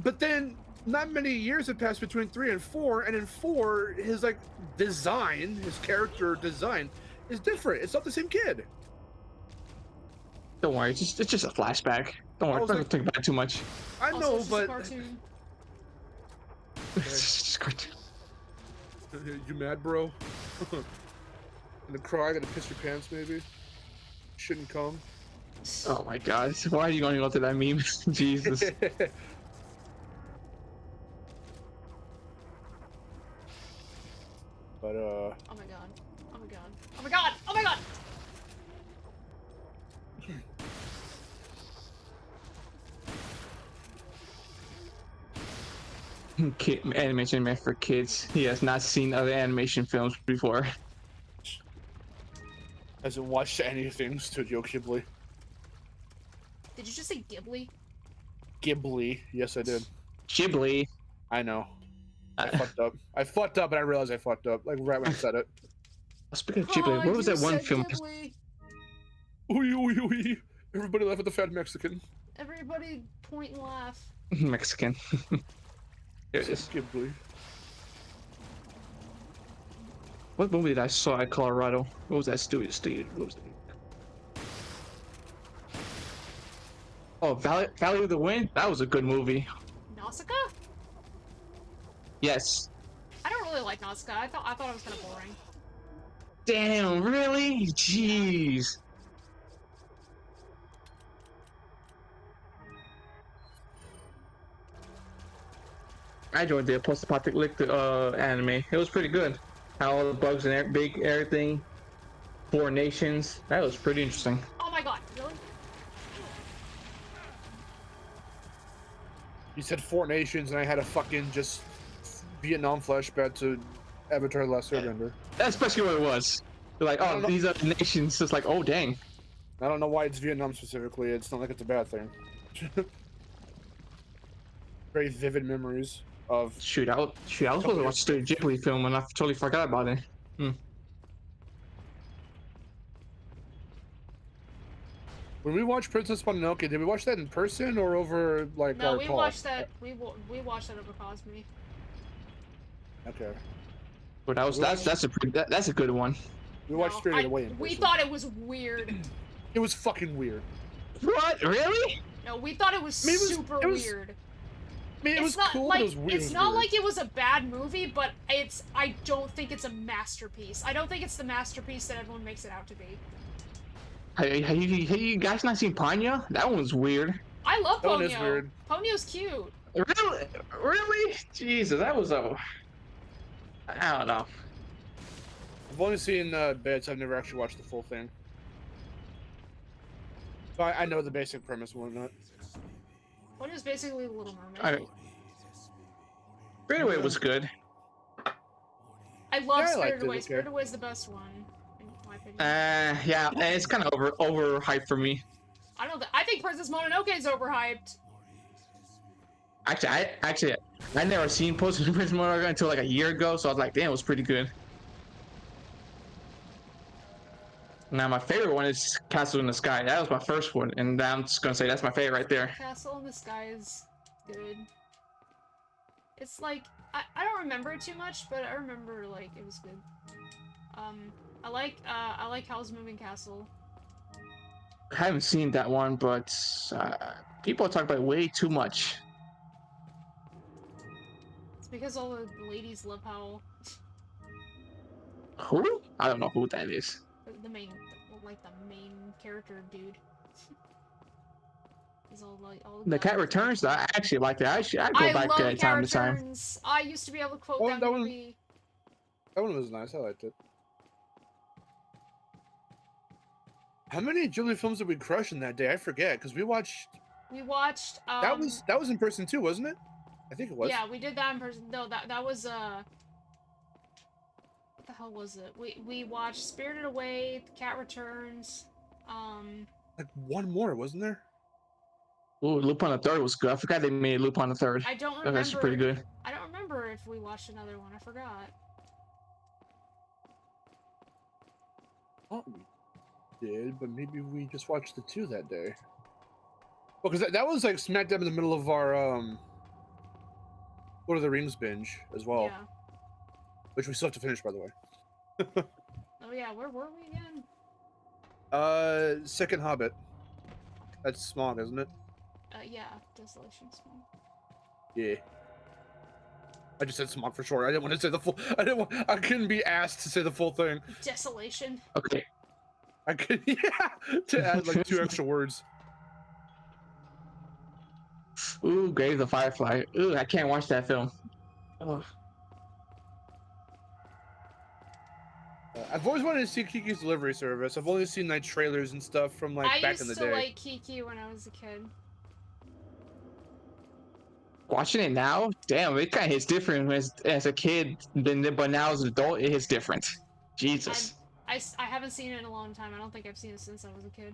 but then not many years have passed between 3 and 4, and in 4, his like design, his character design, is different. It's not the same kid. Don't worry, it's just a flashback. Don't worry, was don't like- think about it too much. I Also, know, it's just a but cartoon. It's just cartoon. you mad, bro? Gonna cry? Gonna piss your pants? Maybe. Shouldn't come. Oh my god, why are you going to go to that meme? Jesus. But Oh my god. Oh my god. Oh my god. Oh my god. Animation meant for kids. He has not seen other animation films before. hasn't watched anything Studio Ghibli. Did you just say Ghibli? Ghibli. Yes, I did. Ghibli. I know. I fucked up. I fucked up, and I realized I fucked up. Like right when I said it. Speaking of Ghibli, what was that one film? Ooey, ooey, ooey. Everybody laugh at the fat Mexican. Everybody point and laugh. Mexican. There it is. Ghibli. What movie did I saw at Colorado? What was that studio? What was it? Oh, Valley of the Wind? That was a good movie. Nausicaa? Yes. I don't really like Nausicaa. I thought it was kind of boring. Damn, really? Jeez. I enjoyed the post-apocalyptic anime. It was pretty good. How all the bugs and big everything, 4 nations. That was pretty interesting. Oh my god, really? You said 4 nations, and I had a fucking just Vietnam flashback to Avatar: The Last Airbender. That's basically what it was. They're like, oh, these are the nations. It's like, oh, dang. I don't know why it's Vietnam specifically. It's not like it's a bad thing. Very vivid memories of. Shoot, I was supposed to watch the Ghibli film, and I totally forgot about it. When we watched Princess Mononoke, did we watch that in person or over like No, our we call? watched that. We watched that over Cosme. Okay. But that's a good one. We watched Spirited Away in We person. thought it was weird. It was fucking weird. What? Really? No, we thought it was mean, super it was- weird. I mean, it was cool, but it was weird. It's not like it was a bad movie, but I don't think it's a masterpiece. I don't think it's the masterpiece that everyone makes it out to be. Have you guys not seen Panya? That one's weird. I love That one Ponyo. is weird. Ponyo's cute. Really? Really? Jesus, that was a. I don't know. I've only seen bits. I've never actually watched the full thing. So I know the basic premise and whatnot. Ponyo's basically the Little Mermaid. Spirited Away was good. I love Yeah, I liked Spirited it, Away. okay. Spirited Away is the best one, in my opinion. Yeah, it's kind of overhyped for me. I think Princess Mononoke is overhyped. I never seen Princess Mononoke until like a year ago, so I was like, damn, it was pretty good. Now my favorite one is Castle in the Sky. That was my first one, and I'm just gonna say that's my favorite right there. Castle in the Sky is good. It's like I don't remember it too much, but I remember like it was good. I like Howl's Moving Castle. I haven't seen that one, but people talk about it way too much. It's because all the ladies love Howl. Who? I don't know who that is. The main character dude. He's all like all The Cat guys- Returns. I actually like that. I go back love to it Cat time to time. Returns. I used to be able to quote Oh, that that one- movie. That one was nice. I liked it. How many Ghibli films did we crush in that day? I forget because we watched. We watched. That was in person too, wasn't it? I think it was. Yeah, we did that in person. No, that was what the hell was it? We watched Spirited Away, The Cat Returns. Like one more, wasn't there? Ooh, Lupin the Third was good. I forgot they made Lupin the Third. I don't That remember. was actually pretty good. I don't remember if we watched another one. I forgot. Oh, we did, but maybe we just watched the 2 that day. Well, because that was like smack dab in the middle of our Lord of the Rings binge as well, Yeah. which we still have to finish, by the way. Oh yeah, where were we again? Second Hobbit. That's Smog, isn't it? Yeah, Desolation Smog. Yeah. I just said Smog for short. I didn't want to say the full. I couldn't be asked to say the full thing. Desolation. Okay. I could, yeah, to add like 2 extra words. Ooh, Grave of the Firefly. Ooh, I can't watch that film. Oh. I've always wanted to see Kiki's Delivery Service. I've only seen like trailers and stuff from like back in the day. I used to like Kiki when I was a kid. Watching it now, damn, it kind of hits different as a kid, but now as an adult, it hits different. Jesus. I haven't seen it in a long time. I don't think I've seen it since I was a kid.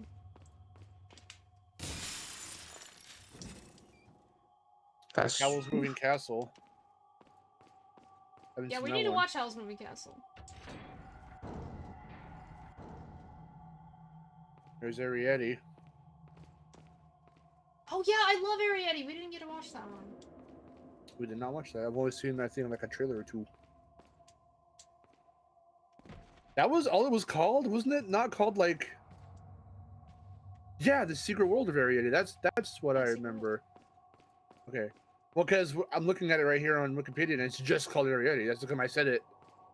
That's Howl's Moving Castle. Haven't Yeah, seen we that need to one. watch Howl's Moving Castle. There's Ariete. Oh yeah, I love Ariete. We didn't get to watch that one. We did not watch that. I've only seen, I think, like a trailer or 2. That was all it was called, wasn't it? Not called like. Yeah, the Secret World of Ariete. That's what I remember. Okay. Well, because I'm looking at it right here on Wikipedia, and it's just called Ariete. That's because I said it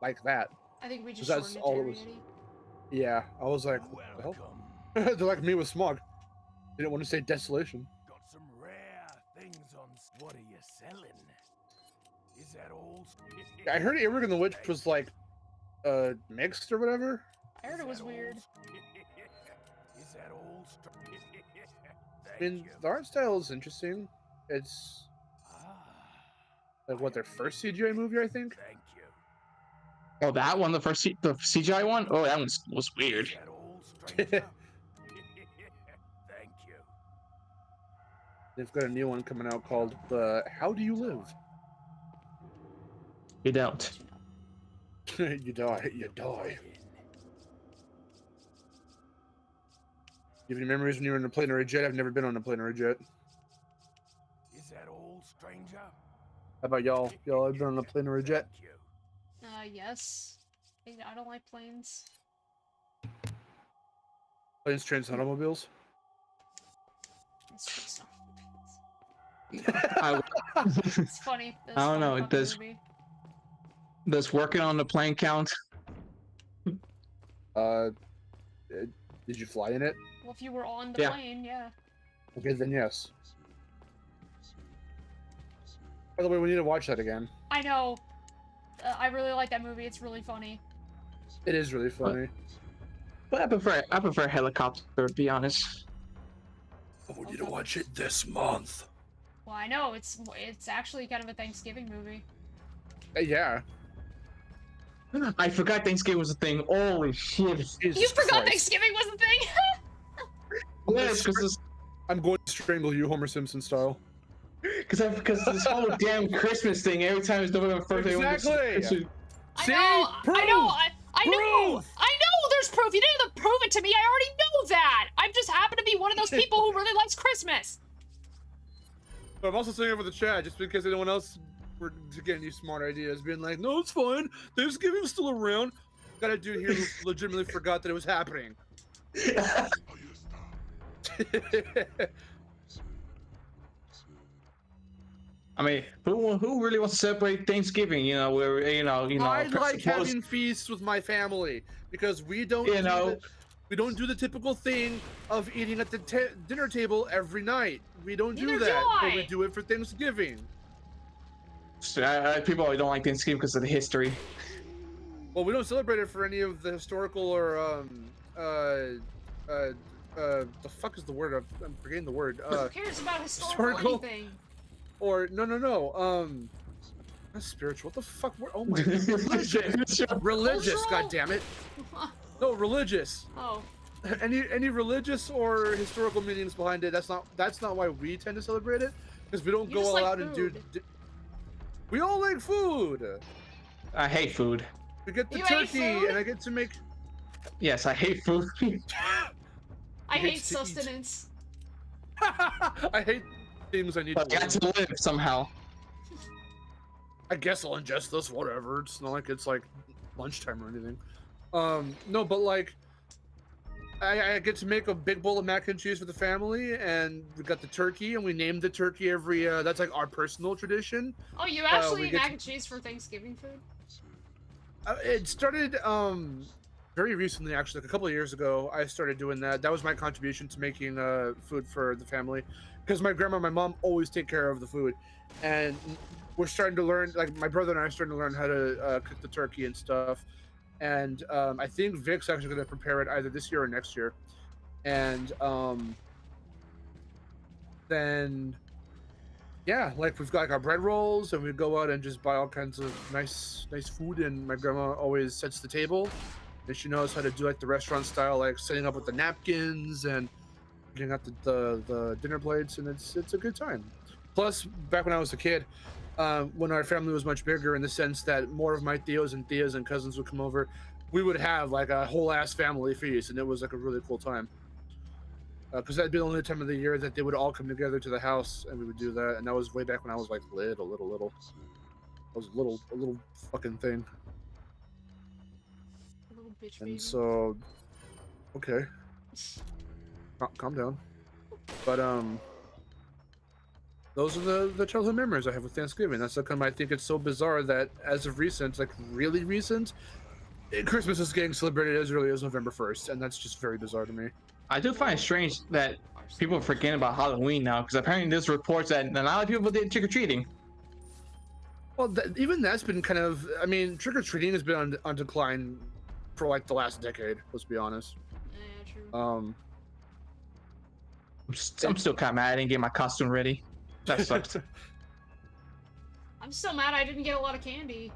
like that. I think we just That's shortened it all to it was. Ariete. Yeah, I was like, what the hell? Welcome. They're like me with Smog. They didn't want to say Desolation. Got some rare things on. What are you selling? Is that all? I heard Eric and the Witch was like, mixed or whatever. I heard it was weird. Is that all? I mean, the art style is interesting. It's like what, their first CGI movie, I think. Thank you. oh, that one, the CGI one. Oh, that one was weird. Is that all, stranger? Thank you. They've got a new one coming out called How Do You Live? You don't. You die. You die. You have any memories when you were on a plane or a jet? I've never been on a plane or a jet. Is that all, stranger? How about y'all? Y'all have been on a plane or a jet? Thank you. Yes. I don't like planes. Planes, trains, and automobiles? It's just I, It's funny. It's I don't funny know, about the does- movie. does working on the plane count? Did you fly in it? Well, if you were on the Yeah. plane, yeah. Okay, then yes. By the way, we need to watch that again. I know. I really like that movie. It's really funny. It is really funny. But I prefer helicopter, to be honest. But we need to watch it this month. Well, I know it's actually kind of a Thanksgiving movie. Yeah. I forgot Thanksgiving was a thing. Holy shit! Jesus You forgot Christ. Thanksgiving was a thing. Yes, because I'm going to strangle you, Homer Simpson style. because this whole damn Christmas thing. Every time it's November 1st, Exactly. I See? know. Proof! I know. I know. Proof! I know. There's proof. You didn't have to prove it to me. I already know that. I just happen to be one of those people who really likes Christmas. But I'm also saying it for the chat, just because anyone else were getting these smart ideas, being like, no, it's fine. Thanksgiving's still around. Got a dude here who legitimately forgot that it was happening. I mean, who really wants to celebrate Thanksgiving? You know, where I like having feasts with my family because we don't, we don't do the typical thing of eating at the dinner table every night. We don't do Neither do that, but I. we do it for Thanksgiving. people don't like Thanksgiving because of the history. Well, we don't celebrate it for any of the historical or the fuck is the word? I'm forgetting the word. Who cares about historical anything? Or no, not spiritual. What the fuck? Oh my god. Religious. Religious. Cultural? God damn it. No, religious. Oh. any religious or historical meanings behind it. That's not why we tend to celebrate it, because we don't You go just all like out and do. food. We all like food. I hate food. We get the You hate turkey, food? and I get to make. Yes, I hate food. I hate hates to eat. sustenance. I hate things I need But I to. got to live somehow. I guess I'll ingest this. Whatever. It's not like it's like lunchtime or anything. No, but like. I get to make a big bowl of mac and cheese for the family, and we got the turkey, and we named the turkey every. That's like our personal tradition. Oh, you actually we eat get mac to- and cheese for Thanksgiving food? It started very recently, actually, like a couple of years ago. I started doing that. That was my contribution to making food for the family, because my grandma, and my mom always take care of the food, and we're starting to learn. Like my brother and I are starting to learn how to cook the turkey and stuff. And I think Vic's actually going to prepare it either this year or next year. And then, yeah, like we've got like our bread rolls, and we go out and just buy all kinds of nice food. And my grandma always sets the table, and she knows how to do like the restaurant style, like setting up with the napkins and getting out the dinner plates, and it's a good time. Plus, back when I was a kid, when our family was much bigger, in the sense that more of my tios and cousins would come over, we would have like a whole ass family feast, and it was like a really cool time. Because that'd be the only time of the year that they would all come together to the house, and we would do that. And that was way back when I was like little. I was a little fucking thing. A little bitch And baby. so, okay, calm down. But those are the childhood memories I have with Thanksgiving. That's how come I think it's so bizarre that as of recent, like really recent, Christmas is getting celebrated as early as November 1st, and that's just very bizarre to me. I do find it strange that people are forgetting about Halloween now, because apparently there's reports that a lot of people did trick-or-treating. Well, even that's been kind of, I mean, trick-or-treating has been on decline for like the last decade, let's be honest. Yeah, true. I'm still kind of mad I didn't get my costume ready. That sucks. I'm still mad I didn't get a lot of candy.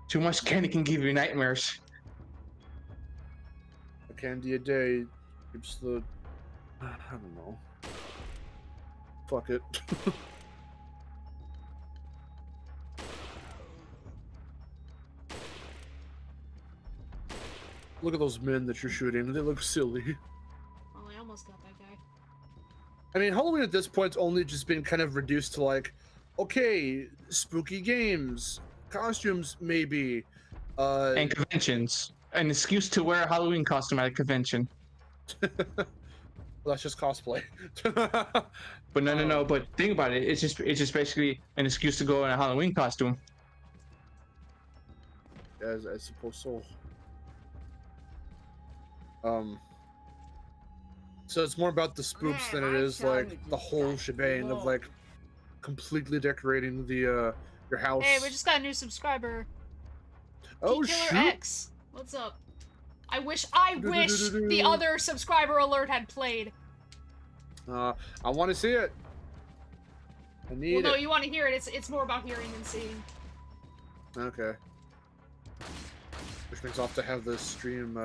Too much candy can give you nightmares. A candy a day keeps the, I don't know. Fuck it. Look at those men that you're shooting. They look silly. Oh, I almost got that guy. I mean, Halloween at this point's only just been kind of reduced to like, okay, spooky games, costumes maybe, And conventions. An excuse to wear a Halloween costume at a convention. well, that's just cosplay. But no. But think about it. It's just basically an excuse to go in a Halloween costume. As I suppose so. So it's more about the spooks than it is like the whole shebang of like completely decorating the your house. Hey, we just got a new subscriber. Oh Killer shoot! X. What's up? I wish the other subscriber alert had played. I want to see it. I need Well, no, it. you want to hear it. It's more about hearing than seeing. Okay. Which means I'll have to have the stream.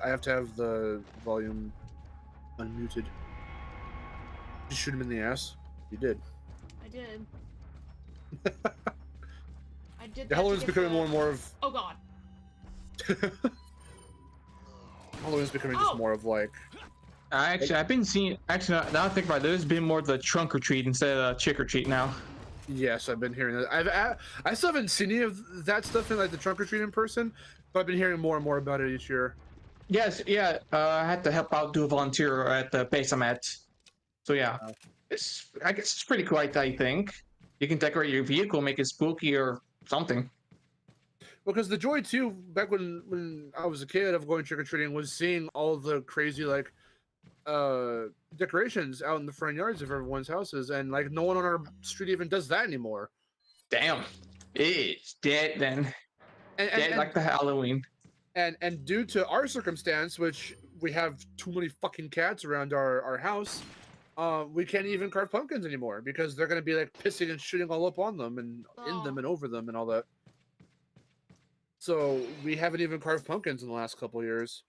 I have to have the volume unmuted. Did you shoot him in the ass? You did. I did. I did. The Halloween's becoming more and more of. Oh God. Halloween's becoming just more of like. I've been seeing. Actually, now I think about it, there's been more of the trunk or treat instead of trick or treat now. Yes, I've been hearing that. I still haven't seen any of that stuff in like the trunk or treat in person, but I've been hearing more and more about it each year. Yes, yeah. I had to help out, do a volunteer at the base I'm at. So yeah, I guess it's pretty cool. I think you can decorate your vehicle, make it spooky or something. Because the joy too, back when I was a kid of going trick or treating, was seeing all the crazy like decorations out in the front yards of everyone's houses, and like no one on our street even does that anymore. Damn, it's dead then. Dead like the Halloween. And due to our circumstance, which we have too many fucking cats around our house, we can't even carve pumpkins anymore because they're gonna be like pissing and shitting all up on them and in them and over them and all that. So we haven't even carved pumpkins in the last couple years.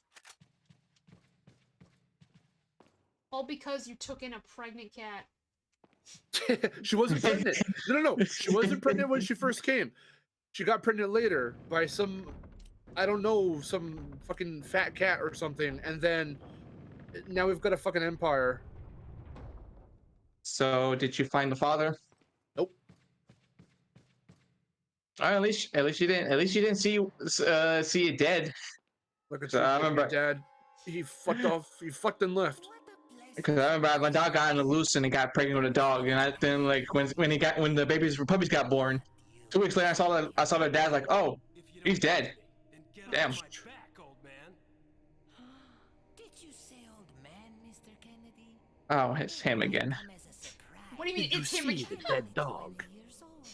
All because you took in a pregnant cat. She wasn't pregnant. No. She wasn't pregnant when she first came. She got pregnant later by some, I don't know, some fucking fat cat or something. And then now we've got a fucking empire. So, did you find the father? Nope. At least you didn't see it dead. Look at So you, I remember, Dad. He fucked off. He fucked and left. What a pleasure. because I remember my dog got on the loose and he got pregnant with a dog, and I then like when the puppies got born, 2 weeks later I saw their dad like, oh, he's dead. Damn. Did you say old man, Mr. Kennedy? Oh, it's him again. Come as a surprise. What do you mean? Did you It's him see again. the dead dog? 20 years old.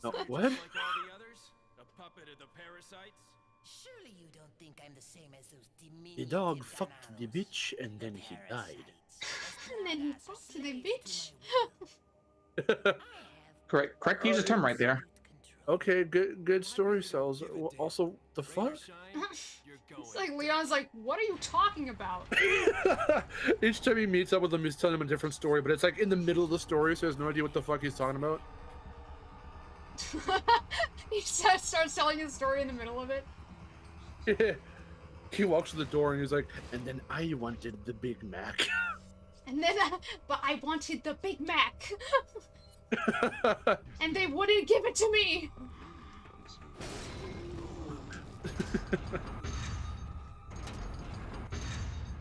No, what? Like all the others? A puppet of the parasites? Surely you don't think I'm the same as those diminutive The dog fucked the bananas. bitch and then he died. And then he fucked the bitch. Correct use of term right there. Okay, good story cells. Also, the fuck? It's like Leon's like, what are you talking about? Each time he meets up with him, he's telling him a different story, but it's like in the middle of the story, so he has no idea what the fuck he's talking about. He just starts telling his story in the middle of it. He walks to the door and he's like, and then I wanted the Big Mac. And then, but I wanted the Big Mac. And they wouldn't give it to me.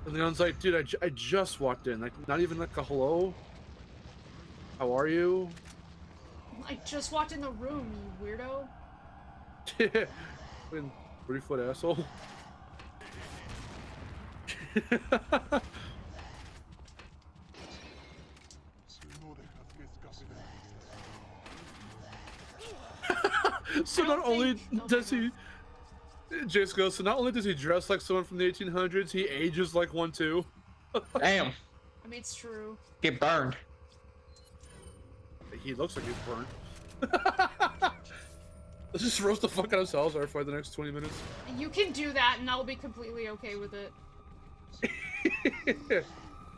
And Leon's like, dude, I just walked in. Like, not even like a hello? How are you? I just walked in the room, you weirdo. Fucking 30-foot asshole. So not only does he, Jace goes, so not only does he dress like someone from the 1800s, he ages like one too. Damn, I mean, it's true. get burned. He looks like he's burnt. Let's just roast the fuck out of Salazar for the next 20 minutes. You can do that, and I'll be completely okay with it.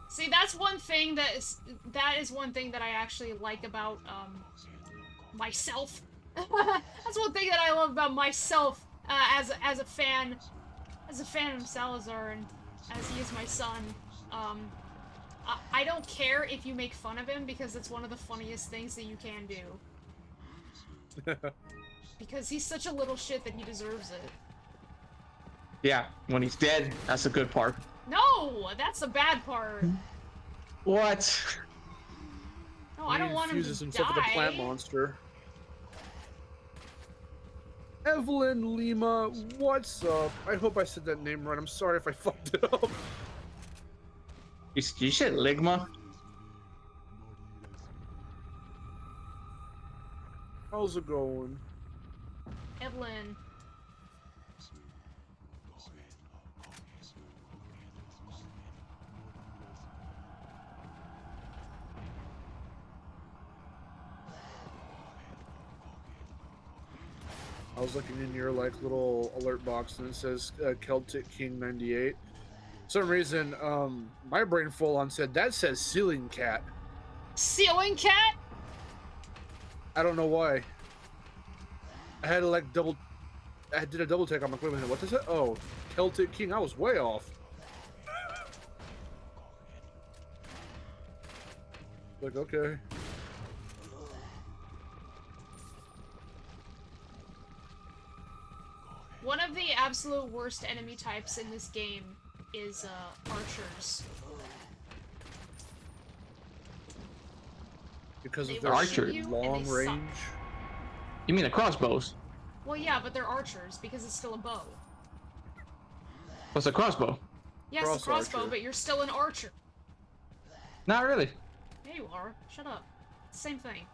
See, that's one thing that is one thing that I actually like about myself. That's one thing that I love about myself as a fan of Salazar, and as he is my son. I don't care if you make fun of him, because it's one of the funniest things that you can do. Because he's such a little shit that he deserves it. Yeah, when he's dead, that's the good part. No, that's the bad part. What? No, I don't want him to Infuses himself with a plant die. monster. Evelyn Lima, what's up? I hope I said that name right. I'm sorry if I fucked it up. You said Ligma? How's it going? Evelyn. I was looking in your like little alert box and it says Celtic King 98. For some reason, my brain full on said that says ceiling cat. Ceiling cat? I don't know why. I had to like I did a double take on my equipment. What is it? Oh, Celtic King. I was way off. Like, okay. One of the absolute worst enemy types in this game is archers. Because They of will their shoot you and they long suck. range. You mean the crossbows? Well, yeah, but they're archers because it's still a bow. What's a crossbow? Yes, a Cross crossbow, archer. but you're still an archer. Not really. Yeah, you are. Shut up. Same thing.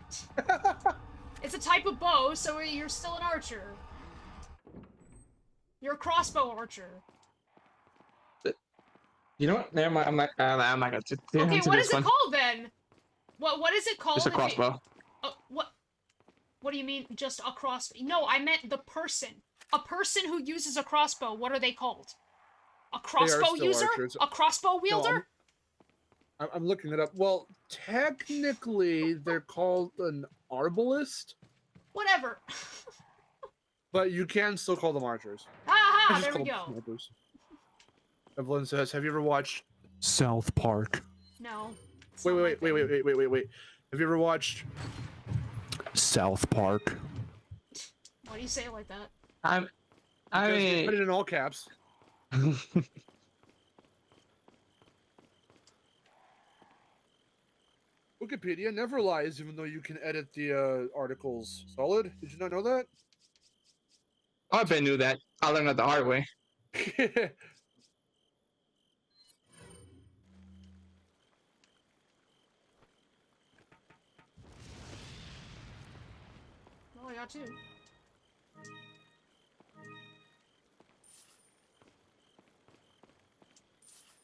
It's a type of bow, so you're still an archer. You're a crossbow archer. You know what? Never mind. I'm not gonna get Okay, into what this is it one. called then? What is it called? It's a if you- crossbow. Oh, what? What do you mean, just a crossbow? No, I meant the person. A person who uses a crossbow. What are they called? A crossbow still user? archers. A crossbow wielder? I'm looking it up. Well, technically, they're called an arbalist, Whatever. but you can still call them archers. I Aha, just there call we them go. snipers. Evelyn says, "Have you ever watched South Park?" No. it's Wait, not wait, my wait, thing. wait. Have you ever watched South Park? Why do you say it like that? I Because they mean, put it in all caps. Wikipedia never lies, even though you can edit the articles. Solid? Did you not know that? I bet knew that. I learned that the hard way. Oh, I got two.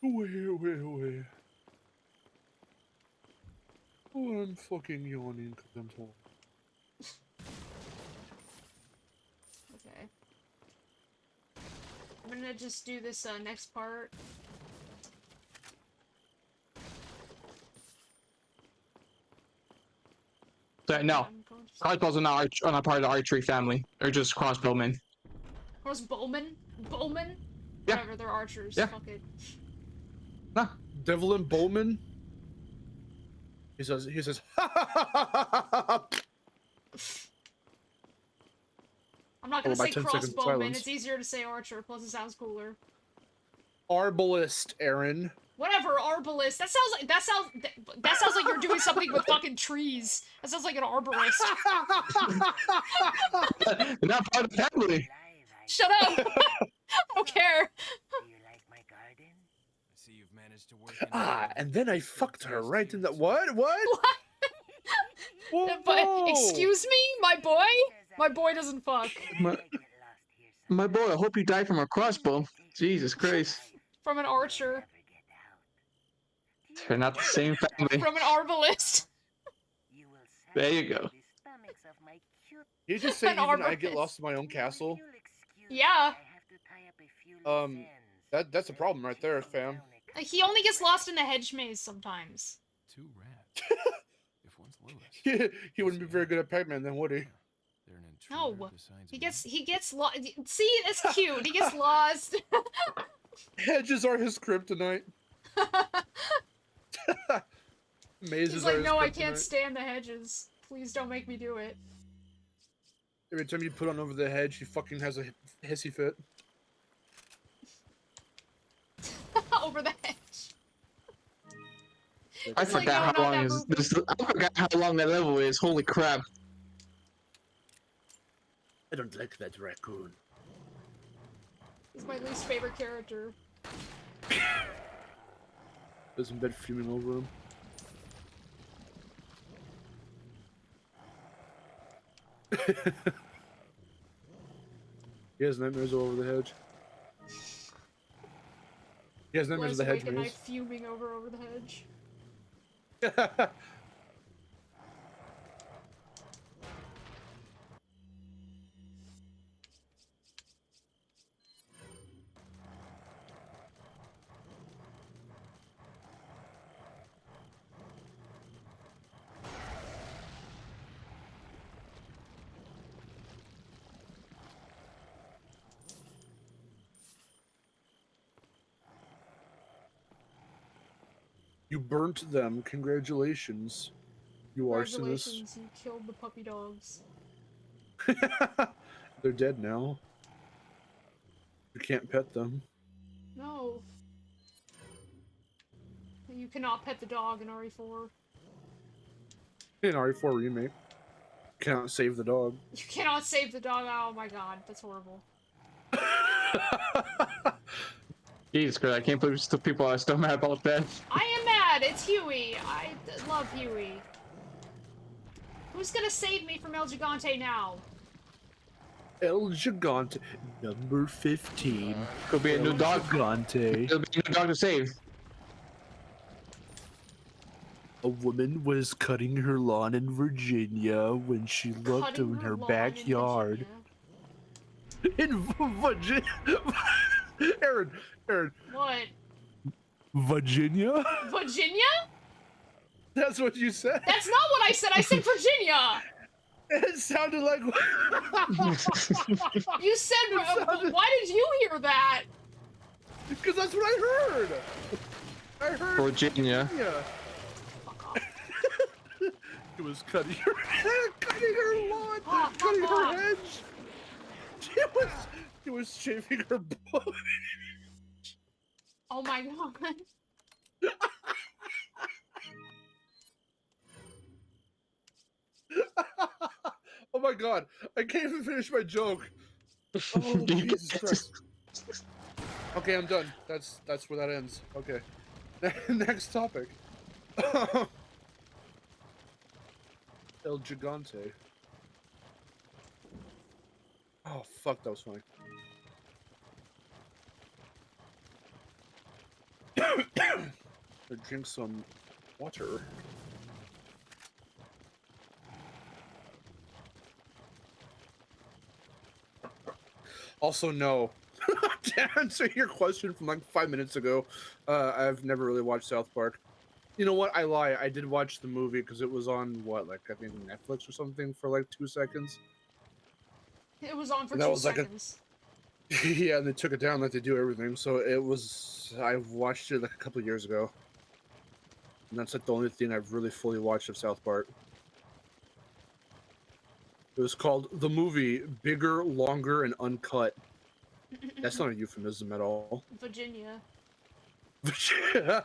Away. Oh, I'm fucking yawning because I'm full. Okay. I'm gonna just do this next part. So, no, I'm going to... crossbows are not part of the archery family. They're just crossbowmen. Of course, Bowman? Bowman? Yeah. Whatever, they're archers. Yeah. Fuck it. Nah. Devlin Bowman? He says, ha ha ha ha ha ha. I'm not gonna Followed by say 10 seconds of crossbowman, silence. it's easier to say archer, plus it sounds cooler. Arbalist, Aaron. Whatever, arbalist. That sounds like you're doing something with fucking trees. That sounds like an arborist. They're not part of the family. Shut up! I don't care. Do you like my garden? I see you've managed to work in And then I fucked her right in the what? What? Whoa, But whoa. excuse me, my boy? My boy doesn't fuck. My boy, I hope you die from a crossbow. Jesus Christ. From an archer. They're not the same family. From an arbalist. There you go. You just say An even I arborist. get lost in my own castle? Yeah. That's a problem right there, fam. He only gets lost in the hedge maze sometimes. two rats. If one's Lewis, He wouldn't be very good at Pac-Man then, would he? they're an No. intruder besides He me. gets lost. See, it's cute. He gets lost. Hedges are his kryptonite. Mazes He's are like, his no, I kryptonite. can't stand the hedges. Please don't make me do it. Every time you put on over the hedge, he fucking has a hissy fit. Over the hedge. I It's like, forgot no, how not long that is movie. this. I forgot how long that level is. Holy crap. I don't like that raccoon. He's my least favorite character. Is in bed fuming over him. He has nightmares all over the hedge. He has nightmares of the Lies hedge awake at night maze. fuming over the hedge. You burnt them. Congratulations. You arsonist. Congratulations, you killed the puppy dogs. They're dead now. You can't pet them. No. You cannot pet the dog in RE4. In RE4 remake. Cannot save the dog. You cannot save the dog. Oh my god, that's horrible. Jesus Christ, I can't believe still people are still mad about that. I am mad. It's Huey. I love Huey. Who's gonna save me from El Gigante now? El Gigante, number 15. Could be a new dog. Gigante. It'll be a new dog to save. A woman was cutting her lawn in Virginia when she looked Cutting in her lawn backyard. In Virginia. Aaron, What? Virginia? Virginia? That's what you said. That's not what I said. I said Virginia. It sounded like. You said. Why did you hear that? Because that's what I heard. I heard Virginia. Virginia. It was cutting her lawn, cutting her hedge. She was shaving her butt. Oh my god. Oh my god, I can't even finish my joke. Oh Jesus Christ. Okay, I'm done. That's where that ends. Okay. Next topic. El Gigante. Oh fuck, that was funny. I drink some water. Also, no. To answer your question from like 5 minutes ago, I've never really watched South Park. You know what? I lie. I did watch the movie because it was on what, like I think Netflix or something for like 2 seconds. It was on for That 2 was like seconds. Yeah, and they took it down like they do everything. So it was. I watched it like a couple of years ago, and that's like the only thing I've really fully watched of South Park. It was called the movie Bigger, Longer, and Uncut. That's not a euphemism at all. Virginia. Bigger,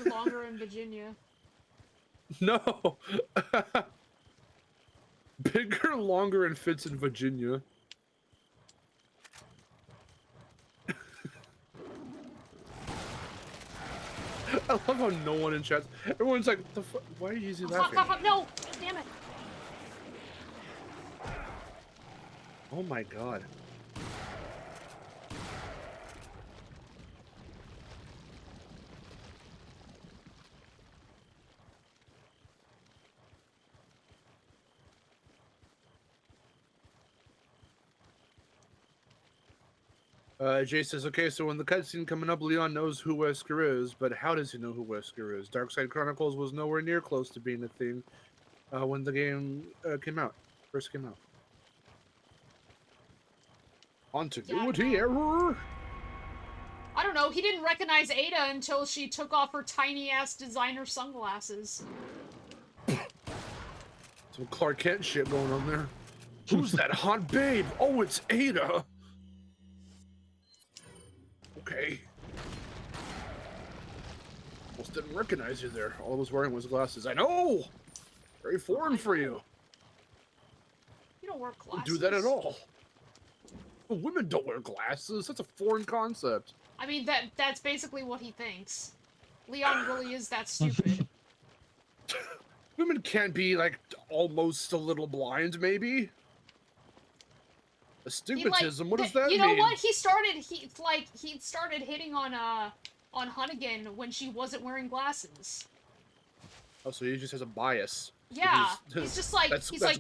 Longer in Virginia. No. Bigger, longer, and fits in Virginia. I love how no one in chat. Everyone's like, "The fuck? Why are you Oh, laughing?" fuck, no! Damn it! Oh my god. Jay says, okay, so when the cutscene coming up, Leon knows who Wesker is, but how does he know who Wesker is? Darkside Chronicles was nowhere near close to being a thing when the game first came out. Continuity error? I don't know, he didn't recognize Ada until she took off her tiny-ass designer sunglasses. Some Clark Kent shit going on there. Who's that hot babe? Oh, it's Ada. Okay. Almost didn't recognize you there. All I was wearing was glasses. I know! Very foreign for you. You don't wear glasses. Don't do that at all. Women don't wear glasses. That's a foreign concept. I mean, that's basically what he thinks. Leon really is that stupid. Women can't be, like, almost a little blind, maybe? Astigmatism, what does that mean? You know what? He started hitting on Hunnigan when she wasn't wearing glasses. Oh, so he just has a bias. Yeah, he's just like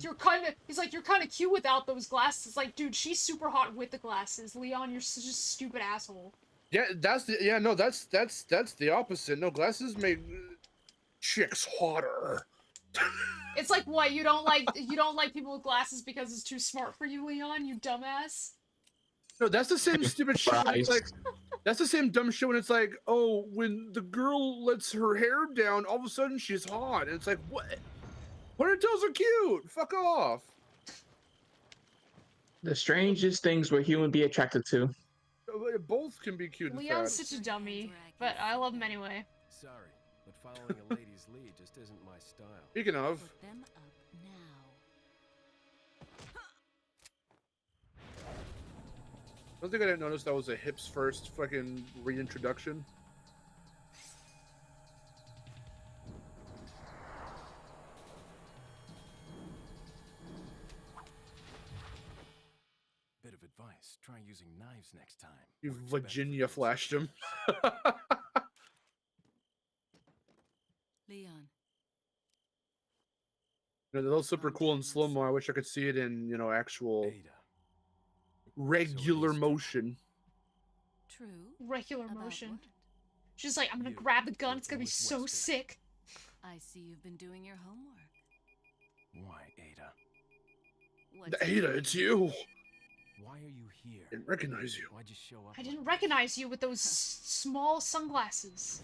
you're kind of cute without those glasses. It's like, dude, she's super hot with the glasses. Leon, you're such a stupid asshole. Yeah, that's the opposite. No, glasses make chicks hotter. It's like, what, you don't like people with glasses because it's too smart for you, Leon, you dumbass? No, that's the same stupid shit. It's like, that's the same dumb shit when it's like, oh, when the girl lets her hair down, all of a sudden she's hot. And it's like, what? Ponytails are cute. Fuck off. The strangest things where human be attracted to. Both can be cute and Leon's fat. such a dummy, but I love him anyway. Sorry, but following a lady's lead just isn't my style. Speaking of, Put them up now. I don't think I didn't notice that was a hips first fucking reintroduction. Bit of advice, try using knives next time. You Virginia flashed him. Leon. You know, those super cool in slow mo. I wish I could see it in, you know, actual Ada. regular motion. True. Regular About motion. what? She's like, I'm gonna You grab the gun. were It's gonna be with so Wesker. sick. I see you've been doing your homework. Why, Ada? What's Ada, it's you. Why are you here? Didn't recognize you. Why'd you show up? I like didn't this? recognize you with those small sunglasses.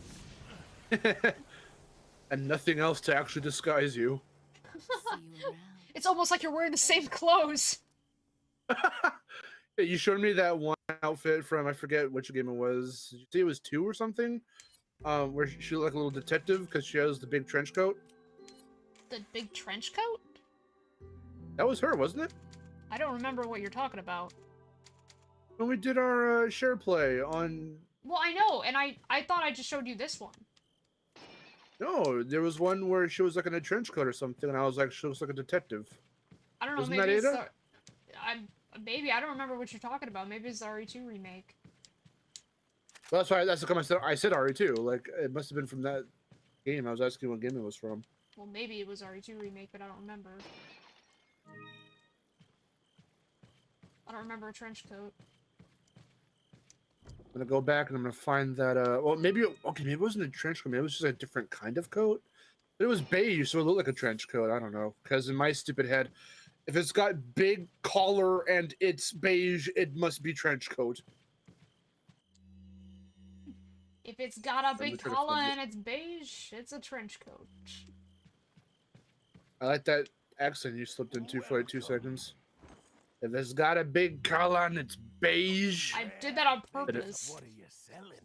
And nothing else to actually disguise you. See you around. It's almost like you're wearing the same clothes. Yeah, you showed me that one outfit from, I forget which game it was. Did you see it was 2 or something? Where she looked like a little detective because she has the big trench coat. The big trench coat? That was her, wasn't it? I don't remember what you're talking about. When we did our share play on... Well, I know, and I thought I just showed you this one. No, there was one where she was like in a trench coat or something, and I was like, she looks like a detective. I don't know, Wasn't maybe that it's Ada? maybe, I don't remember what you're talking about. Maybe it's the RE2 remake. Well, that's why, that's the comment I said RE2. Like, it must have been from that game. I was asking what game it was from. Well, maybe it was RE2 remake, but I don't remember. I don't remember a trench coat. I'm gonna go back and I'm gonna find that, well, maybe, okay, maybe it wasn't a trench coat. Maybe it was just a different kind of coat. But it was beige, so it looked like a trench coat. I don't know. Because in my stupid head, if it's got big collar and it's beige, it must be trench coat. If it's got a big try to collar find and it's beige, it's a trench coat. I like that accent you slipped into for like 2 seconds. If it's got a big collar and it's beige. I did that on purpose. What are you selling?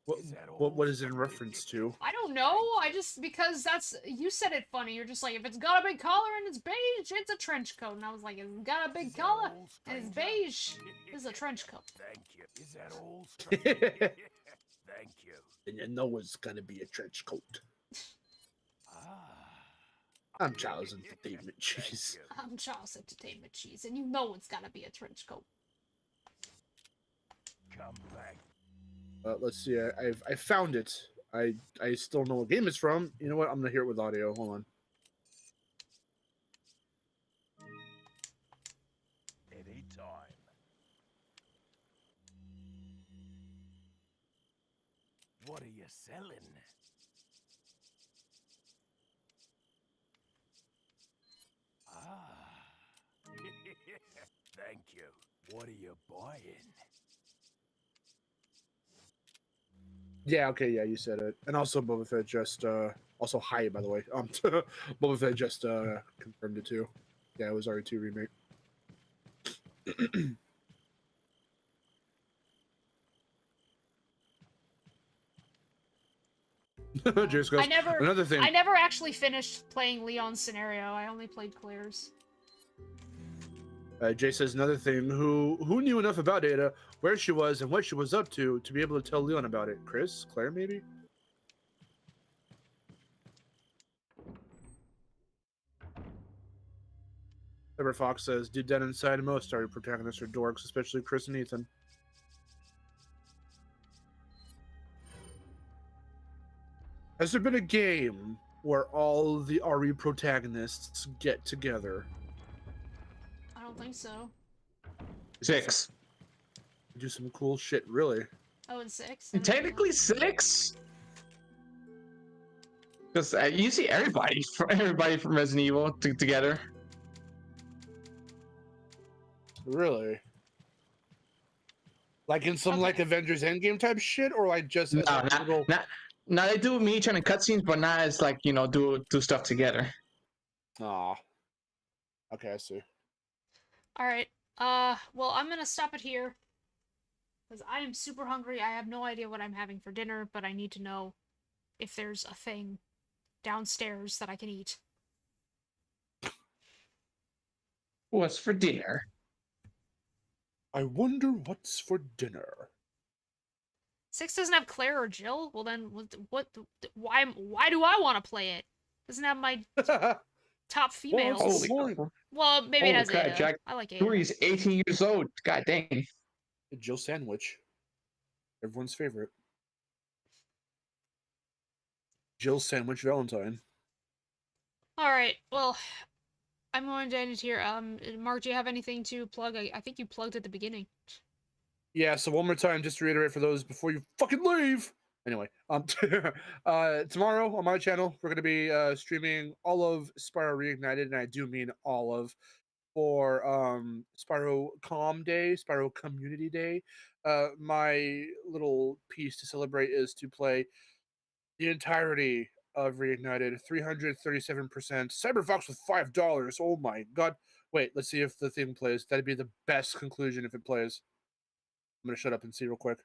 What is it in reference to? I don't know. I just, because that's, you said it funny. You're just like, if it's got a big collar and it's beige, it's a trench coat. And I was like, if it's got a big collar and it's beige, it's a trench coat. Thank you. Is that all? Thank you. And you know it's gonna be a trench coat. Ah. I'm Charles Entertainment Cheese. I'm Charles Entertainment Cheese, and you know it's gotta be a trench coat. Come back. Let's see. I found it. I still know what game it's from. You know what? I'm gonna hear it with audio. Hold on. Anytime. What are you selling? Ah. Thank you. What are you buying? Yeah. Okay. Yeah. You said it. And also Boba Fett just also hi, by the way. Boba Fett just confirmed it too. Yeah, it was RE2 remake. Jace goes, another thing. I never actually finished playing Leon's scenario. I only played Claire's. Jay says another thing. Who knew enough about Ada, where she was, and what she was up to be able to tell Leon about it? Chris, Claire, maybe. Ever Fox says, "Deep down inside, most our protagonists are dorks, especially Chris and Ethan." Has there been a game where all the RE protagonists get together? I don't think so. 6. Do some cool shit, really. Oh, and 6? Technically 6. Because you see everybody from Resident Evil together. Really? Like in some Okay. like Avengers Endgame type shit, or like just as No, a little... Now they do me trying to cutscenes, but not as like, you know, do stuff together. Aw. Okay, I see. Alright. Well, I'm gonna stop it here. Because I am super hungry. I have no idea what I'm having for dinner, but I need to know if there's a thing downstairs that I can eat. What's for dinner? I wonder what's for dinner. 6 doesn't have Claire or Jill? Well then, why do I want to play it? Doesn't have my top females. Holy Well, maybe it has crap, Ada. Jack. I like Ada. Yuri's 18 years old. God dang. Jill Sandwich. Everyone's favorite. Jill Sandwich Valentine. All right. Well, I'm going to end it here. Mark, do you have anything to plug? I think you plugged at the beginning. Yeah, so one more time, just to reiterate for those before you fucking leave. Anyway, tomorrow on my channel, we're going to be streaming all of Spyro Reignited, and I do mean all of, for Spyro Com Day, Spyro Community Day. My little piece to celebrate is to play the entirety of Reignited, 337%. Cyberfox with $5. Oh my god. Wait, let's see if the thing plays. That'd be the best conclusion if it plays. I'm gonna shut up and see real quick.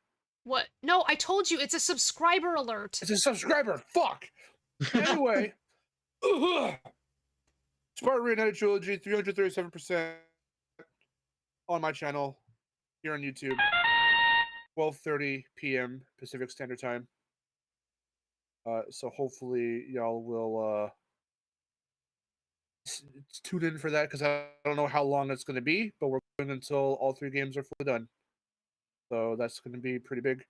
What? No, I told you it's a subscriber alert. It's a subscriber. Fuck. Anyway, Spyro Reignited Trilogy, 337% on my channel here on YouTube. 12:30 p.m. Pacific Standard Time. So hopefully y'all will tune in for that, because I don't know how long it's going to be, but we're going until all 3 games are fully done. So that's going to be pretty big.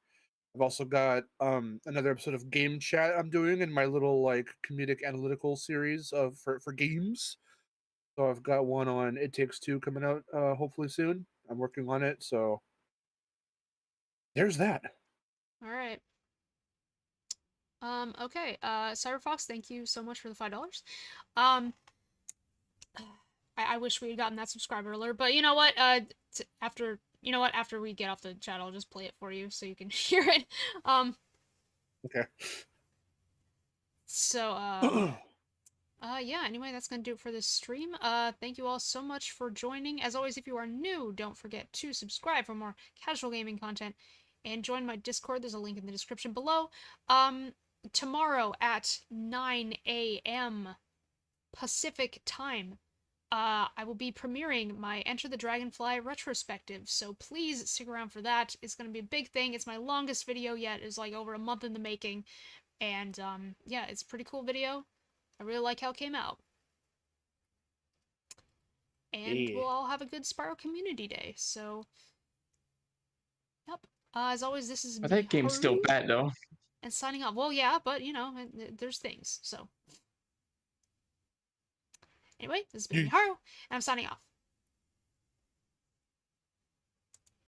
I've also got another episode of Game Chat I'm doing in my little like comedic analytical series of for games. So I've got one on It Takes Two coming out hopefully soon. I'm working on it, so there's that. All right. Okay. Cyberfox, thank you so much for the $5. I wish we had gotten that subscriber alert, but you know what? After we get off the chat, I'll just play it for you so you can hear it. Okay. So, yeah, anyway, that's gonna do it for this stream. Thank you all so much for joining. As always, if you are new, don't forget to subscribe for more casual gaming content, and join my Discord. There's a link in the description below. Tomorrow at 9 a.m. Pacific time, I will be premiering my Enter the Dragonfly retrospective, so please stick around for that. It's going to be a big thing. It's my longest video yet. It's like over a month in the making, and yeah, it's a pretty cool video. I really like how it came out. And Yeah. we'll all have a good Spyro Community Day, so yep. As always, this is But that game's still Miharu, bad though. and signing off. Well, yeah, but you know, there's things, so. Anyway, this has been Miharu, and I'm signing off.